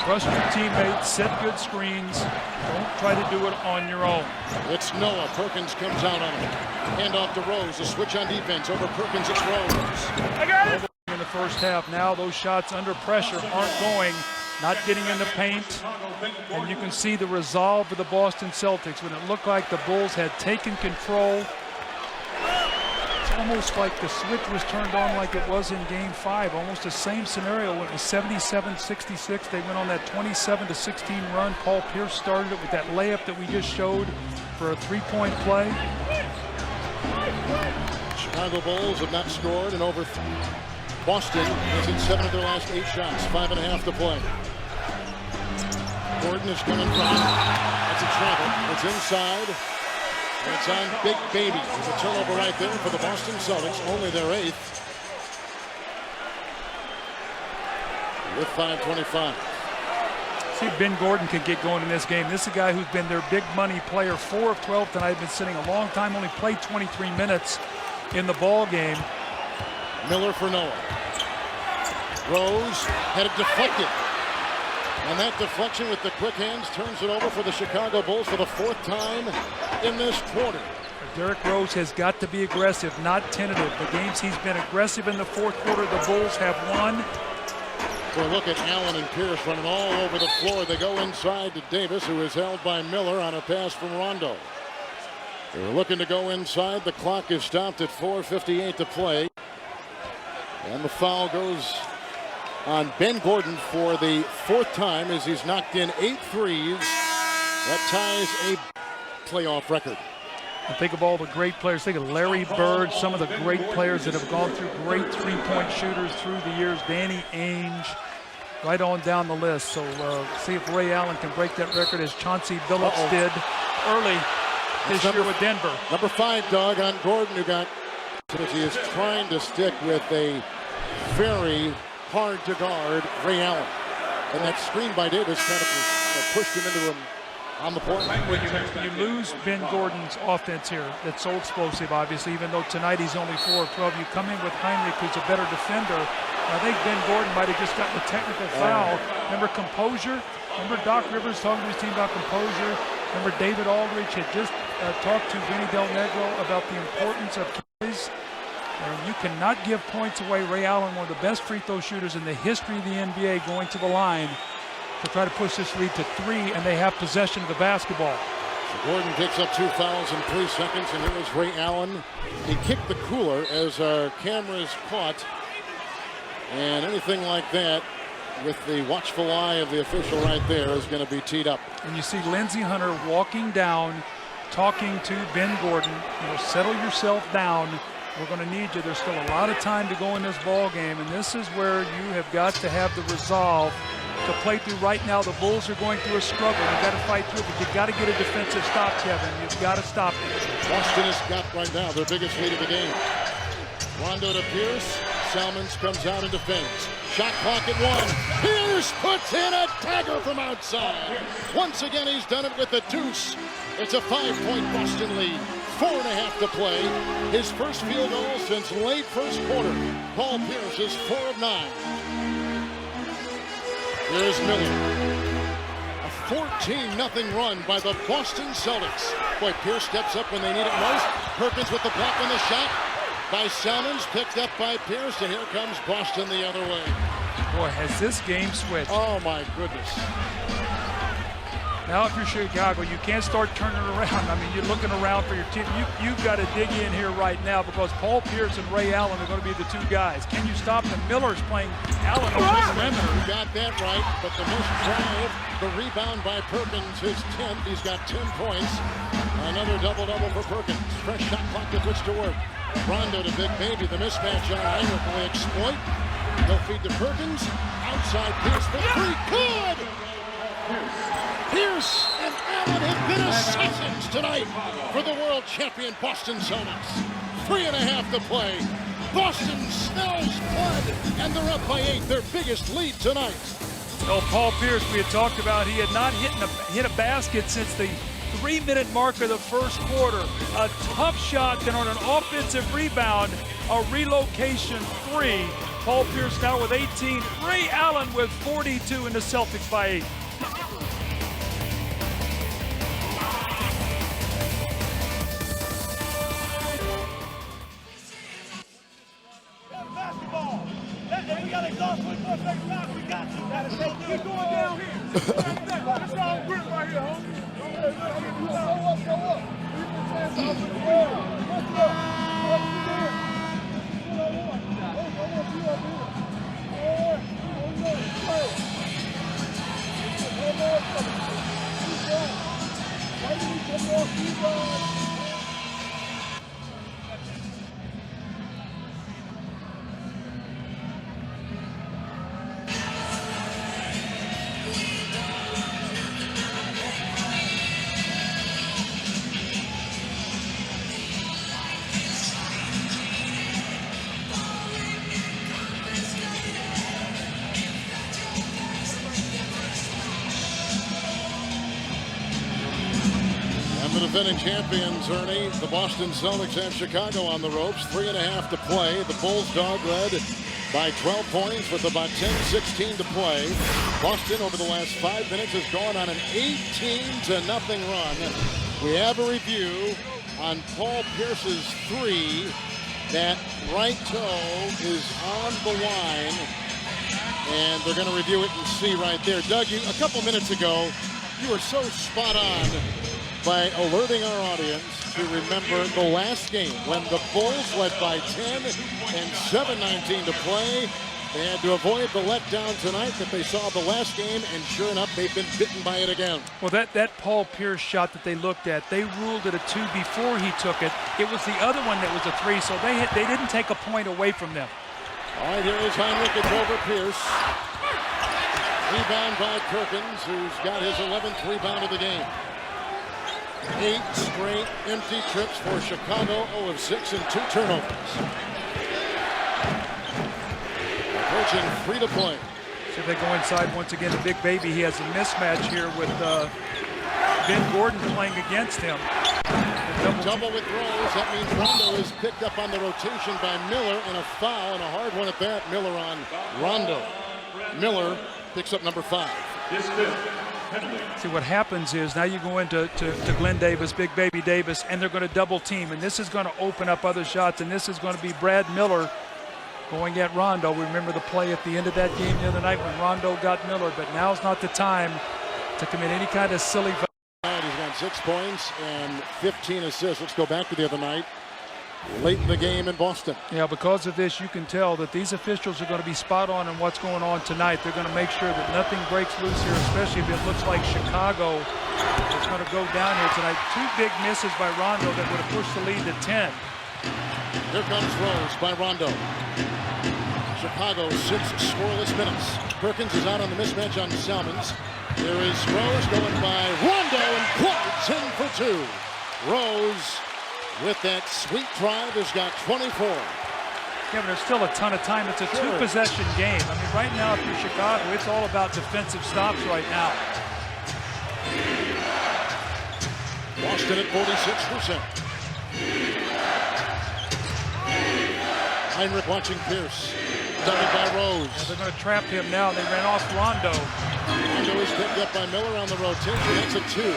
Trust your teammates, set good screens. Don't try to do it on your own.
It's Noah. Perkins comes out on him. Hand off to Rose. A switch on defense. Over Perkins, it's Rose.
I got it! In the first half, now those shots under pressure aren't going, not getting in the paint. And you can see the resolve of the Boston Celtics when it looked like the Bulls had taken control. It's almost like the switch was turned on like it was in Game 5. Almost the same scenario when it was 77-66. They went on that 27-16 run. Paul Pierce started it with that layup that we just showed for a three-point play.
Chicago Bulls have not scored in over. Boston has hit 7 of their last 8 shots. 5.5 to play. Gordon is coming from. That's a travel. It's inside. It's on Big Baby. There's a turnover right there for the Boston Celtics. Only their 8th. With 5:25.
See if Ben Gordon can get going in this game. This is a guy who's been their big money player. 4 of 12 tonight. Been sitting a long time. Only played 23 minutes in the ball game.
Miller for Noah. Rose had it deflected. And that deflection with the quick hands turns it over for the Chicago Bulls for the 4th time in this quarter.
Derrick Rose has got to be aggressive, not tentative. The games he's been aggressive in the 4th quarter, the Bulls have won.
Well, look at Allen and Pierce running all over the floor. They go inside to Davis, who is held by Miller on a pass from Rondo. They're looking to go inside. The clock is stopped at 4:58 to play. And the foul goes on Ben Gordon for the 4th time as he's knocked in 8 threes. That ties a playoff record.
And think of all the great players. Think of Larry Bird, some of the great players that have gone through, great three-point shooters through the years. Danny Ainge, right on down the list. So see if Ray Allen can break that record as Chauncey Billups did early this year with Denver.
Number 5, Doug, on Gordon, who got. He is trying to stick with a very hard-to-guard Ray Allen. And that screen by Davis kind of pushed him into him on the point.
When you lose Ben Gordon's offense here, that's so explosive, obviously, even though tonight he's only 4 of 12. You come in with Hinrich, who's a better defender. I think Ben Gordon might have just gotten a technical foul. Remember composure? Remember Doc Rivers talking to his team about composure? Remember David Aldridge had just talked to Vinny Del Negro about the importance of carries? And you cannot give points away. Ray Allen, one of the best free throw shooters in the history of the NBA, going to the line to try to push this lead to 3, and they have possession of the basketball.
So Gordon picks up 2 fouls in 3 seconds, and here is Ray Allen. He kicked the cooler as our cameras caught. And anything like that, with the watchful eye of the official right there, is going to be teed up.
And you see Lindsey Hunter walking down, talking to Ben Gordon. You know, settle yourself down. We're going to need you. There's still a lot of time to go in this ball game, and this is where you have got to have the resolve to play through. Right now, the Bulls are going through a struggle. You've got to fight through it, but you've got to get a defensive stop, Kevin. You've got to stop it.
Boston has got right now their biggest lead of the game. Rondo to Pierce. Salmons comes out and defends. Shot clock at 1. Pierce puts in a dagger from outside. Once again, he's done it with a deuce. It's a 5-point Boston lead. 4.5 to play. His first field goal since late first quarter. Paul Pierce is 4 of 9. Here's Miller. A 14-0 run by the Boston Celtics. Boy, Pierce steps up when they need it most. Perkins with the block on the shot by Salmons, picked up by Pierce, and here comes Boston the other way.
Boy, has this game switched.
Oh, my goodness.
Now, if you're Chicago, you can't start turning around. I mean, you're looking around for your team. You've got to dig in here right now because Paul Pierce and Ray Allen are going to be the 2 guys. Can you stop them? Miller's playing Allen over the perimeter.
You got that right, but the missed drive, the rebound by Perkins, his 10th. He's got 10 points. Another double-double for Perkins. Fresh shot clock with which to work. Rondo to Big Baby. The mismatch on Hinrich will exploit. They'll feed to Perkins. Outside Pierce for 3. Good! Pierce and Allen have been assassins tonight for the world champion Boston Celtics. 3.5 to play. Boston smells blood, and they're up by 8. Their biggest lead tonight.
Well, Paul Pierce, we had talked about, he had not hit a basket since the 3-minute mark of the first quarter. A tough shot, then on an offensive rebound, a relocation three. Paul Pierce now with 18. Ray Allen with 42, and the Celtics by 8.
Basketball. We got exhaust with 4 seconds back. We got you. Keep going down here. That's all grip right here, homie. Go up.
The defending champions, Ernie, the Boston Celtics have Chicago on the ropes. 3.5 to play. The Bulls dog led by 12 points with about 10-16 to play. Boston over the last 5 minutes has gone on an 18-0 run. We have a review on Paul Pierce's three. That right toe is on the line, and they're going to review it and see right there. Doug, a couple minutes ago, you were so spot on by alerting our audience to remember the last game when the Bulls led by 10 and 7:19 to play. They had to avoid the letdown tonight that they saw the last game, and sure enough, they've been bitten by it again.
Well, that Paul Pierce shot that they looked at, they ruled it a 2 before he took it. It was the other one that was a 3, so they didn't take a point away from them.
All right, here is Hinrich. It's over Pierce. Rebound by Perkins, who's got his 11th rebound of the game. 8 straight empty trips for Chicago, 0 of 6 and 2 turnovers. Approaching 3 to play.
So they go inside once again to Big Baby. He has a mismatch here with Ben Gordon playing against him.
Double with Rose. That means Rondo is picked up on the rotation by Miller, and a foul, and a hard one at that. Miller on Rondo. Miller picks up number 5.
See, what happens is now you go into Glenn Davis, Big Baby Davis, and they're going to double team, and this is going to open up other shots, and this is going to be Brad Miller going at Rondo. We remember the play at the end of that game the other night when Rondo got Miller, but now's not the time to commit any kind of silly.
He's got 6 points and 15 assists. Let's go back to the other night. Late in the game in Boston.
Yeah, because of this, you can tell that these officials are going to be spot on what's going on tonight. They're going to make sure that nothing breaks loose here, especially if it looks like Chicago is going to go down here tonight. 2 big misses by Rondo that would have pushed the lead to 10.
Here comes Rose by Rondo. Chicago 6 scoreless minutes. Perkins is out on the mismatch on Salmons. There is Rose going by Rondo and plugs in for 2. Rose with that sweet drive has got 24.
Yeah, but there's still a ton of time. It's a 2-possession game. I mean, right now, if you're Chicago, it's all about defensive stops right now.
Boston at 46%. Hinrich watching Pierce. Doubled by Rose.
Yeah, they're going to trap him now. They ran off Rondo.
Rondo is picked up by Miller on the rotation. That's a 2.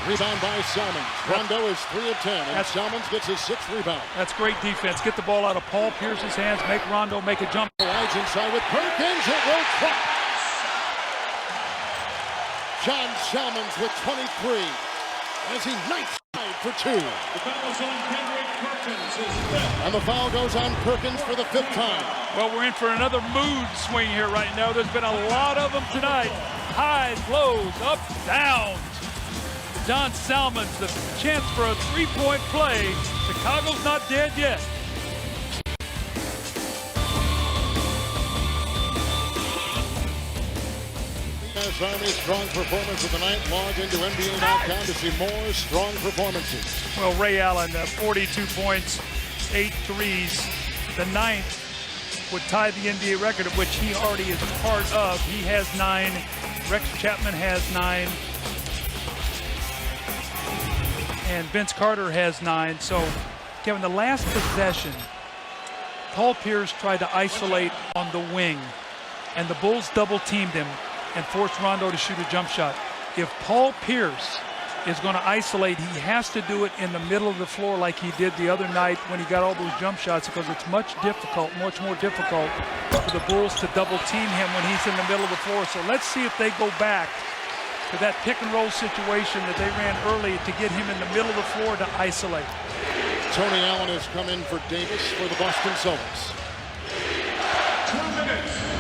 Rebound by Salmons. Rondo is 3 of 10, and Salmons gets his 6th rebound.
That's great defense. Get the ball out of Paul Pierce's hands. Make Rondo make a jump.
Rides inside with Perkins. It will drop. John Salmons with 23 as he knifes for 2.
The foul is on Hinrich. Perkins is fifth.
And the foul goes on Perkins for the 5th time.
Well, we're in for another mood swing here right now. There's been a lot of them tonight. Highs, lows, ups, downs. John Salmons, the chance for a 3-point play. Chicago's not dead yet.
U.S. Army strong performance of the night. Log into NBA.com to see more strong performances.
Well, Ray Allen, 42 points, 8 threes. The 9th would tie the NBA record, of which he already is part of. He has 9. Rex Chapman has 9. and Vince Carter has 9. So, Kevin, the last possession, Paul Pierce tried to isolate on the wing, and the Bulls double-teamed him and forced Rondo to shoot a jump shot. If Paul Pierce is going to isolate, he has to do it in the middle of the floor like he did the other night when he got all those jump shots, because it's much more difficult for the Bulls to double-team him when he's in the middle of the floor. So let's see if they go back to that pick-and-roll situation that they ran early to get him in the middle of the floor to isolate.
Tony Allen has come in for Davis for the Boston Celtics.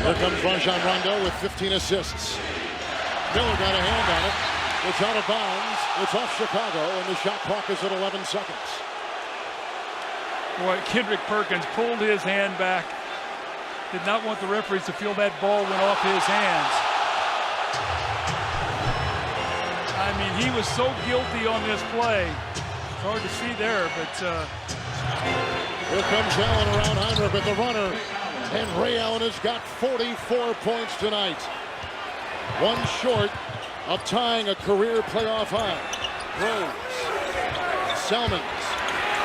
Here comes Rajon Rondo with 15 assists. Miller got a hand on it. It's out of bounds. It's off Chicago, and the shot clock is at 11 seconds.
Boy, Hinrich Perkins pulled his hand back. Did not want the referees to feel that ball went off his hands. I mean, he was so guilty on this play. It's hard to see there, but...
Here comes Allen around Hinrich with the runner. And Ray Allen has got 44 points tonight. One short of tying a career playoff high. Rose. Salmons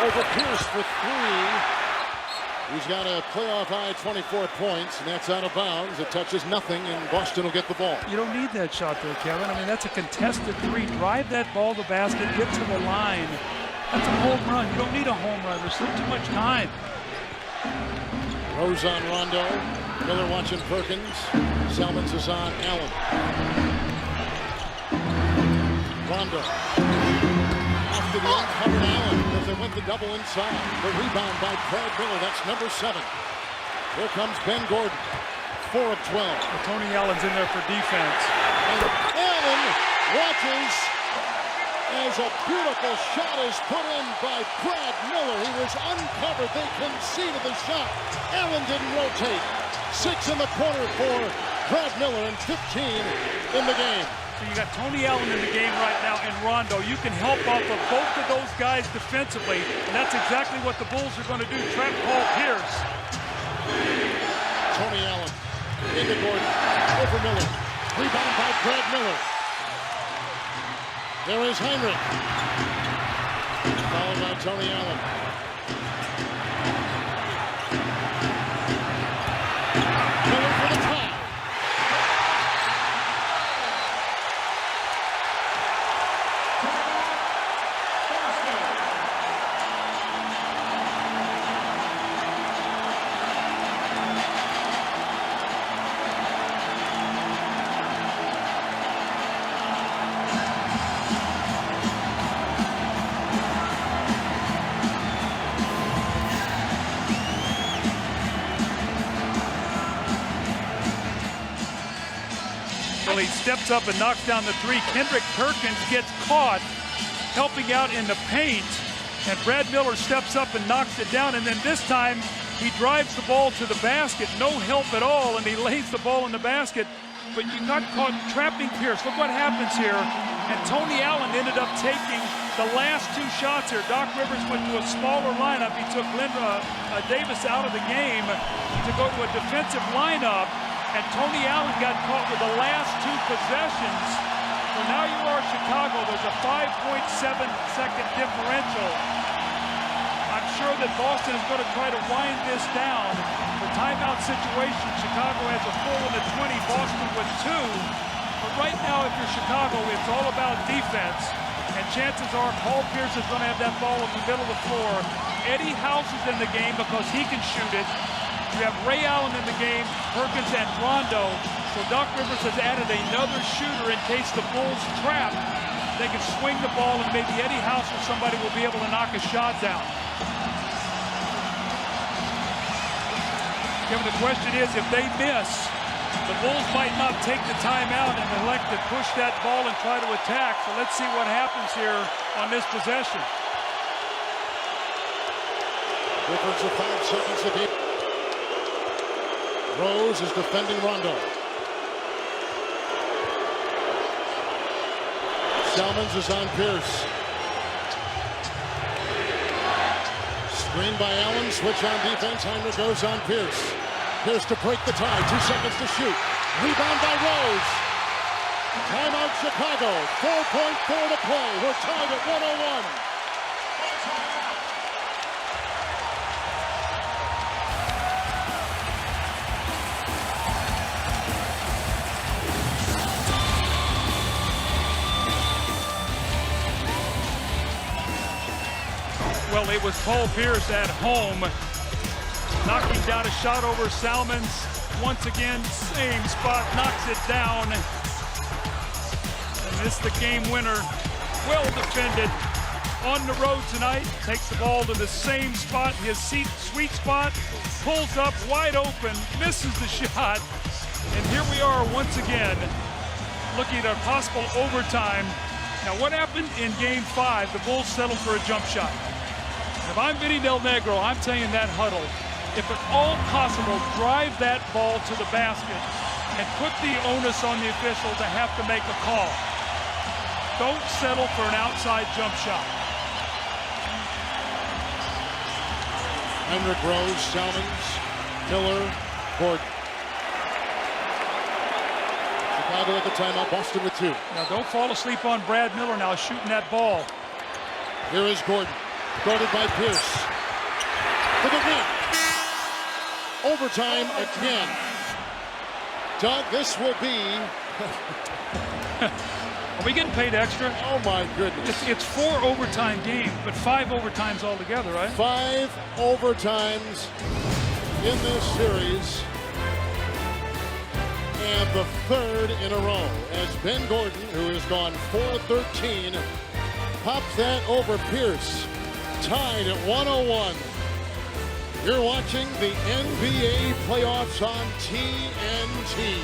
over Pierce for 3. He's got a playoff high 24 points, and that's out of bounds. It touches nothing, and Boston will get the ball.
You don't need that shot there, Kevin. I mean, that's a contested 3. Drive that ball to the basket, get to the line. That's a home run. You don't need a home run. There's still too much time.
Rose on Rondo. Miller watching Perkins. Salmons is on Allen. Rondo. Off to the uncovered Allen as they went the double inside. The rebound by Brad Miller. That's number 7. Here comes Ben Gordon. 4 of 12.
Well, Tony Allen's in there for defense.
And Allen watches as a beautiful shot is put in by Brad Miller. He was uncovered. They conceded the shot. Allen didn't rotate. 6 in the corner for Brad Miller and 15 in the game.
So you got Tony Allen in the game right now and Rondo. You can help off of both of those guys defensively, and that's exactly what the Bulls are going to do. Trap Paul Pierce.
Tony Allen into Gordon. Over Miller. Rebound by Brad Miller. There is Hinrich. Followed by Tony Allen. Miller for the tie.
He steps up and knocks down the 3. Hinrich Perkins gets caught helping out in the paint, and Brad Miller steps up and knocks it down, and then this time he drives the ball to the basket. No help at all, and he lays the ball in the basket, but you got caught trapping Pierce. Look what happens here, and Tony Allen ended up taking the last 2 shots here. Doc Rivers went to a smaller lineup. He took Davis out of the game to go to a defensive lineup, and Tony Allen got caught with the last 2 possessions. So now you are Chicago. There's a 5.7-second differential. I'm sure that Boston is going to try to wind this down. The timeout situation, Chicago has a full and a 20, Boston with 2. But right now, if you're Chicago, it's all about defense. And chances are Paul Pierce is going to have that ball in the middle of the floor. Eddie House is in the game because he can shoot it. You have Ray Allen in the game, Perkins and Rondo. So Doc Rivers has added another shooter in case the Bulls trap. They can swing the ball and maybe Eddie House or somebody will be able to knock a shot down. Kevin, the question is, if they miss, the Bulls might not take the timeout and elect to push that ball and try to attack. So let's see what happens here on this possession.
Difference of 5 seconds to game. Rose is defending Rondo. Salmons is on Pierce. Screen by Allen, switch on defense. Hinrich goes on Pierce. Pierce to break the tie, 2 seconds to shoot. Rebound by Rose. Timeout Chicago, 4.4 to play. We're tied at 101.
Well, it was Paul Pierce at home, knocking down a shot over Salmons. Once again, same spot, knocks it down. And this is the game winner. Well defended. On the road tonight, takes the ball to the same spot, his sweet spot, pulls up wide open, misses the shot. And here we are once again, looking at a possible overtime. Now, what happened in Game 5? The Bulls settled for a jump shot. If I'm Vinny Del Negro, I'm saying that huddle, if at all possible, drive that ball to the basket and put the onus on the official to have to make a call. Don't settle for an outside jump shot.
Hinrich, Rose, Salmons, Miller, Gordon. Chicago at the timeout, Boston with 2.
Now don't fall asleep on Brad Miller now shooting that ball.
Here is Gordon, guarded by Pierce. For the win. Overtime again. Doug, this will be...
Are we getting paid extra?
Oh my goodness.
It's 4 overtime games, but 5 overtimes altogether, right?
5 overtimes in this series. And the 3rd in a row as Ben Gordon, who has gone 4-13, pops that over Pierce, tied at 101. You're watching the NBA playoffs on TNT.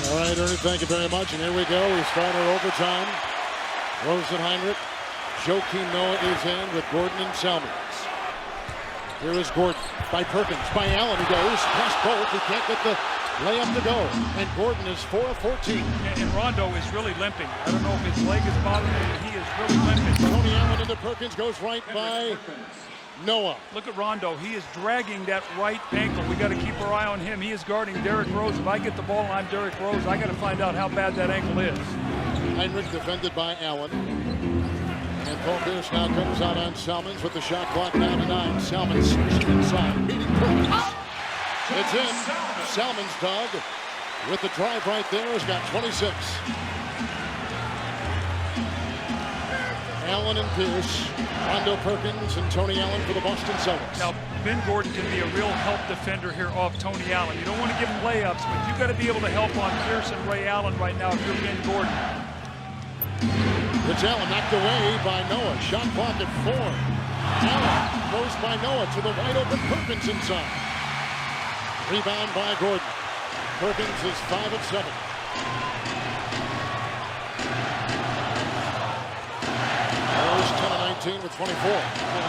All right, Ernie, thank you very much. And here we go. We start our overtime. Rose and Hinrich. Joakim Noah is in with Gordon and Salmons. Here is Gordon by Perkins. By Allen, he goes past both. He can't get the layup to go. And Gordon is 4 of 14.
And Rondo is really limping. I don't know if his leg is bothering him, but he is really limping.
Tony Allen into Perkins, goes right by Noah.
Look at Rondo. He is dragging that right ankle. We got to keep our eye on him. He is guarding Derrick Rose. If I get the ball and I'm Derrick Rose, I got to find out how bad that ankle is.
Hinrich defended by Allen. And Paul Pierce now comes out on Salmons with the shot clock down to 9. Salmons switching inside, beating Perkins. It's in. Salmons, Doug, with the drive right there, has got 26. Allen and Pierce, Rondo, Perkins, and Tony Allen for the Boston Celtics.
Now, Ben Gordon can be a real help defender here off Tony Allen. You don't want to give him layups, but you got to be able to help on Pierce and Ray Allen right now if you're Ben Gordon.
It's Allen knocked away by Noah. Shot clock at 4. Allen goes by Noah to the wide open Perkins inside. Rebound by Gordon. Perkins is 5 of 7. Rose 10 of 19 with 24.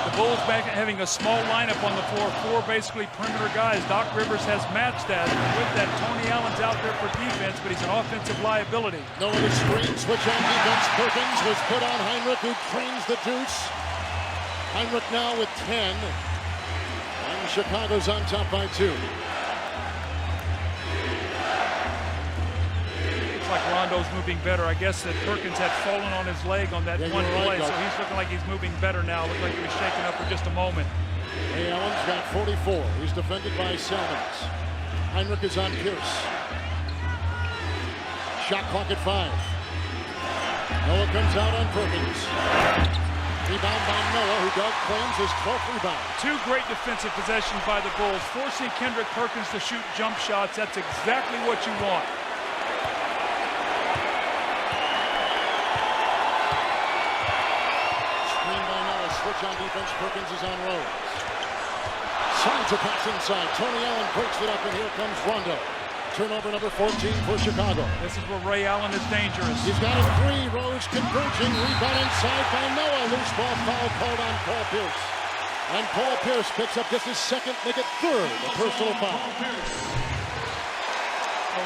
The Bulls back having a small lineup on the floor, 4 basically perimeter guys. Doc Rivers has matched that. With that, Tony Allen's out there for defense, but he's an offensive liability.
Noah the screen, switch on defense. Perkins was put on Hinrich, who trains the deuce. Hinrich now with 10. And Chicago's on top by 2.
Like Rondo's moving better. I guess that Perkins had fallen on his leg on that one play, so he's looking like he's moving better now. Looked like he was shaken up for just a moment.
Ray Allen's got 44. He's defended by Salmons. Hinrich is on Pierce. Shot clock at 5. Noah comes out on Perkins. Rebound by Noah, who Doug claims his 12th rebound.
2 great defensive possessions by the Bulls, forcing Kendrick Perkins to shoot jump shots. That's exactly what you want.
Switch on defense, Perkins is on Rose. Signs a pass inside. Tony Allen breaks it up, and here comes Rondo. turnover number 14 for Chicago.
This is where Ray Allen is dangerous.
He's got a three. Rose converging. Rebound inside by Noah. Loose ball foul called on Paul Pierce. And Paul Pierce picks up just his second, make it third, a personal foul.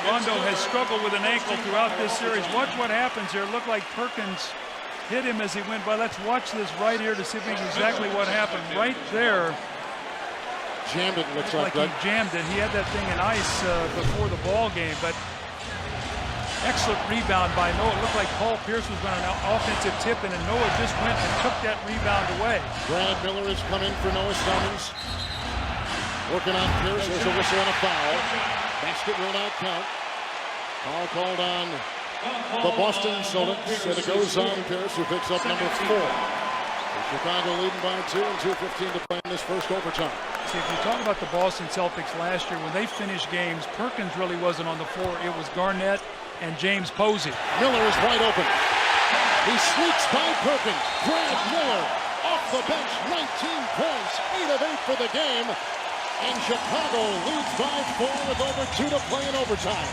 Rondo has struggled with an ankle throughout this series. Watch what happens here. It looked like Perkins hit him as he went by. Let's watch this right here to see exactly what happened. Right there.
Jammed it, looks like
he jammed it. He had that thing in ice before the ball game, but excellent rebound by Noah. It looked like Paul Pierce was on an offensive tip, and Noah just went and took that rebound away.
Brad Miller is coming for Noah Salmons. Working on Pierce. There's a whistle and a foul. Basket will not count. Foul called on the Boston Celtics, and it goes on Pierce, who picks up number 4. Chicago leading by 2 and 2:15 to play in this first overtime.
See, if you talk about the Boston Celtics last year, when they finished games, Perkins really wasn't on the floor. It was Garnett and James Posey.
Miller is wide open. He sneaks by Perkins. Brad Miller off the bench, 19 points, 8 of 8 for the game. And Chicago leads by 4 with over 2 to play in overtime.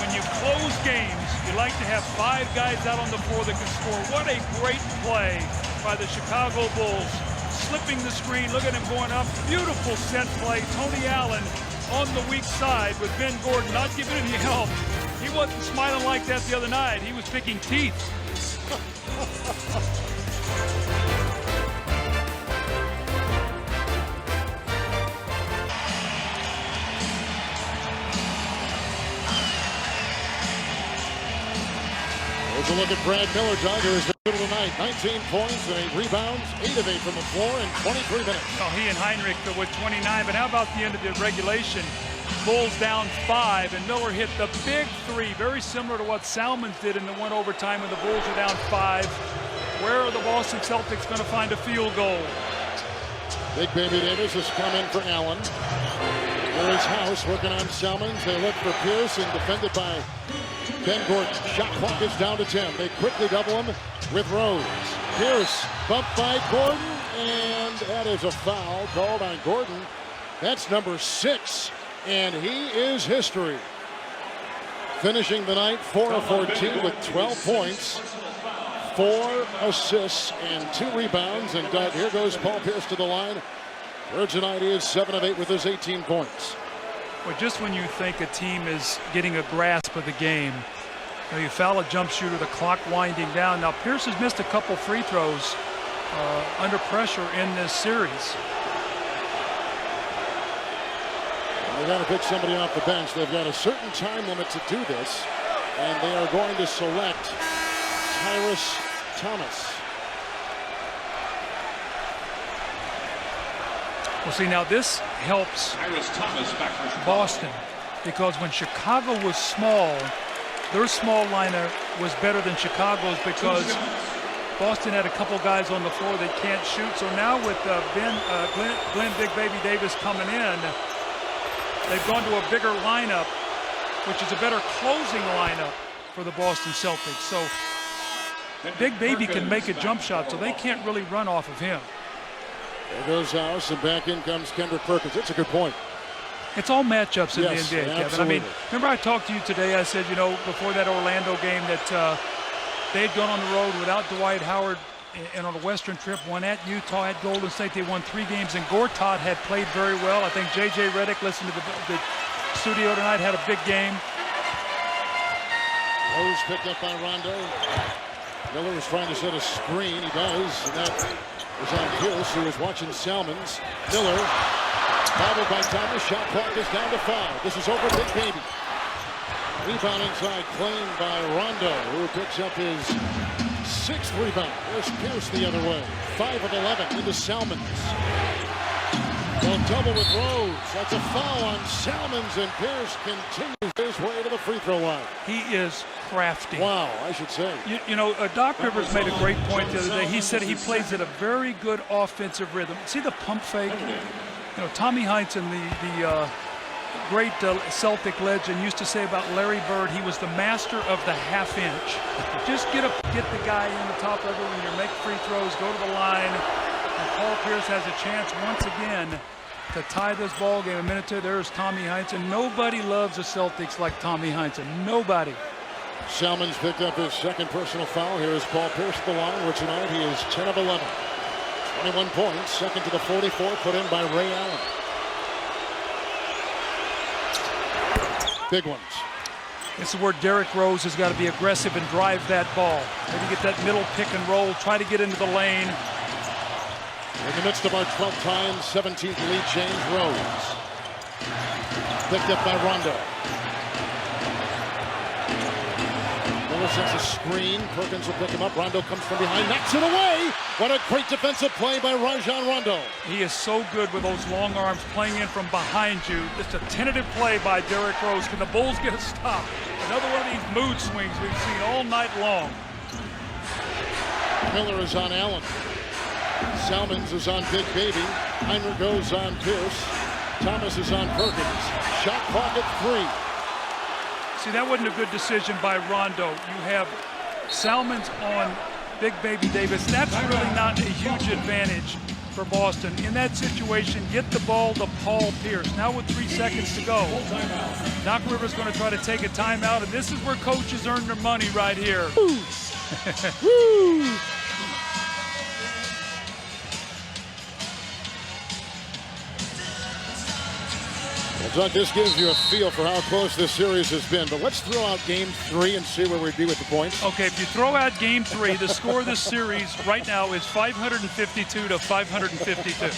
When you close games, you like to have 5 guys out on the floor that can score. What a great play by the Chicago Bulls. Slipping the screen, look at him going up. Beautiful set play. Tony Allen on the weak side with Ben Gordon not giving any help. He wasn't smiling like that the other night. He was picking teeth.
Here's a look at Brad Miller, John, who has been good tonight. 19 points and 8 rebounds, 8 of 8 from the floor in 23 minutes.
Well, he and Hinrich with 29, but how about the end of the regulation? Bulls down 5, and Miller hit the big 3, very similar to what Salmons did in the one overtime when the Bulls were down 5. Where are the Boston Celtics going to find a field goal?
Big Baby Davis has come in for Allen. There is House working on Salmons. They look for Pierce and defended by Ben Gordon. Shot clock is down to 10. They quickly double him with Rose. Pierce bumped by Gordon, and that is a foul called on Gordon. That's number 6, and he is history. Finishing the night 4 of 14 with 12 points, 4 assists, and 2 rebounds. And here goes Paul Pierce to the line. Virgin ID is 7 of 8 with his 18 points.
Well, just when you think a team is getting a grasp of the game, you foul a jump shooter, the clock winding down. Now, Pierce has missed a couple free throws under pressure in this series.
They've got to pick somebody off the bench. They've got a certain time limit to do this, and they are going to select Tyrus Thomas.
Well, see, now this helps Boston, because when Chicago was small, their small lineup was better than Chicago's because Boston had a couple guys on the floor that can't shoot. So now with Glenn Big Baby Davis coming in, they've gone to a bigger lineup, which is a better closing lineup for the Boston Celtics. So Big Baby can make a jump shot, so they can't really run off of him.
There goes House, and back in comes Kendrick Perkins. That's a good point.
It's all matchups in
yes,
the NBA, Kevin.
absolutely.
I mean, remember I talked to you today, I said, you know, before that Orlando game that they'd gone on the road without Dwight Howard and on a Western trip, one at Utah, at Golden State. They won 3 games, and Gortat had played very well. I think J.J. Redick, listened to the studio tonight, had a big game.
Rose picked up by Rondo. Miller was trying to set a screen. He does, and that was on Pierce, who was watching Salmons. Miller, fouled by Thomas. Shot clock is down to 5. This is over Big Baby. Rebound inside, claimed by Rondo, who picks up his 6th rebound. There's Pierce the other way. 5 of 11 into Salmons. They'll double with Rose. That's a foul on Salmons, and Pierce continues his way to the free throw line.
He is crafty.
Wow, I should say.
You know, Doc Rivers made a great point the other day. He said he plays at a very good offensive rhythm. See the pump fake? You know, Tommy Heinsohn, the great Celtic legend, used to say about Larry Bird, he was the master of the half inch. Just get the guy in the top of it when you make free throws, go to the line. And Paul Pierce has a chance once again to tie this ball game. A minute to there's Tommy Heinsohn. Nobody loves the Celtics like Tommy Heinsohn. Nobody.
Salmons picked up his second personal foul. Here is Paul Pierce at the line, where tonight he is 10 of 11. 21 points, second to the 44, put in by Ray Allen. Big ones.
This is where Derrick Rose has got to be aggressive and drive that ball. Maybe get that middle pick and roll, try to get into the lane.
In the midst of our 12th time, 17th lead change, Rose. Picked up by Rondo. Miller sets a screen. Perkins will pick him up. Rondo comes from behind, knocks it away. What a great defensive play by Rajon Rondo.
He is so good with those long arms playing in from behind you. Just a tentative play by Derrick Rose. Can the Bulls get a stop? Another one of these mood swings we've seen all night long.
Miller is on Allen. Salmons is on Big Baby. Hinrich goes on Pierce. Thomas is on Perkins. Shot clock at 3.
See, that wasn't a good decision by Rondo. You have Salmons on Big Baby Davis. That's really not a huge advantage for Boston. In that situation, get the ball to Paul Pierce. Now with 3 seconds to go. Doc Rivers going to try to take a timeout, and this is where coaches earn their money right here.
Woo. Woo. Doug, this gives you a feel for how close this series has been, but let's throw out game 3 and see where we'd be with the points.
Okay, if you throw out game 3, the score of this series right now is 552 to 552.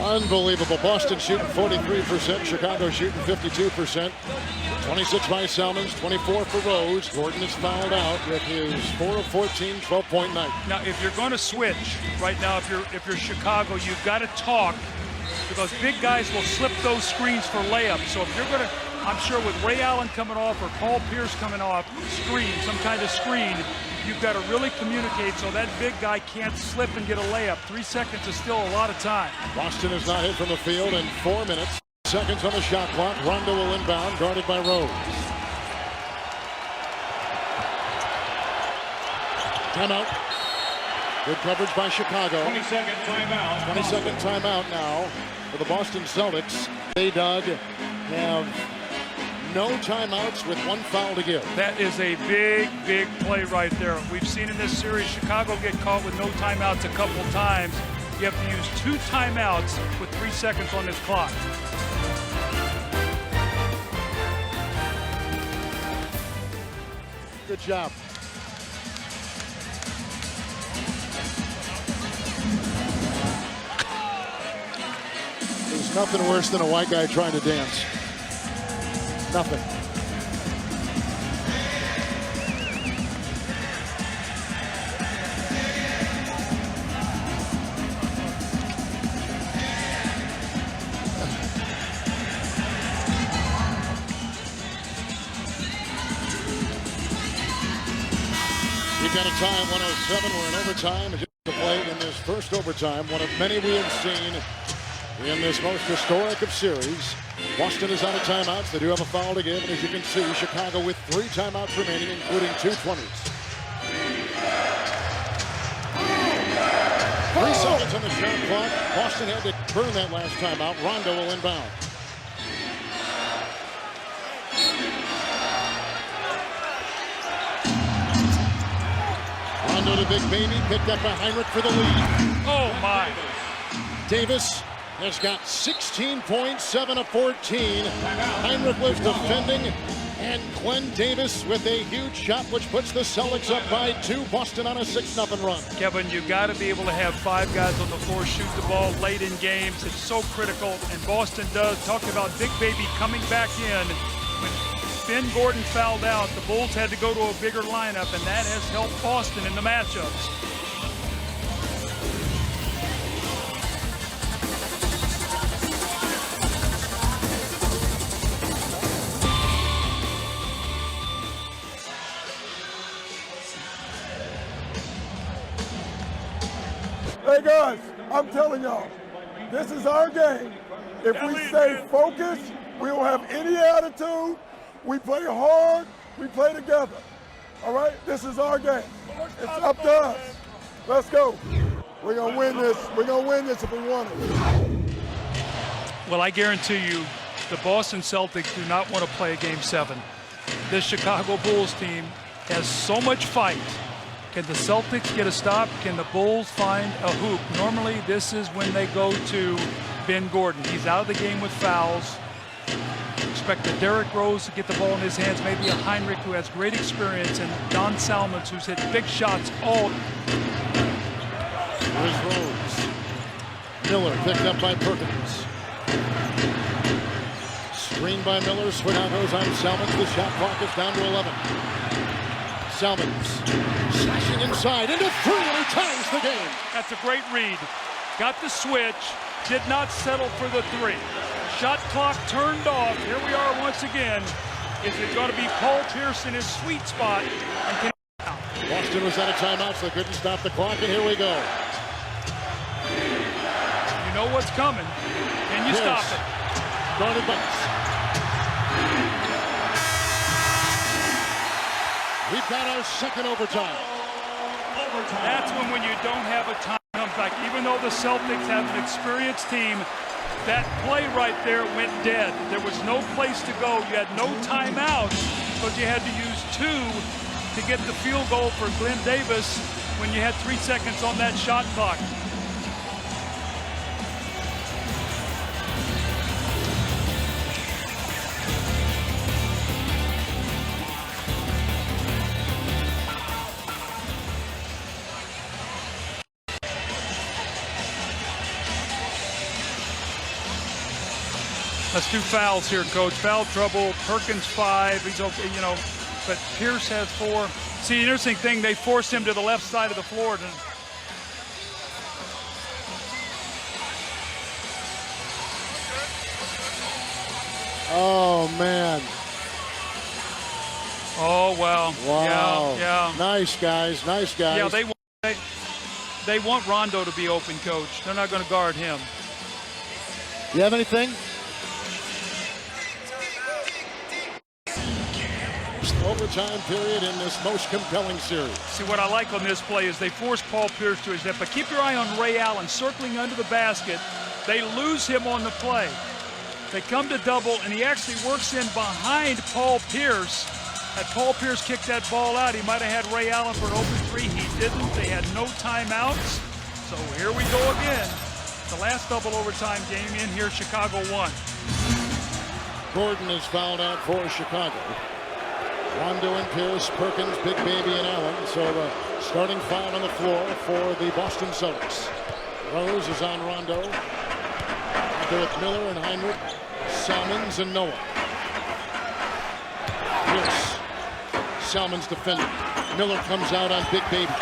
Unbelievable. Boston shooting 43%, Chicago shooting 52%. 26 by Salmons, 24 for Rose. Gordon is fouled out with his 4 of 14, 12-point night.
Now, if you're going to switch right now, if you're Chicago, you've got to talk, because big guys will slip those screens for layups. So if you're going to, I'm sure with Ray Allen coming off or Paul Pierce coming off, screen, some kind of screen, you've got to really communicate so that big guy can't slip and get a layup. 3 seconds is still a lot of time.
Boston is not hit from the field in 4 minutes. Seconds on the shot clock. Rondo will inbound, guarded by Rose. Timeout. Good coverage by Chicago.
20-second timeout.
20-second timeout now for the Boston Celtics. They, Doug, have no timeouts with 1 foul to give.
That is a big, big play right there. We've seen in this series Chicago get caught with no timeouts a couple times. You have to use 2 timeouts with 3 seconds on this clock.
Good job. There's nothing worse than a white guy trying to dance. Nothing. We've got a tie 107. We're in overtime. Just to play in this first overtime, one of many we have seen in this most historic of series. Boston is out of timeouts. They do have a foul to give, and as you can see, Chicago with 3 timeouts remaining, including 2 20s. 3 seconds on the shot clock. Boston had to burn that last timeout. Rondo will inbound. Rondo to Big Baby, picked up by Hinrich for the lead.
Oh, my.
Davis has got 16 points, 7 of 14. Hinrich was defending, and Glenn Davis with a huge shot, which puts the Celtics up by 2. Boston on a 6-0 run.
Kevin, you got to be able to have 5 guys on the floor shoot the ball late in games. It's so critical, and Boston does. Talk about Big Baby coming back in. When Ben Gordon fouled out, the Bulls had to go to a bigger lineup, and that has helped Boston in the matchups.
Hey guys, I'm telling y'all, this is our game. If we stay focused, we don't have any attitude. We play hard, we play together. All right, this is our game. It's up to us. Let's go. We're gonna win this. We're gonna win this if we want it.
Well, I guarantee you, the Boston Celtics do not want to play a Game 7. This Chicago Bulls team has so much fight. Can the Celtics get a stop? Can the Bulls find a hoop? Normally, this is when they go to Ben Gordon. He's out of the game with fouls. Expect a Derrick Rose to get the ball in his hands, maybe a Hinrich who has great experience, and Don Salmons who's hit big shots all.
Here's Rose. Miller picked up by Perkins. Screen by Miller. Switch goes on Salmons. The shot clock is down to 11. Salmons slashing inside into 3, and he ties the game.
That's a great read. Got the switch. Did not settle for the 3. Shot clock turned off. Here we are once again. Is it going to be Paul Pierce in his sweet spot? And can
Boston was out of timeout, so they couldn't stop the clock, and here we go.
You know what's coming. Can you stop it?
Guarded by. We've got our second overtime.
That's when you don't have a time comeback. Even though the Celtics have an experienced team, that play right there went dead. There was no place to go. You had no timeouts because you had to use 2 to get the field goal for Glenn Davis when you had 3 seconds on that shot clock. Let's do fouls here, Coach. Foul trouble. Perkins 5. He's okay, you know, but Pierce has 4. See, the interesting thing, they forced him to the left side of the floor.
Oh, man.
Oh, well.
Wow.
Yeah.
Nice, guys. Nice, guys.
Yeah, they want Rondo to be open, Coach. They're not going to guard him.
You have anything? Overtime period in this most compelling series.
See, what I like on this play is they force Paul Pierce to his hip, but keep your eye on Ray Allen circling under the basket. They lose him on the play. They come to double, and he actually works in behind Paul Pierce. Had Paul Pierce kicked that ball out, he might have had Ray Allen for an open 3. He didn't. They had no timeouts. So here we go again. The last double overtime game in here, Chicago won.
Gordon is fouled out for Chicago. Rondo and Pierce, Perkins, Big Baby, and Allen. So the starting 5 on the floor for the Boston Celtics. Rose is on Rondo. With Miller and Hinrich, Salmons and Noah. Pierce. Salmons defending. Miller comes out on Big Baby.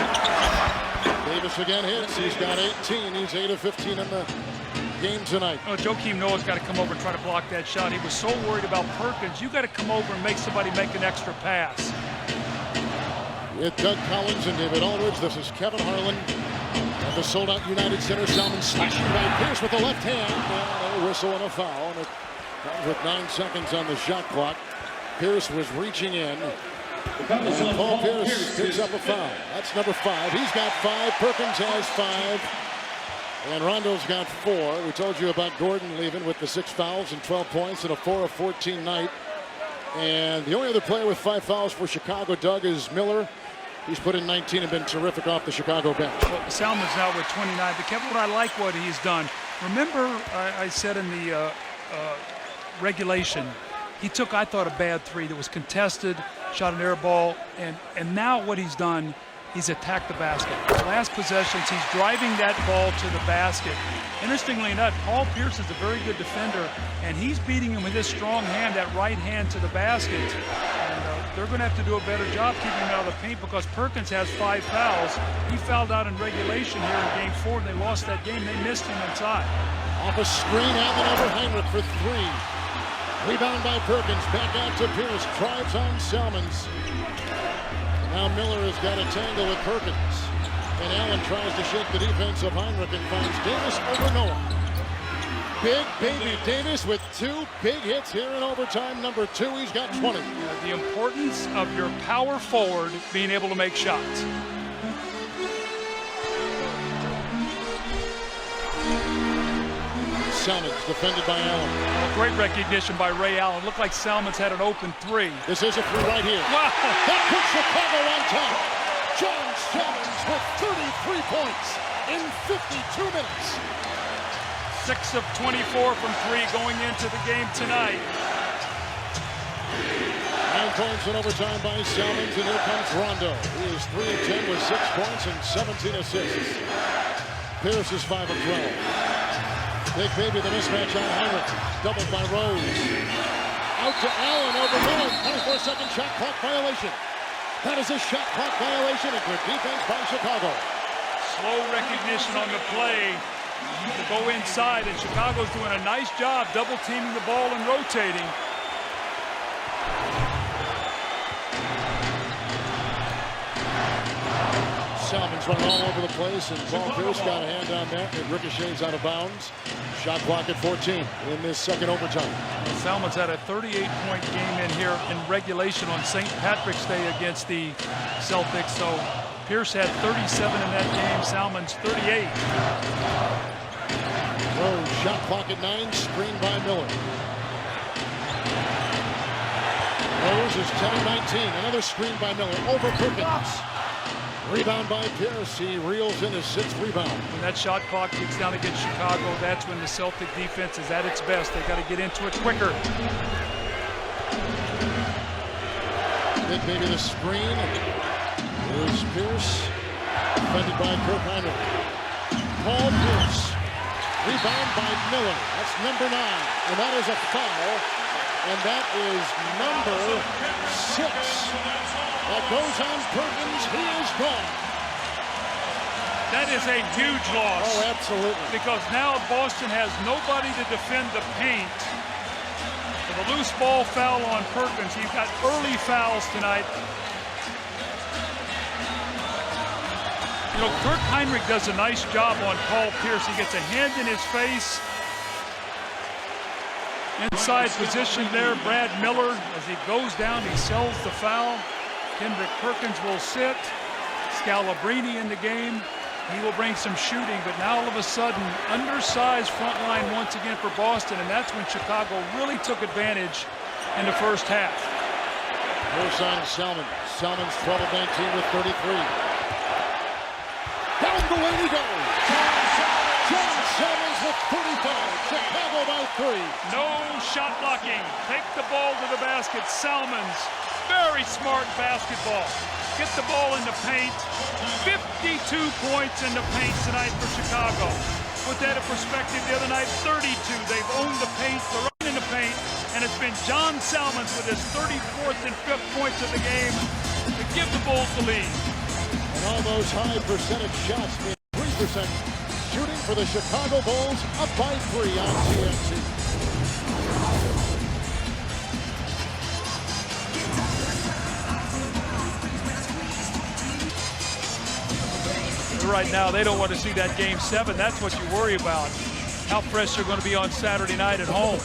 Davis again hits. He's got 18. He's 8 of 15 in the game tonight.
Oh, Joakim Noah's got to come over and try to block that shot. He was so worried about Perkins. You got to come over and make somebody make an extra pass.
With Doug Collins and David Aldridge, this is Kevin Harlan at the sold-out United Center. Salmons slashing by Pierce with the left hand. And a whistle and a foul. And it comes with 9 seconds on the shot clock. Pierce was reaching in. And Paul Pierce picks up a foul. That's number 5. He's got 5. Perkins has 5. And Rondo's got 4. We told you about Gordon leaving with the 6 fouls and 12 points and a 4 of 14 night. And the only other player with 5 fouls for Chicago, Doug, is Miller. He's put in 19 and been terrific off the Chicago bench.
Well, Salmons now with 29. But Kevin, what I like what he's done. Remember, I said in the regulation, he took, I thought, a bad 3 that was contested, shot an air ball, and now what he's done, he's attacked the basket. The last possessions, he's driving that ball to the basket. Interestingly enough, Paul Pierce is a very good defender, and he's beating him with his strong hand, that right hand to the basket. And they're going to have to do a better job keeping him out of the paint because Perkins has 5 fouls. He fouled out in regulation here in Game 4, and they lost that game. They missed him inside.
Off a screen, Allen over Hinrich for 3. Rebound by Perkins, back out to Pierce, drives on Salmons. Now Miller has got a tangle with Perkins. And Allen tries to shake the defense of Hinrich and finds Davis over Noah. Big Baby Davis with 2 big hits here in overtime. Number 2, he's got 20.
The importance of your power forward being able to make shots.
Salmons, defended by Allen.
Great recognition by Ray Allen. Looked like Salmons had an open three.
This is a three right here.
Wow.
That puts Chicago on top. John Salmons with 33 points in 52 minutes.
6 of 24 from three going into the game tonight.
9 points in overtime by Salmons, and here comes Rondo. He is 3 of 10 with 6 points and 17 assists. Pierce is 5 of 12. Big baby, the mismatch on Hinrich. Doubled by Rose. Out to Allen over Miller. 24-second shot clock violation. That is a shot clock violation and good defense by Chicago.
Slow recognition on the play to go inside, and Chicago's doing a nice job double teaming the ball and rotating.
Salmons running all over the place, and Paul Pierce got a hand on that. It ricochets out of bounds. Shot clock at 14 in this second overtime.
Salmons had a 38-point game in here in regulation on St. Patrick's Day against the Celtics. So Pierce had 37 in that game. Salmons 38.
Rose, shot clock at 9, screened by Miller. Rose is 10 of 19. Another screen by Miller over Perkins. Rebound by Pierce. He reels in his 6th rebound.
When that shot clock gets down against Chicago, that's when the Celtic defense is at its best. They got to get into it quicker.
Big baby, the screen is Pierce, defended by Hinrich. Paul Pierce. Rebound by Miller. That's number 9, and that is a foul, and that is number 6. That goes on Perkins. He is gone.
That is a huge loss.
Oh, absolutely.
Because now Boston has nobody to defend the paint. With a loose ball foul on Perkins. You've got early fouls tonight. You know, Hinrich does a nice job on Paul Pierce. He gets a hand in his face. Inside position there, Brad Miller. As he goes down, he sells the foul. Hinrich Perkins will sit. Scalabrine in the game. He will bring some shooting, but now all of a sudden, undersized front line once again for Boston, and that's when Chicago really took advantage in the first half.
Pierce on Salmons. Salmons 12 of 19 with 33. Down the lane he goes. John Salmons with 35. Chicago by 3.
No shot blocking. Take the ball to the basket. Salmons. Very smart basketball. Get the ball in the paint. 52 points in the paint tonight for Chicago. Put that in perspective, the other night, 32. They've owned the paint, they're running in the paint, and it's been John Salmons with his 34th and 5th points of the game to give the Bulls the lead.
And all those high percentage shots, 3% shooting for the Chicago Bulls, up by 3 on TNT.
Right now, they don't want to see that Game 7. That's what you worry about. How fresh they're going to be on Saturday night at home.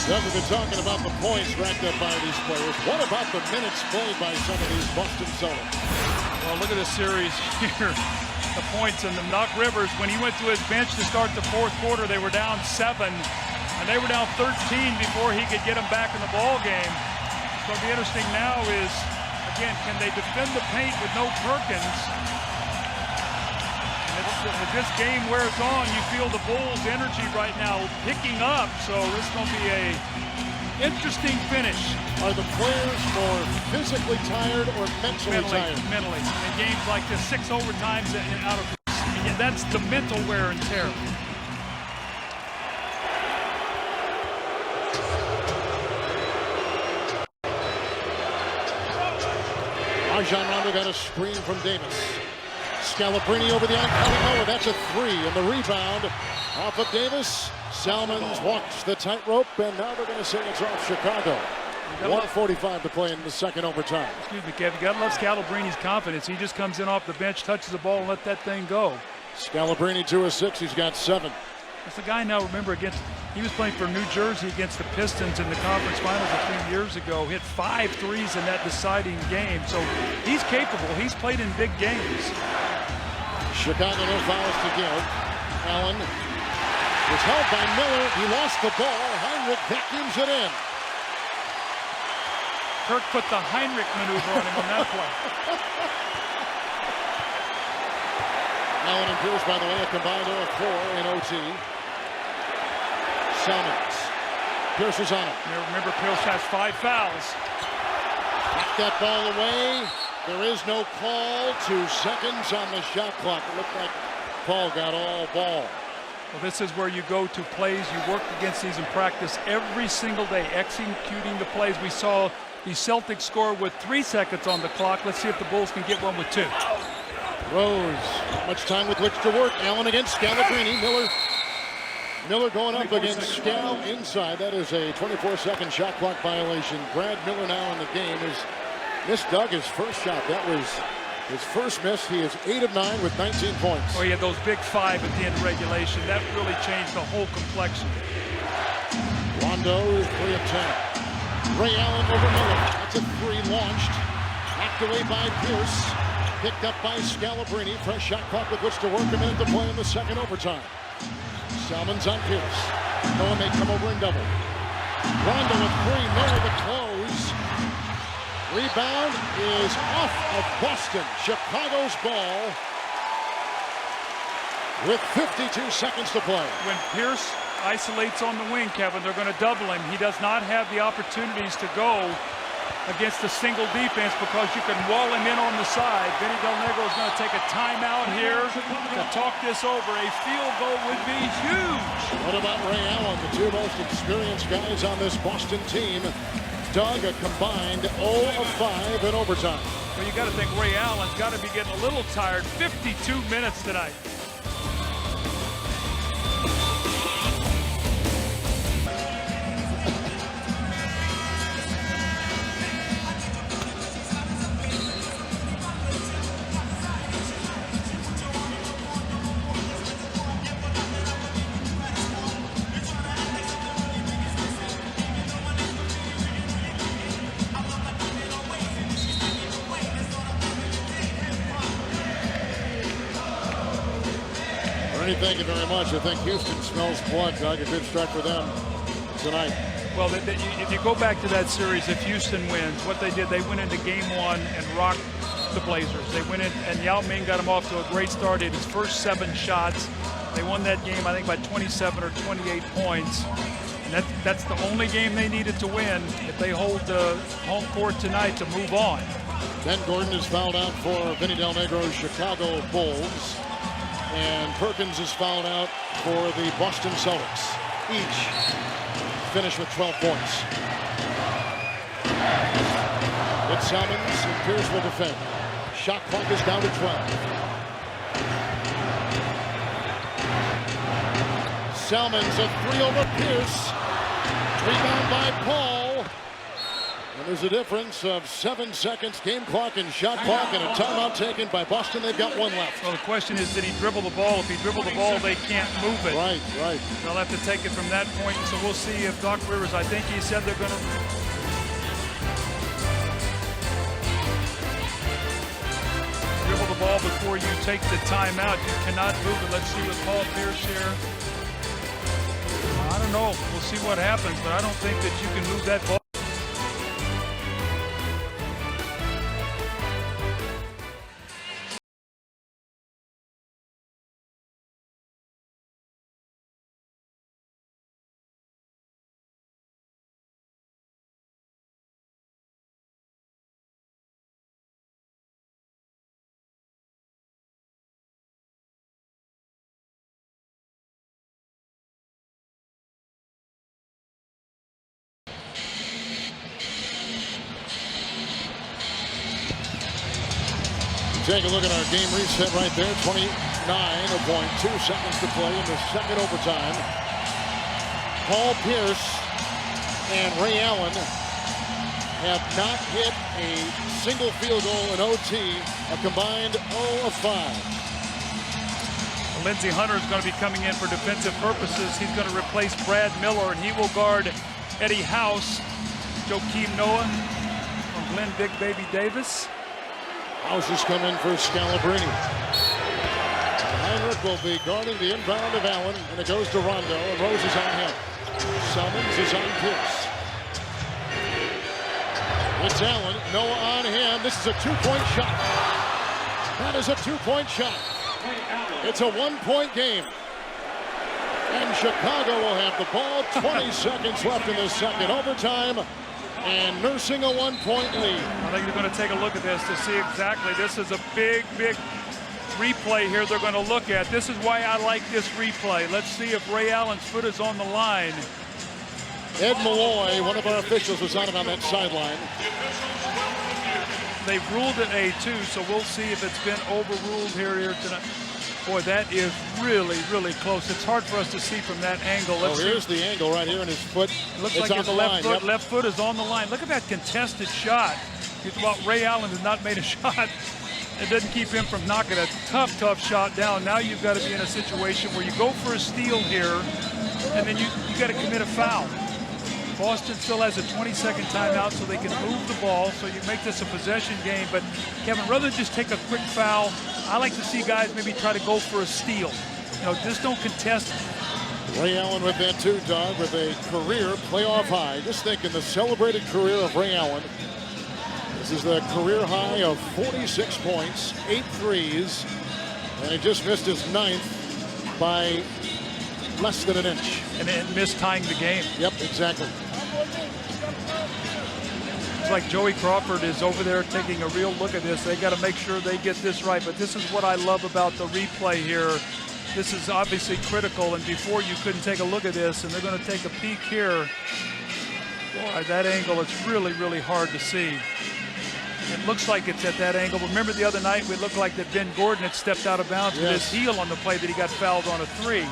Doug, we've been talking about the points racked up by these players. What about the minutes played by some of these Boston Celtics?
Well, look at the series here. The points and the Doc Rivers, when he went to his bench to start the 4th quarter, they were down 7, and they were down 13 before he could get them back in the ball game. So what'll be interesting now is, again, can they defend the paint with no Perkins? And as this game wears on, you feel the Bulls' energy right now picking up. So this is going to be a interesting finish.
Are the players more physically tired or mentally tired?
Mentally. In games like this, 6 overtimes out of that's the mental wear and tear.
Rajon Rondo got a screen from Davis. Scalabrine over the oncoming Noah. That's a 3, and the rebound off of Davis. Salmons walks the tightrope, and now they're going to say it's off Chicago. 1:45 to play in the second overtime.
Excuse me, Kevin. You got to love Scalabrine's confidence. He just comes in off the bench, touches the ball, and let that thing go.
Scalabrini 2 of 6. He's got 7.
It's a guy now, remember, he was playing for New Jersey against the Pistons in the conference finals a few years ago. Hit 5 threes in that deciding game. So he's capable. He's played in big games.
Chicago, no fouls to give. Allen was held by Miller. He lost the ball. Hinrich vacuums it in.
Kirk put the Hinrich maneuver on him on that play.
Allen and Pierce, by the way, a combined 0 of 4 in OT. Salmons. Pierce is on him.
Remember, Pierce has 5 fouls.
Knocked that ball away. There is no call. 2 seconds on the shot clock. It looked like Paul got all ball.
Well, this is where you go to plays. You work against these in practice every single day, executing the plays. We saw the Celtics score with 3 seconds on the clock. Let's see if the Bulls can get one with 2.
Rose, not much time with which to work. Allen against Scalabrini. Miller going up against Scal inside. That is a 24-second shot clock violation. Brad Miller now in the game has missed Doug his first shot. That was his first miss. He is 8 of 9 with 19 points.
Oh, he had those big 5 at the end of regulation. That really changed the whole complexion.
Rondo is 3 of 10. Ray Allen over Miller. That's a 3 launched. Knocked away by Pierce. Picked up by Scalabrini. Fresh shot clock with which to work. A minute to play in the second overtime. Salmons on Pierce. Noah may come over and double. Rondo with 3. Miller to close. Rebound is off of Boston. Chicago's ball with 52 seconds to play.
When Pierce isolates on the wing, Kevin, they're going to double him. He does not have the opportunities to go against a single defense because you can wall him in on the side. Vinny Del Negro is going to take a timeout here to talk this over. A field goal would be huge.
What about Ray Allen, the 2 most experienced guys on this Boston team? Doug, a combined 0 of 5 in overtime.
Well, you got to think Ray Allen's got to be getting a little tired. 52 minutes tonight.
Thank you very much. I think Houston smells blood, Doug. A good start for them tonight.
Well, if you go back to that series, if Houston wins, what they did, they went into game 1 and rocked the Blazers. They went in, and Yao Ming got him off to a great start in his first 7 shots. They won that game, I think, by 27 or 28 points. And that's the only game they needed to win if they hold the home court tonight to move on.
Ben Gordon is fouled out for Vinny Del Negro's Chicago Bulls. And Perkins is fouled out for the Boston Celtics. Each finished with 12 points. It's Salmons, and Pierce will defend. Shot clock is down to 12. Salmons, a 3 over Pierce. Rebound by Paul. And there's a difference of 7 seconds, game clock and shot clock, and a timeout taken by Boston. They've got 1 left.
Well, the question is, did he dribble the ball? If he dribbled the ball, they can't move it.
Right.
They'll have to take it from that point. So we'll see if Doc Rivers, I think he said they're going to dribble the ball before you take the timeout. You cannot move it. Let's see with Paul Pierce here. I don't know. We'll see what happens, but I don't think that you can move that ball.
Take a look at our game reset right there. 29.2 seconds to play in the second overtime. Paul Pierce and Ray Allen have not hit a single field goal in OT, a combined 0 of 5.
Lindsey Hunter is going to be coming in for defensive purposes. He's going to replace Brad Miller, and he will guard Eddie House. Joakim Noah from Glenn Big Baby Davis.
House has come in for Scalabrine. Hinrich will be guarding the inbound of Allen, and it goes to Rondo, and Rose is on him. Salmons is on Pierce. It's Allen, Noah on him. This is a two-point shot. That is a two-point shot. It's a one-point game. And Chicago will have the ball. 20 seconds left in the second overtime. And nursing a one-point lead.
I think they're going to take a look at this to see exactly. This is a big, big replay here they're going to look at. This is why I like this replay. Let's see if Ray Allen's foot is on the line.
Ed Malloy, one of our officials, was on him on that sideline.
They've ruled it A2, so we'll see if it's been overruled here tonight. Boy, that is really, really close. It's hard for us to see from that angle.
Here's the angle right here, and his foot
looks like his left foot is on the line. Look at that contested shot. You thought Ray Allen has not made a shot. It doesn't keep him from knocking a tough, tough shot down. Now you've got to be in a situation where you go for a steal here, and then you got to commit a foul. Boston still has a 20-second timeout, so they can move the ball, so you make this a possession game. But, Kevin, rather than just take a quick foul, I like to see guys maybe try to go for a steal. You know, just don't contest.
Ray Allen with that too, Doug, with a career playoff high. Just think in the celebrated career of Ray Allen. This is the career high of 46 points, 8 threes, and he just missed his 9th by less than an inch.
And missed tying the game.
Yep, exactly.
It's like Joey Crawford is over there taking a real look at this. They got to make sure they get this right. But this is what I love about the replay here. This is obviously critical, and before you couldn't take a look at this, and they're going to take a peek here. Boy, that angle, it's really, really hard to see. It looks like it's at that angle. Remember the other night, it looked like that Ben Gordon had stepped out of bounds with his heel on the play that he got fouled on a 3.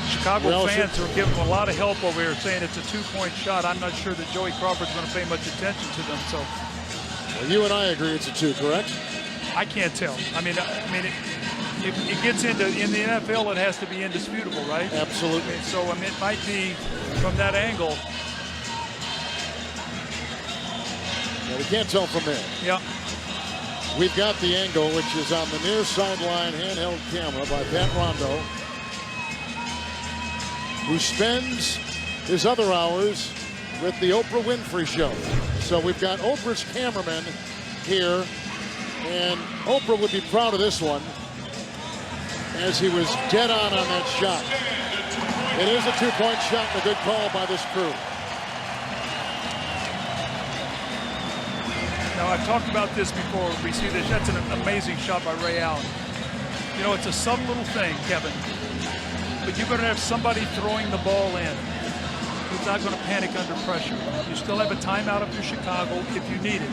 Chicago fans are giving them a lot of help over here, saying it's a 2-point shot. I'm not sure that Joey Crawford's going to pay much attention to them. So,
well, you and I agree it's a 2, correct?
I can't tell. I mean, it gets into in the NFL. It has to be indisputable, right?
Absolutely.
So it might be from that angle.
Well, we can't tell from there.
Yeah.
We've got the angle, which is on the near sideline handheld camera by Pat Rondo, who spends his other hours with the Oprah Winfrey Show. So we've got Oprah's cameraman here, and Oprah would be proud of this one, as he was dead on that shot. It is a 2-point shot, and a good call by this crew.
Now, I've talked about this before. We see this. That's an amazing shot by Ray Allen. You know, it's a subtle little thing, Kevin. But you're going to have somebody throwing the ball in who's not going to panic under pressure. You still have a timeout up to Chicago if you need it.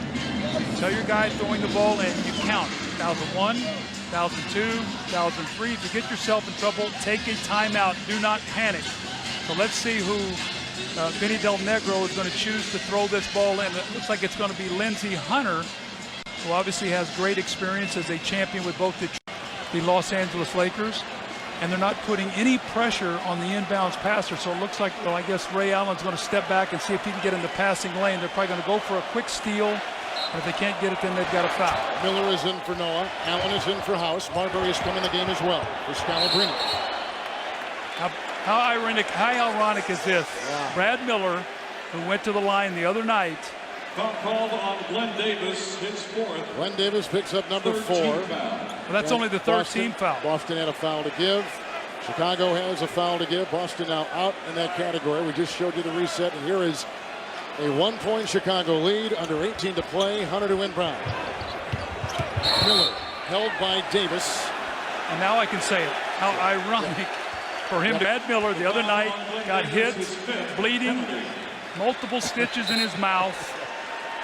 You tell your guy throwing the ball in, you count. 1,001, 1,002, 1,003. If you get yourself in trouble, take a timeout. Do not panic. So let's see who Vinny Del Negro is going to choose to throw this ball in. It looks like it's going to be Lindsey Hunter, who obviously has great experience as a champion with both the Los Angeles Lakers. And they're not putting any pressure on the inbounds passer. So it looks like, well, I guess Ray Allen's going to step back and see if he can get in the passing lane. They're probably going to go for a quick steal. And if they can't get it, then they've got a foul.
Miller is in for Noah. Allen is in for House. Marbury has come in the game as well for Scalabrine.
How ironic is this? Yeah. Brad Miller, who went to the line the other night.
Foul called on Glenn Davis, his 4th.
Glenn Davis picks up number 4.
Well, that's only the third team foul.
Boston had a foul to give. Chicago has a foul to give. Boston now out in that category. We just showed you the reset, and here is a 1-point Chicago lead. Under 18 to play. Hunter to inbound. Miller held by Davis.
And now I can say it. How ironic for him. Brad Miller the other night got hit, bleeding, multiple stitches in his mouth.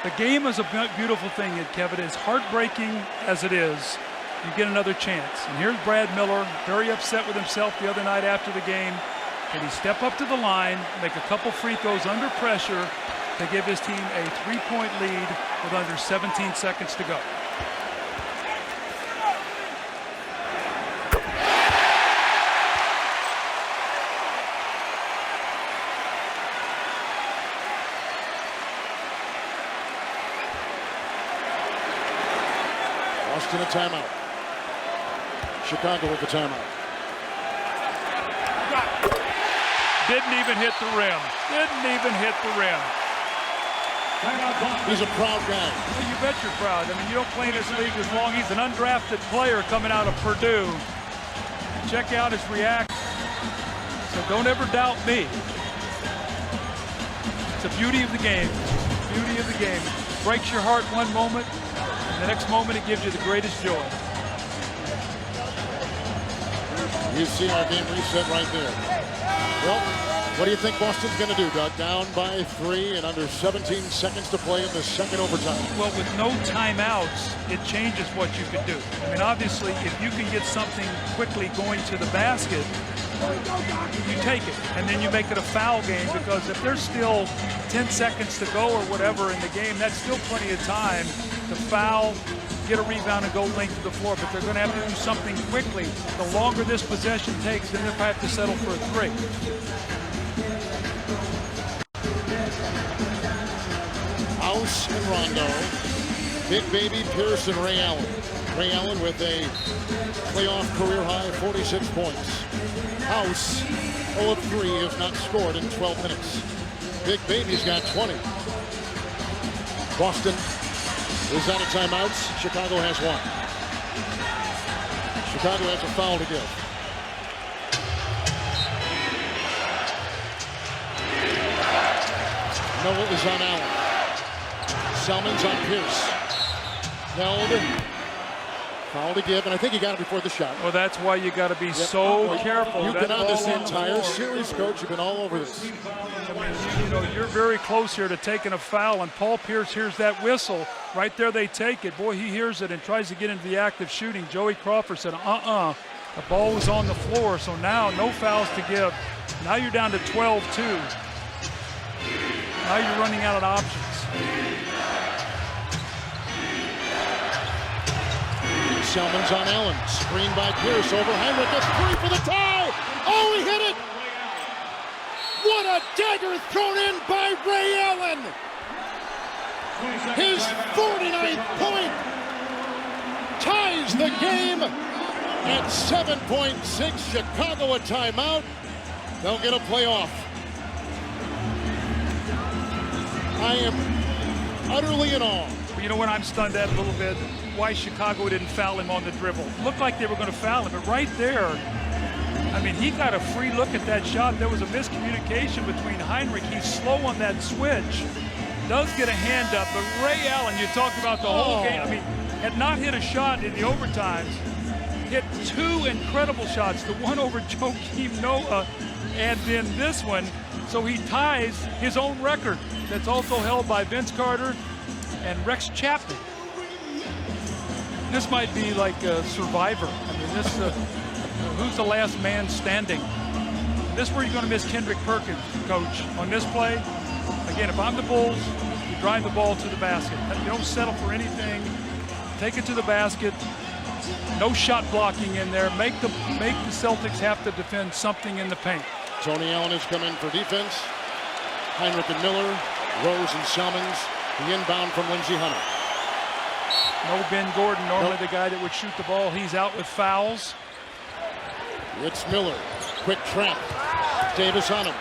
The game is a beautiful thing, Kevin. As heartbreaking as it is, you get another chance. And here's Brad Miller, very upset with himself the other night after the game. Can he step up to the line, make a couple free throws under pressure, to give his team a 3-point lead with under 17 seconds to go.
Boston a timeout. Chicago with the timeout.
Didn't even hit the rim. Didn't even hit the rim.
He's a proud guy.
Well, you bet you're proud. I mean, you don't play in this league as long. He's an undrafted player coming out of Purdue. Check out his reaction. So don't ever doubt me. It's the beauty of the game. Beauty of the game. It breaks your heart one moment, and the next moment it gives you the greatest joy.
You see our game reset right there. Well, what do you think Boston's going to do, Doug? Down by 3 and under 17 seconds to play in the second overtime.
Well, with no timeouts, it changes what you can do. I mean, obviously, if you can get something quickly going to the basket, you take it, and then you make it a foul game, because if there's still 10 seconds to go or whatever in the game, that's still plenty of time to foul, get a rebound, and go length to the floor. But they're going to have to do something quickly. The longer this possession takes, then they'll have to settle for a 3.
House and Rondo. Big Baby, Pierce, and Ray Allen. Ray Allen with a playoff career high 46 points. House 0 of 3 has not scored in 12 minutes. Big Baby's got 20. Boston is out of timeouts. Chicago has 1. Chicago has a foul to give. Noah is on Allen. Salmons on Pierce. Held. Foul to give, and I think he got it before the shot.
Well, that's why you got to be so careful.
You've been on this entire series, Coach. You've been all over this.
I mean, you know, you're very close here to taking a foul, and Paul Pierce hears that whistle. Right there, they take it. Boy, he hears it and tries to get into the act of shooting. Joey Crawford said, The ball was on the floor, so now no fouls to give. Now you're down to 12-2. Now you're running out of options.
Salmons on Allen. Screen by Pierce over Hinrich. Gets 3 for the tie. Oh, he hit it. What a dagger thrown in by Ray Allen. His 49th point ties the game at 7.6. Chicago a timeout. They'll get a playoff. I am utterly in awe.
Well, you know what I'm stunned at a little bit? Why Chicago didn't foul him on the dribble. Looked like they were going to foul him, but right there, I mean, he got a free look at that shot. There was a miscommunication between Hinrich. He's slow on that switch. Does get a hand up, but Ray Allen, you talked about the whole game. I mean, had not hit a shot in the overtimes. Hit 2 incredible shots. The one over Joakim Noah, and then this one. So he ties his own record. That's also held by Vince Carter and Rex Chapman. This might be like a Survivor. I mean, this who's the last man standing? This is where you're going to miss Hinrich Perkins, Coach, on this play. Again, if I'm the Bulls, you drive the ball to the basket. You don't settle for anything. Take it to the basket. No shot blocking in there. Make the Celtics have to defend something in the paint.
Tony Allen has come in for defense. Hinrich and Miller, Rose and Salmons. The inbound from Lindsey Hunter.
No Ben Gordon, normally the guy that would shoot the ball. He's out with fouls.
It's Miller. Quick trap. Davis on him.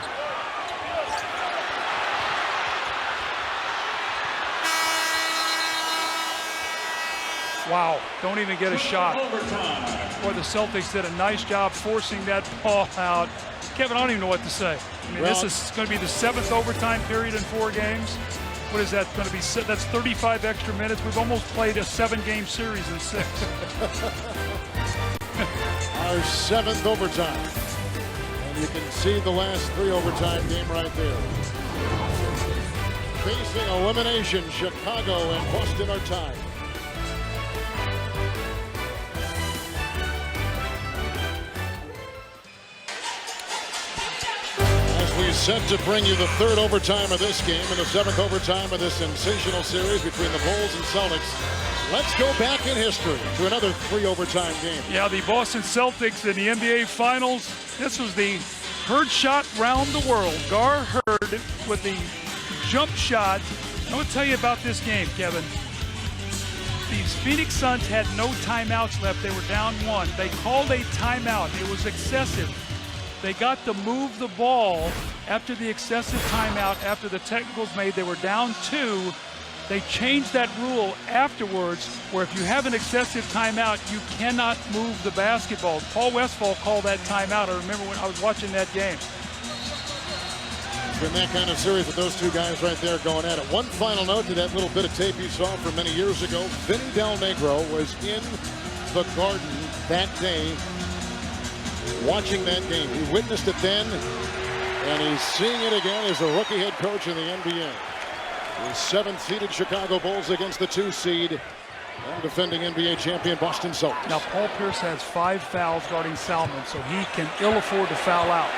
Wow, don't even get a shot. Boy, the Celtics did a nice job forcing that ball out. Kevin, I don't even know what to say. I mean, this is going to be the 7th overtime period in 4 games. What is that going to be? That's 35 extra minutes. We've almost played a 7-game series in 6.
Our 7th overtime. And you can see the last 3 overtime game right there. Facing elimination, Chicago and Boston are tied. As we Set to bring you the third overtime of this game and the seventh overtime of this sensational series between the Bulls and Celtics. Let's go back in history to another 3 overtime game.
Yeah, the Boston Celtics in the NBA Finals. This was the Hurd shot round the world. Gar Hurd with the jump shot. I want to tell you about this game, Kevin. These Phoenix Suns had no timeouts left. They were down 1. They called a timeout. It was excessive. They got to move the ball after the excessive timeout, after the technicals made. They were down 2. They changed that rule afterwards where if you have an excessive timeout, you cannot move the basketball. Paul Westphal called that timeout. I remember when I was watching that game.
It's been that kind of series with those two guys right there going at it. One final note to that little bit of tape you saw from many years ago. Vinny Del Negro was in the Garden that day watching that game. He witnessed it then, and he's seeing it again as a rookie head coach in the NBA. The 7th-seeded Chicago Bulls against the 2-seed and defending NBA champion Boston Celtics.
Now, Paul Pierce has 5 fouls guarding Salmons, so he can ill afford to foul out.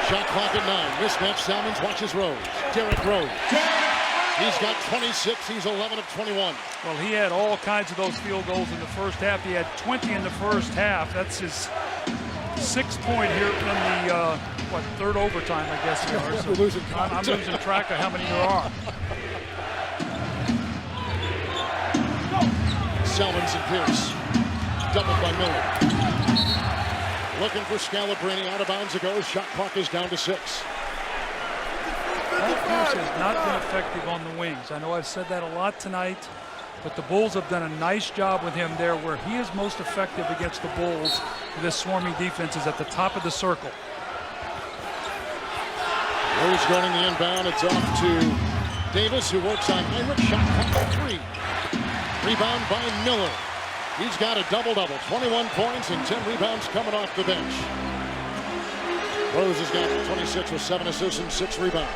Shot clock at 9. Mismatch. Salmons watches Rose. Derrick Rose. He's got 26. He's 11 of 21.
Well, he had all kinds of those field goals in the first half. He had 20 in the first half. That's his 6th point here in the third overtime, I guess.
We're losing
I'm losing track of how many there are.
Salmons and Pierce. Doubled by Miller. Looking for Scalabrine. Out of bounds it goes. Shot clock is down to 6.
Paul Pierce has not been effective on the wings. I know I've said that a lot tonight, but the Bulls have done a nice job with him there. Where he is most effective against the Bulls, this swarming defense, is at the top of the circle.
Rose guarding the inbound. It's off to Davis, who works on Hinrich. Shot clock at 3. Rebound by Miller. He's got a double-double. 21 points and 10 rebounds coming off the bench. Rose has got 26 with 7 assists and 6 rebounds.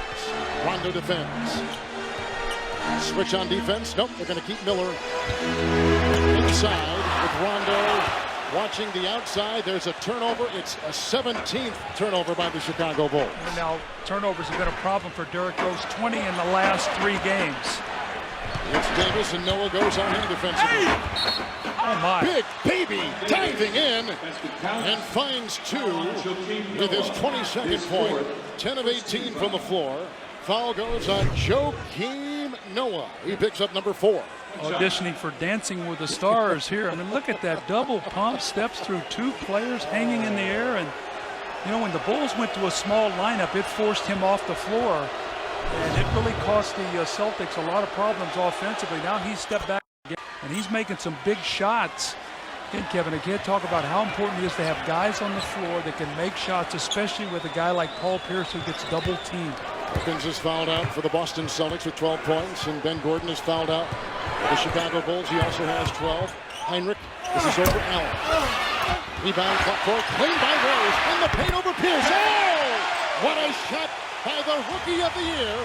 Rondo defends. Switch on defense. Nope, they're going to keep Miller inside with Rondo watching the outside. There's a turnover. It's a 17th turnover by the Chicago Bulls.
And now turnovers have been a problem for Derrick Rose. 20 in the last 3 games.
It's Davis, and Noah goes on him defensively.
Oh my.
Big baby diving in and finds 2 with his 22nd point. 10 of 18 from the floor. Foul goes on Joakim Noah. He picks up number 4.
Auditioning for Dancing with the Stars here. I mean, look at that double pump, steps through 2 players hanging in the air. And, you know, when the Bulls went to a small lineup, it forced him off the floor. And it really cost the Celtics a lot of problems offensively. Now he's stepped back again, and he's making some big shots. Again, Kevin, I can't talk about how important it is to have guys on the floor that can make shots, especially with a guy like Paul Pierce who gets double-teamed.
Perkins is fouled out for the Boston Celtics with 12 points, and Ben Gordon is fouled out for the Chicago Bulls. He also has 12. Hinrich, this is over Allen. Rebound, clock court, clean by Rose, in the paint over Pierce. Oh! What a shot by the Rookie of the Year.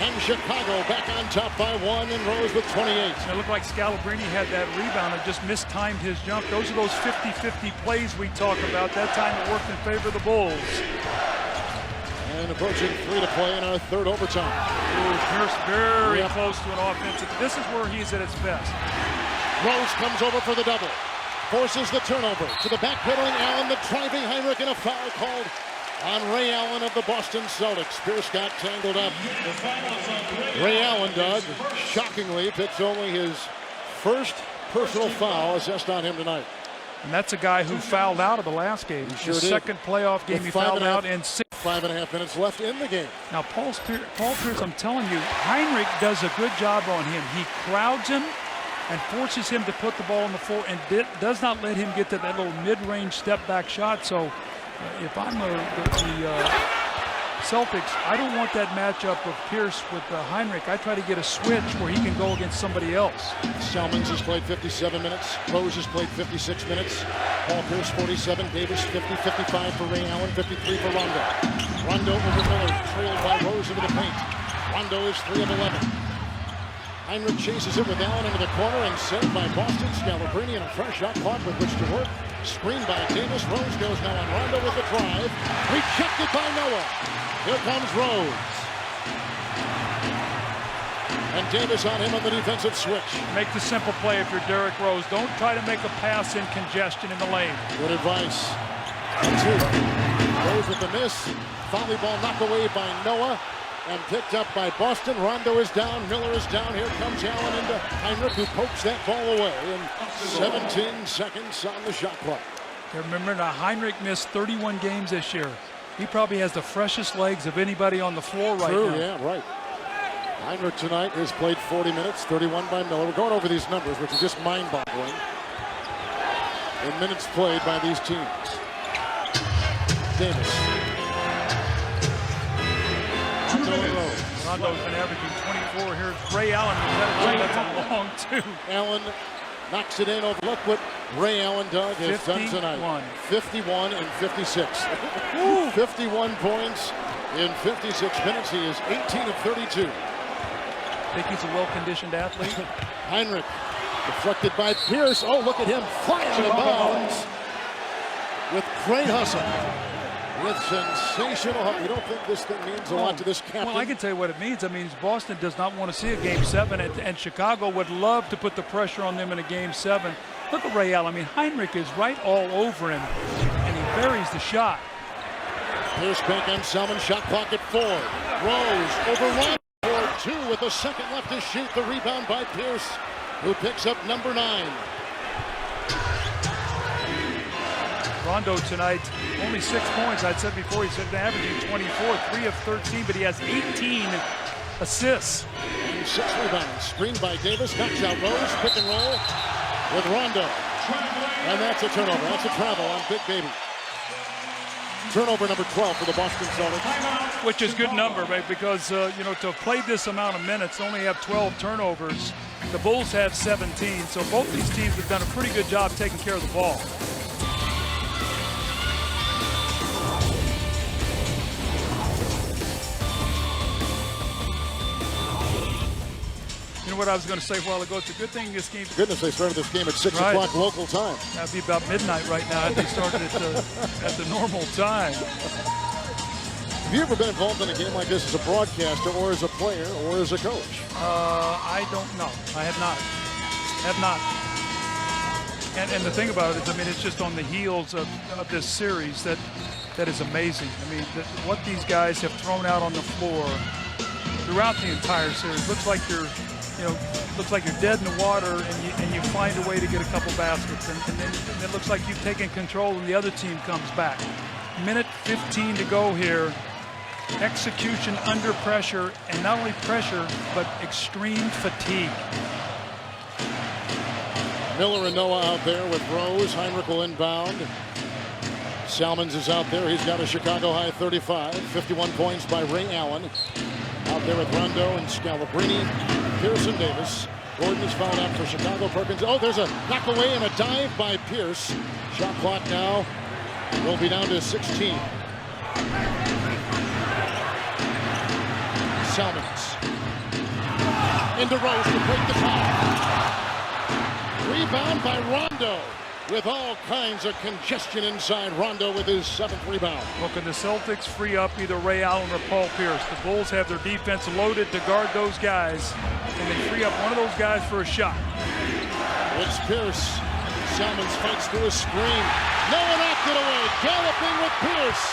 And Chicago back on top by 1, and Rose with 28.
It looked like Scalabrine had that rebound and just mistimed his jump. Those are those 50-50 plays we talk about. That time it worked in favor of the Bulls.
And approaching 3 to play in our third overtime.
Ooh, Pierce very close to an offensive. This is where he's at his best.
Rose comes over for the double. Forces the turnover to the backpedaling Allen, the driving Hinrich, and a foul called on Ray Allen of the Boston Celtics. Pierce got tangled up. Ray Allen, Doug, shockingly picks only his first personal foul assessed on him tonight.
And that's a guy who fouled out of the last game.
Sure
His
did.
second playoff game, he fouled out in 6.
5.5 minutes left in the game.
Now, Paul Pierce, I'm telling you, Hinrich does a good job on him. He crowds him and forces him to put the ball on the floor and does not let him get to that little mid-range step-back shot. So if I'm the Celtics, I don't want that matchup of Pierce with Hinrich. I try to get a switch where he can go against somebody else.
Salmons has played 57 minutes. Rose has played 56 minutes. Paul Pierce 47. Davis 50, 55 for Ray Allen, 53 for Rondo. Rondo over Miller, trailed by Rose into the paint. Rondo is 3 of 11. Hinrich chases it with Allen into the corner and saved by Boston. Scalabrine and a fresh shot clock with which to work. Screen by Davis. Rose goes now on Rondo with the drive. Rejected by Noah. Here comes Rose. And Davis on him on the defensive switch.
Make the simple play if you're Derrick Rose. Don't try to make a pass in congestion in the lane.
Good advice. Two. Rose with the miss. Volley ball knocked away by Noah and picked up by Boston. Rondo is down. Miller is down. Here comes Allen into Hinrich, who pokes that ball away. And 17 seconds on the shot clock.
Remember now, Hinrich missed 31 games this year. He probably has the freshest legs of anybody on the floor right now.
Yeah, right. Hinrich tonight has played 40 minutes, 31 by Miller. We're going over these numbers, which are just mind-boggling. In minutes played by these teams. Davis.
Rondo's been averaging 24. Here's Ray Allen. That's a long two.
Allen knocks it in, overlooked what Ray Allen has done tonight. 51 and 56. 51 points in 56 minutes. He is 18 of 32.
Think he's a well-conditioned athlete.
Hinrich deflected by Pierce. Oh, look at him flying to the bounds with great hustle. With sensational hustle. You don't think this thing means a lot to this captain?
Well, I can tell you what it means. It means Boston does not want to see a Game 7, and Chicago would love to put the pressure on them in a Game 7. Look at Ray Allen. I mean, Hinrich is right all over him, and he buries the shot.
Pierce back on Salmons. Shot clock at 4. Rose overrun. 4-2 with a second left to shoot. The rebound by Pierce, who picks up number 9.
Rondo tonight, only 6 points. I'd said before, he's averaging 24, 3 of 13, but he has 18 assists.
And 6 rebounds. Screen by Davis, knocks out Rose, pick and roll with Rondo. And that's a turnover. That's a travel on Big Baby. Turnover number 12 for the Boston Celtics.
Which is good number, right? Because, you know, to play this amount of minutes, only have 12 turnovers. The Bulls have 17, so both these teams have done a pretty good job taking care of the ball. You know what I was going to say a while ago? It's a good thing this game.
Goodness, they started this game at 6 o'clock local time.
That'd be about midnight right now if they started at the normal time.
Have you ever been involved in a game like this as a broadcaster or as a player or as a coach?
I don't know. I have not. And the thing about it is, I mean, it's just on the heels of this series that is amazing. I mean, what these guys have thrown out on the floor throughout the entire series. Looks like you're dead in the water, and you find a way to get a couple baskets, and then it looks like you've taken control, and the other team comes back. Minute 15 to go here. Execution under pressure, and not only pressure, but extreme fatigue.
Miller and Noah out there with Rose. Hinrich will inbound. Salmons is out there. He's got a Chicago high 35. 51 points by Ray Allen. Out there with Rondo and Scalabrine. Pierce and Davis. Gordon is fouled out for Chicago. Perkins. Oh, there's a knock away and a dive by Pierce. Shot clock now will be down to 16. Salmons. Into Rose to break the tie. Rebound by Rondo. With all kinds of congestion inside. Rondo with his 7th rebound.
Well, can the Celtics free up either Ray Allen or Paul Pierce? The Bulls have their defense loaded to guard those guys, and they free up one of those guys for a shot.
It's Pierce. Salmons fights through a screen. No one knocked it away. Galloping with Pierce.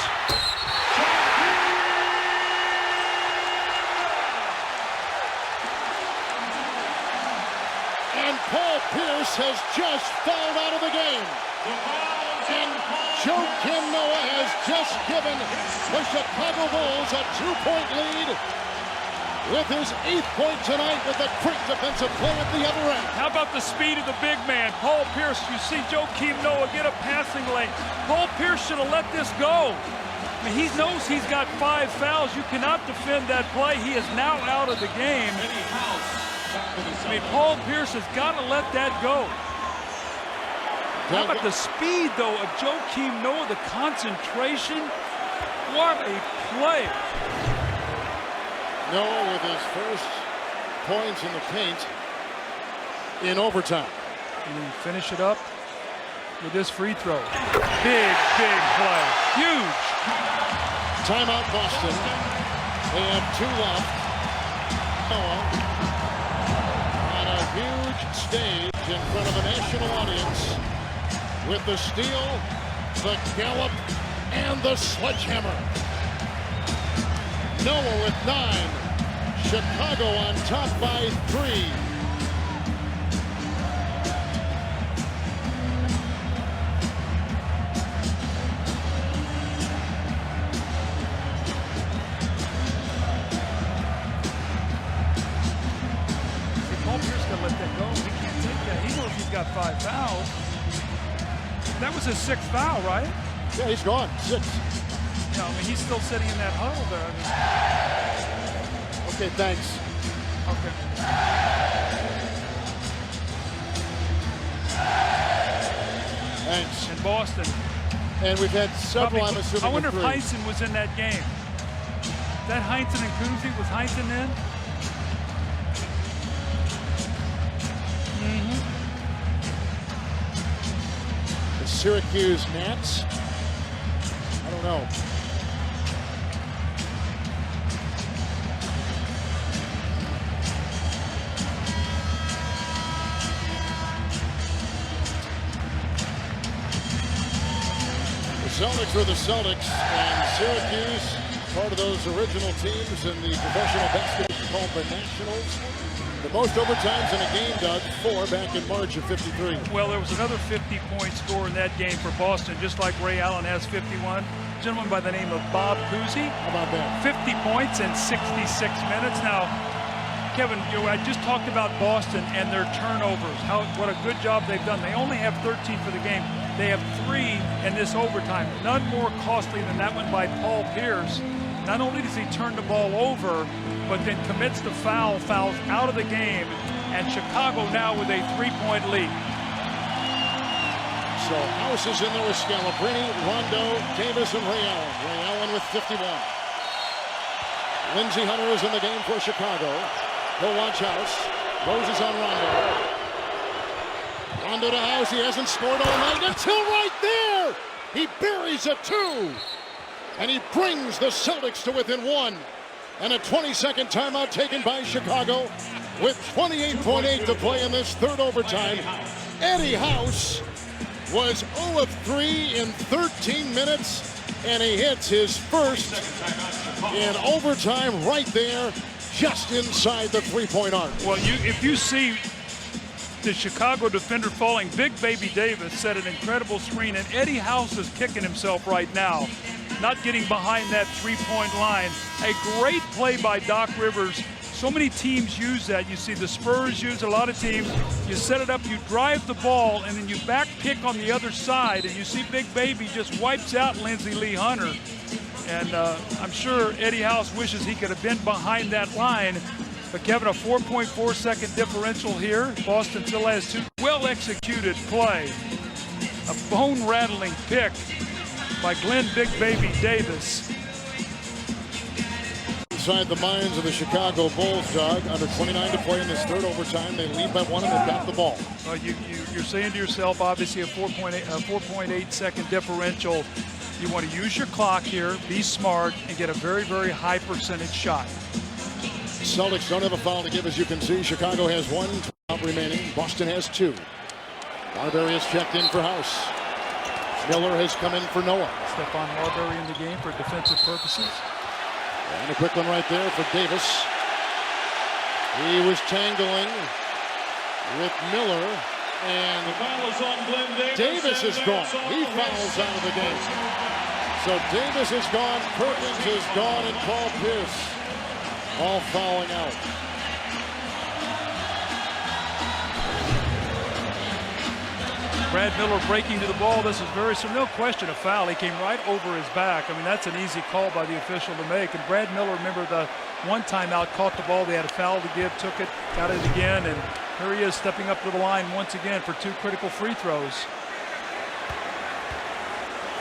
And Paul Pierce has just fouled out of the game. And Joakim Noah has just given the Chicago Bulls a 2-point lead with his 8th point tonight with a great defensive play at the other end.
How about the speed of the big man? Paul Pierce, you see Joakim Noah get a passing lane. Paul Pierce should have let this go. I mean, he knows he's got 5 fouls. You cannot defend that play. He is now out of the game. I mean, Paul Pierce has got to let that go. How about the speed, though, of Joakim Noah, the concentration? What a play.
Noah with his first points in the paint in overtime.
And then finish it up. with this free throw. Big play. Huge.
Timeout Boston. They have 2 left. Noah on a huge stage in front of a national audience with the steal, the gallop, and the sledgehammer. Noah with 9. Chicago on top by 3.
Got 5 fouls. That was his 6th foul, right?
Yeah, he's gone. 6.
No, I mean, he's still sitting in that huddle there. I mean,
okay, thanks.
Okay.
Thanks.
In Boston.
And we've had several, I'm assuming.
I wonder if Heinsohn was in that game. That Heinsohn and Kuzi, was Heinsohn in?
Syracuse Nats? I don't know. The Celtics were the Celtics, and Syracuse, part of those original teams in the professional basketball called the Nationals. The most overtimes in a game, Doug, 4 back in March of '53.
Well, there was another 50-point score in that game for Boston, just like Ray Allen has 51. A gentleman by the name of Bob Cousy.
How about that?
50 points in 66 minutes. Now, Kevin, I just talked about Boston and their turnovers. What a good job they've done. They only have 13 for the game. They have 3 in this overtime. None more costly than that one by Paul Pierce. Not only does he turn the ball over, but then commits the fouls out of the game, and Chicago now with a 3-point lead.
So House is in there with Scalabrine, Rondo, Davis, and Ray Allen. Ray Allen with 51. Lindsey Hunter is in the game for Chicago. He'll watch House. Rose is on Rondo. Rondo to House. He hasn't scored all night until right there. He buries a 2. And he brings the Celtics to within 1. And a 20-second timeout taken by Chicago with 28.8 to play in this 3rd overtime. Eddie House was 0 of 3 in 13 minutes, and he hits his first in overtime right there, just inside the 3-point arc.
Well, if you see the Chicago defender falling, Big Baby Davis set an incredible screen, and Eddie House is kicking himself right now, not getting behind that 3-point line. A great play by Doc Rivers. So many teams use that. You see the Spurs use a lot of teams. You set it up, you drive the ball, and then you back pick on the other side, and you see Big Baby just wipes out Lindsey Lee Hunter. And I'm sure Eddie House wishes he could have been behind that line. But Kevin, a 4.4-second differential here. Boston still has 2. Well-executed play. A bone-rattling pick by Glenn Big Baby Davis.
Inside the minds of the Chicago Bulls, Doug. Under 29 to play in this 3rd overtime. They lead by 1 and they've got the ball.
Well, you're saying to yourself, obviously, a 4.8-second differential. You want to use your clock here, be smart, and get a very, very high percentage shot.
Celtics don't have a foul to give, as you can see. Chicago has 1 out remaining. Boston has 2. Marbury has checked in for House. Miller has come in for Noah.
Stephon Marbury in the game for defensive purposes.
And a quick one right there for Davis. He was tangling with Miller, and Davis is gone. He fouls out of the game. So Davis is gone, Perkins is gone, and Paul Pierce all fouling out.
Brad Miller breaking to the ball. This is no question a foul. He came right over his back. I mean, that's an easy call by the official to make. And Brad Miller, remember the one timeout, caught the ball. They had a foul to give, took it, got it again. And here he is stepping up to the line once again for 2 critical free throws.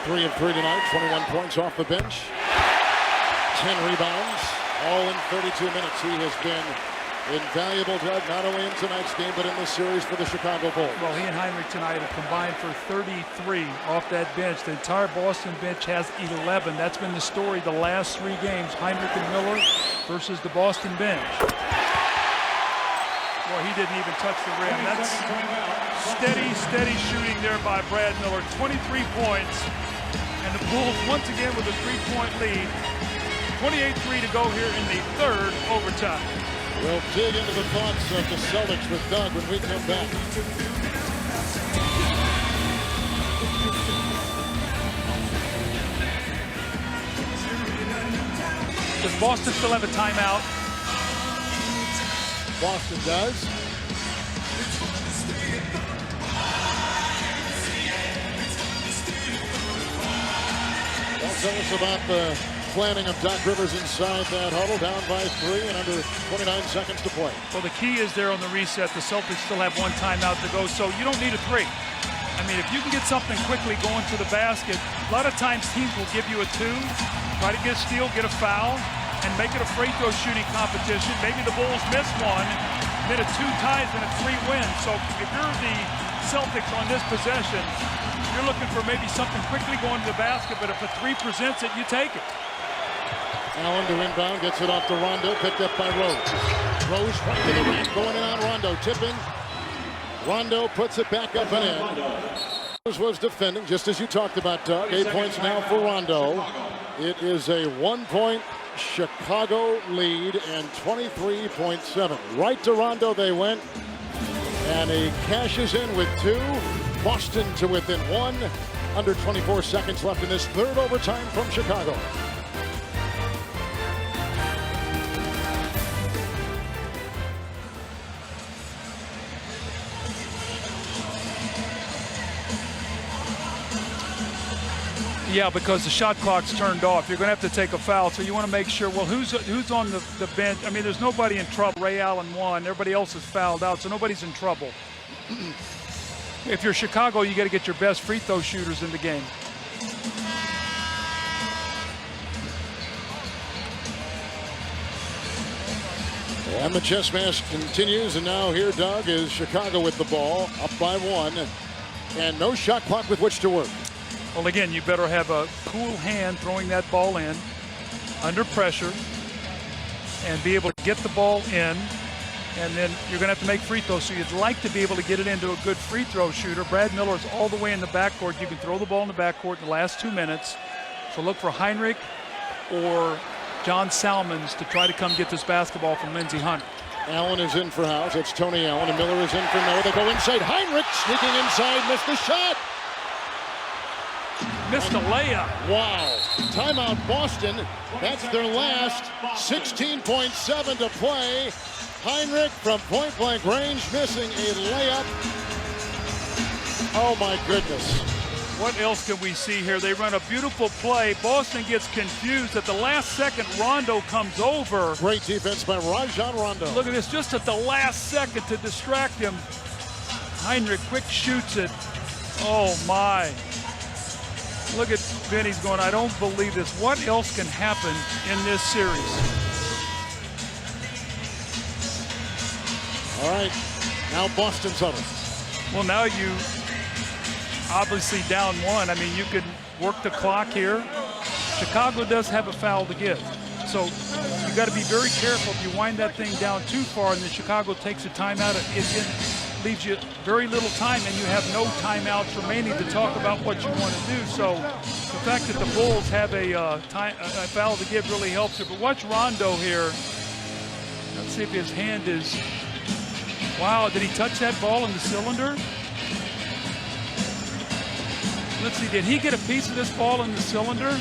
3 of 3 tonight, 21 points off the bench. 10 rebounds, all in 32 minutes. He has been Invaluable, Doug, not only in tonight's game, but in this series for the Chicago Bulls.
Well, he and Hinrich tonight have combined for 33 off that bench. The entire Boston bench has 11. That's been the story the last 3 games. Hinrich and Miller versus the Boston bench. Well, he didn't even touch the rim. That's steady shooting there by Brad Miller. 23 points. And the Bulls once again with a 3-point lead. 28-3 to go here in the 3rd overtime.
We'll dig into the thoughts of the Celtics with Doug when we come back.
Does Boston still have a timeout?
Boston does. Well, tell us about the planning of Doc Rivers inside that huddle, down by 3 and under 29 seconds to play.
Well, the key is there on the reset. The Celtics still have 1 timeout to go, so you don't need a 3. I mean, if you can get something quickly going to the basket, a lot of times teams will give you a 2, try to get a steal, get a foul, and make it a free throw shooting competition. Maybe the Bulls miss 1, then a 2 ties and a 3 wins. So if you're the Celtics on this possession, you're looking for maybe something quickly going to the basket, but if a 3 presents it, you take it.
Allen to inbound, gets it off to Rondo, picked up by Rose. Rose right to the rim, going in on Rondo, tipping. Rondo puts it back up and in. Rose was defending, just as you talked about, Doug. 8 points now for Rondo. It is a 1-point Chicago lead and 23.7. Right to Rondo they went, and he cashes in with 2. Boston to within 1. Under 24 seconds left in this 3rd overtime from Chicago.
Yeah, because the shot clock's turned off. You're going to have to take a foul, so you want to make sure, well, who's on the bench? I mean, there's nobody in trouble. Ray Allen won. Everybody else is fouled out, so nobody's in trouble. If you're Chicago, you got to get your best free throw shooters in the game.
And the chess match continues, and now here, Doug, is Chicago with the ball, up by 1, and no shot clock with which to work.
Well, again, you better have a cool hand throwing that ball in under pressure and be able to get the ball in, and then you're going to have to make free throws. So you'd like to be able to get it into a good free throw shooter. Brad Miller's all the way in the backcourt. You can throw the ball in the backcourt in the last 2 minutes. So look for Hinrich or John Salmons to try to come get this basketball from Lindsey Hunter.
Allen is in for House. It's Tony Allen, and Miller is in for Noah. They go inside. Hinrich sneaking inside, missed the shot.
Missed a layup.
Wow. Timeout Boston. That's their last. 16.7 to play. Hinrich from point-blank range missing a layup. Oh, my goodness.
What else can we see here? They run a beautiful play. Boston gets confused. At the last second, Rondo comes over.
Great defense by Rajon Rondo.
Look at this, just at the last second to distract him. Hinrich quick shoots it. Oh, my. Look at Vinny's going, I don't believe this. What else can happen in this series?
All right, now Boston's huddle.
Well, now you obviously down 1. I mean, you can work the clock here. Chicago does have a foul to give. So you got to be very careful if you wind that thing down too far and then Chicago takes a timeout. It leaves you very little time and you have no timeouts remaining to talk about what you want to do. So the fact that the Bulls have a foul to give really helps it. But watch Rondo here. Let's see if his hand is, wow, did he touch that ball in the cylinder? Let's see, did he get a piece of this ball in the cylinder?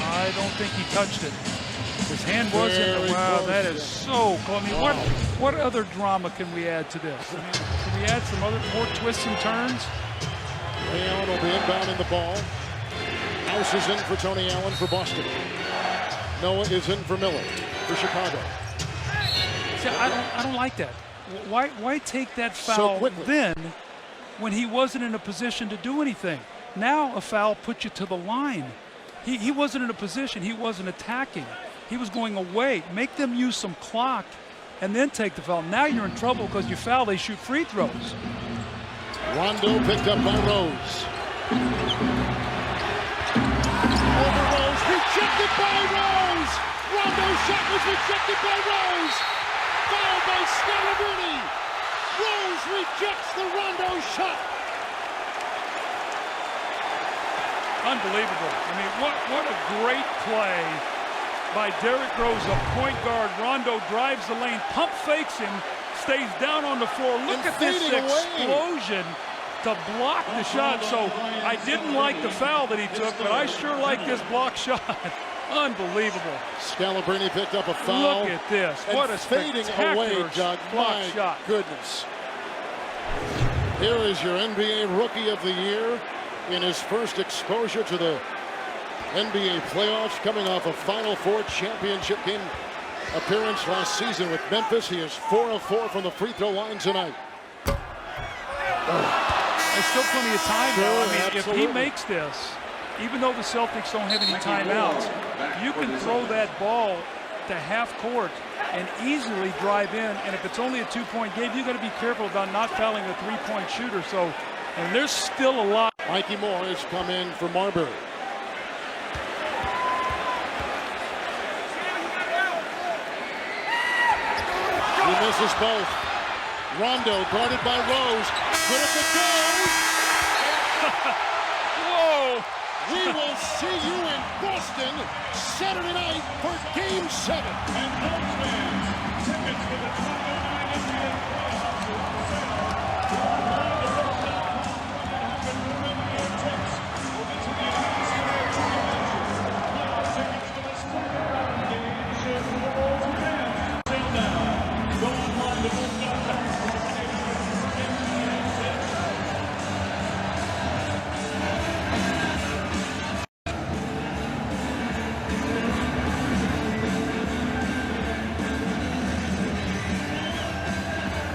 I don't think he touched it. His hand was in the, wow,
close.
that is so cool. I mean, what other drama can we add to this? I mean, can we add some other more twists and turns?
Tony Allen will be inbounding the ball. House is in for Tony Allen for Boston. Noah is in for Miller for Chicago.
See, I don't like that. Why take that foul then when he wasn't in a position to do anything? Now a foul puts you to the line. He wasn't in a position. He wasn't attacking. He was going away. Make them use some clock and then take the foul. Now you're in trouble because you foul, they shoot free throws.
Rondo picked up by Rose. Over Rose, rejected by Rose. Rondo's shot was rejected by Rose. Fouled by Scalabrine. Rose rejects the Rondo shot.
Unbelievable. I mean, what a great play by Derrick Rose, a point guard. Rondo drives the lane, pump fakes him, stays down on the floor. Look at this explosion to block the shot. So I didn't like the foul that he took, but I sure like this block shot. Unbelievable.
Scalabrine picked up a foul.
Look at this. What a
fading away, Doug.
block
My
shot.
goodness. Here is your NBA Rookie of the Year in his first exposure to the NBA playoffs, coming off a Final Four championship game appearance last season with Memphis. He is 4 of 4 from the free throw line tonight.
There's still plenty of time though. I mean,
absolutely.
if he makes this, even though the Celtics don't have any timeouts, you can throw that ball to half court and easily drive in. And if it's only a 2-point game, you got to be careful about not fouling a 3-point shooter. So, and there's still a lot.
Mikey Moore has come in for Marbury. He misses both. Rondo guarded by Rose. Good if it goes.
Whoa!
We will see you in Boston Saturday night for Game 7.
And those fans, tickets for the 2009 NBA playoffs will be around the rooftop. And remember your tips over to the United States Convention. Playoff tickets for this tournament. Game for the Bulls fans. Sit down. Go online to Bulls.com.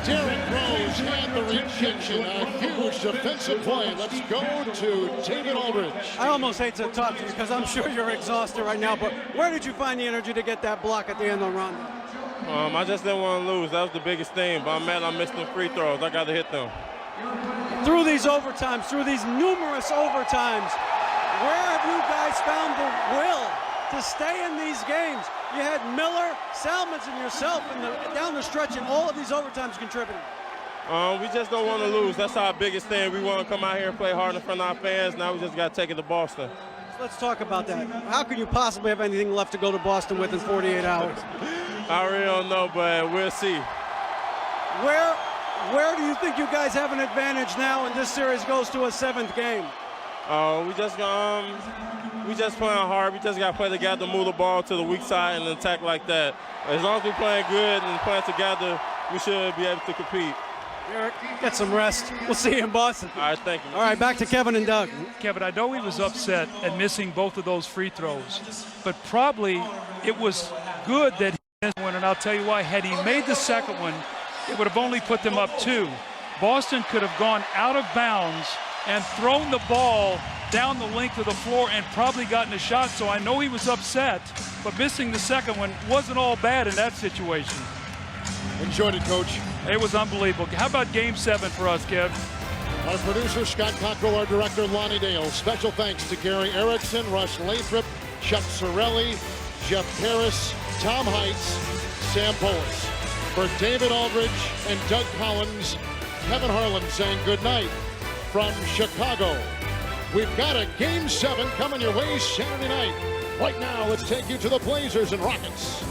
Derrick Rose had the rejection. A huge defensive play. Let's go to David Aldridge.
I almost hate to talk to you because I'm sure you're exhausted right now, but where did you find the energy to get that block at the end of the round?
I just didn't want to lose. That was the biggest thing. But I'm mad I missed them free throws. I got to hit them.
Through these overtimes, through these numerous overtimes, where have you guys found the will to stay in these games? You had Miller, Salmons, and yourself down the stretch in all of these overtimes contributing.
We just don't want to lose. That's our biggest thing. We want to come out here and play hard in front of our fans. Now we just got to take it to Boston.
Let's talk about that. How can you possibly have anything left to go to Boston with in 48 hours?
I really don't know, but we'll see.
Where do you think you guys have an advantage now and this series goes to a 7th game?
We just playing hard. We just got to play together, move the ball to the weak side, and attack like that. As long as we're playing good and playing together, we should be able to compete.
Eric, get some rest. We'll see you in Boston.
All right, thank you.
All right, back to Kevin and Doug.
Kevin, I know he was upset at missing both of those free throws, but probably it was good that he missed one, and I'll tell you why. Had he made the second one, it would have only put them up 2. Boston could have gone out of bounds and thrown the ball down the length of the floor and probably gotten a shot. So I know he was upset, but missing the second one wasn't all bad in that situation.
Enjoyed it, Coach.
It was unbelievable. How about Game 7 for us, Kev?
Our producer, Scott Cockrell, our director, Lonnie Dale. Special thanks to Gary Erickson, Russ Lathrop, Chuck Sorelli, Jeff Harris, Tom Heitz, Sam Polis. For David Aldridge and Doug Collins, Kevin Harlan saying good night from Chicago. We've got a Game 7 coming your way Saturday night. Right now, let's take you to the Blazers and Rockets.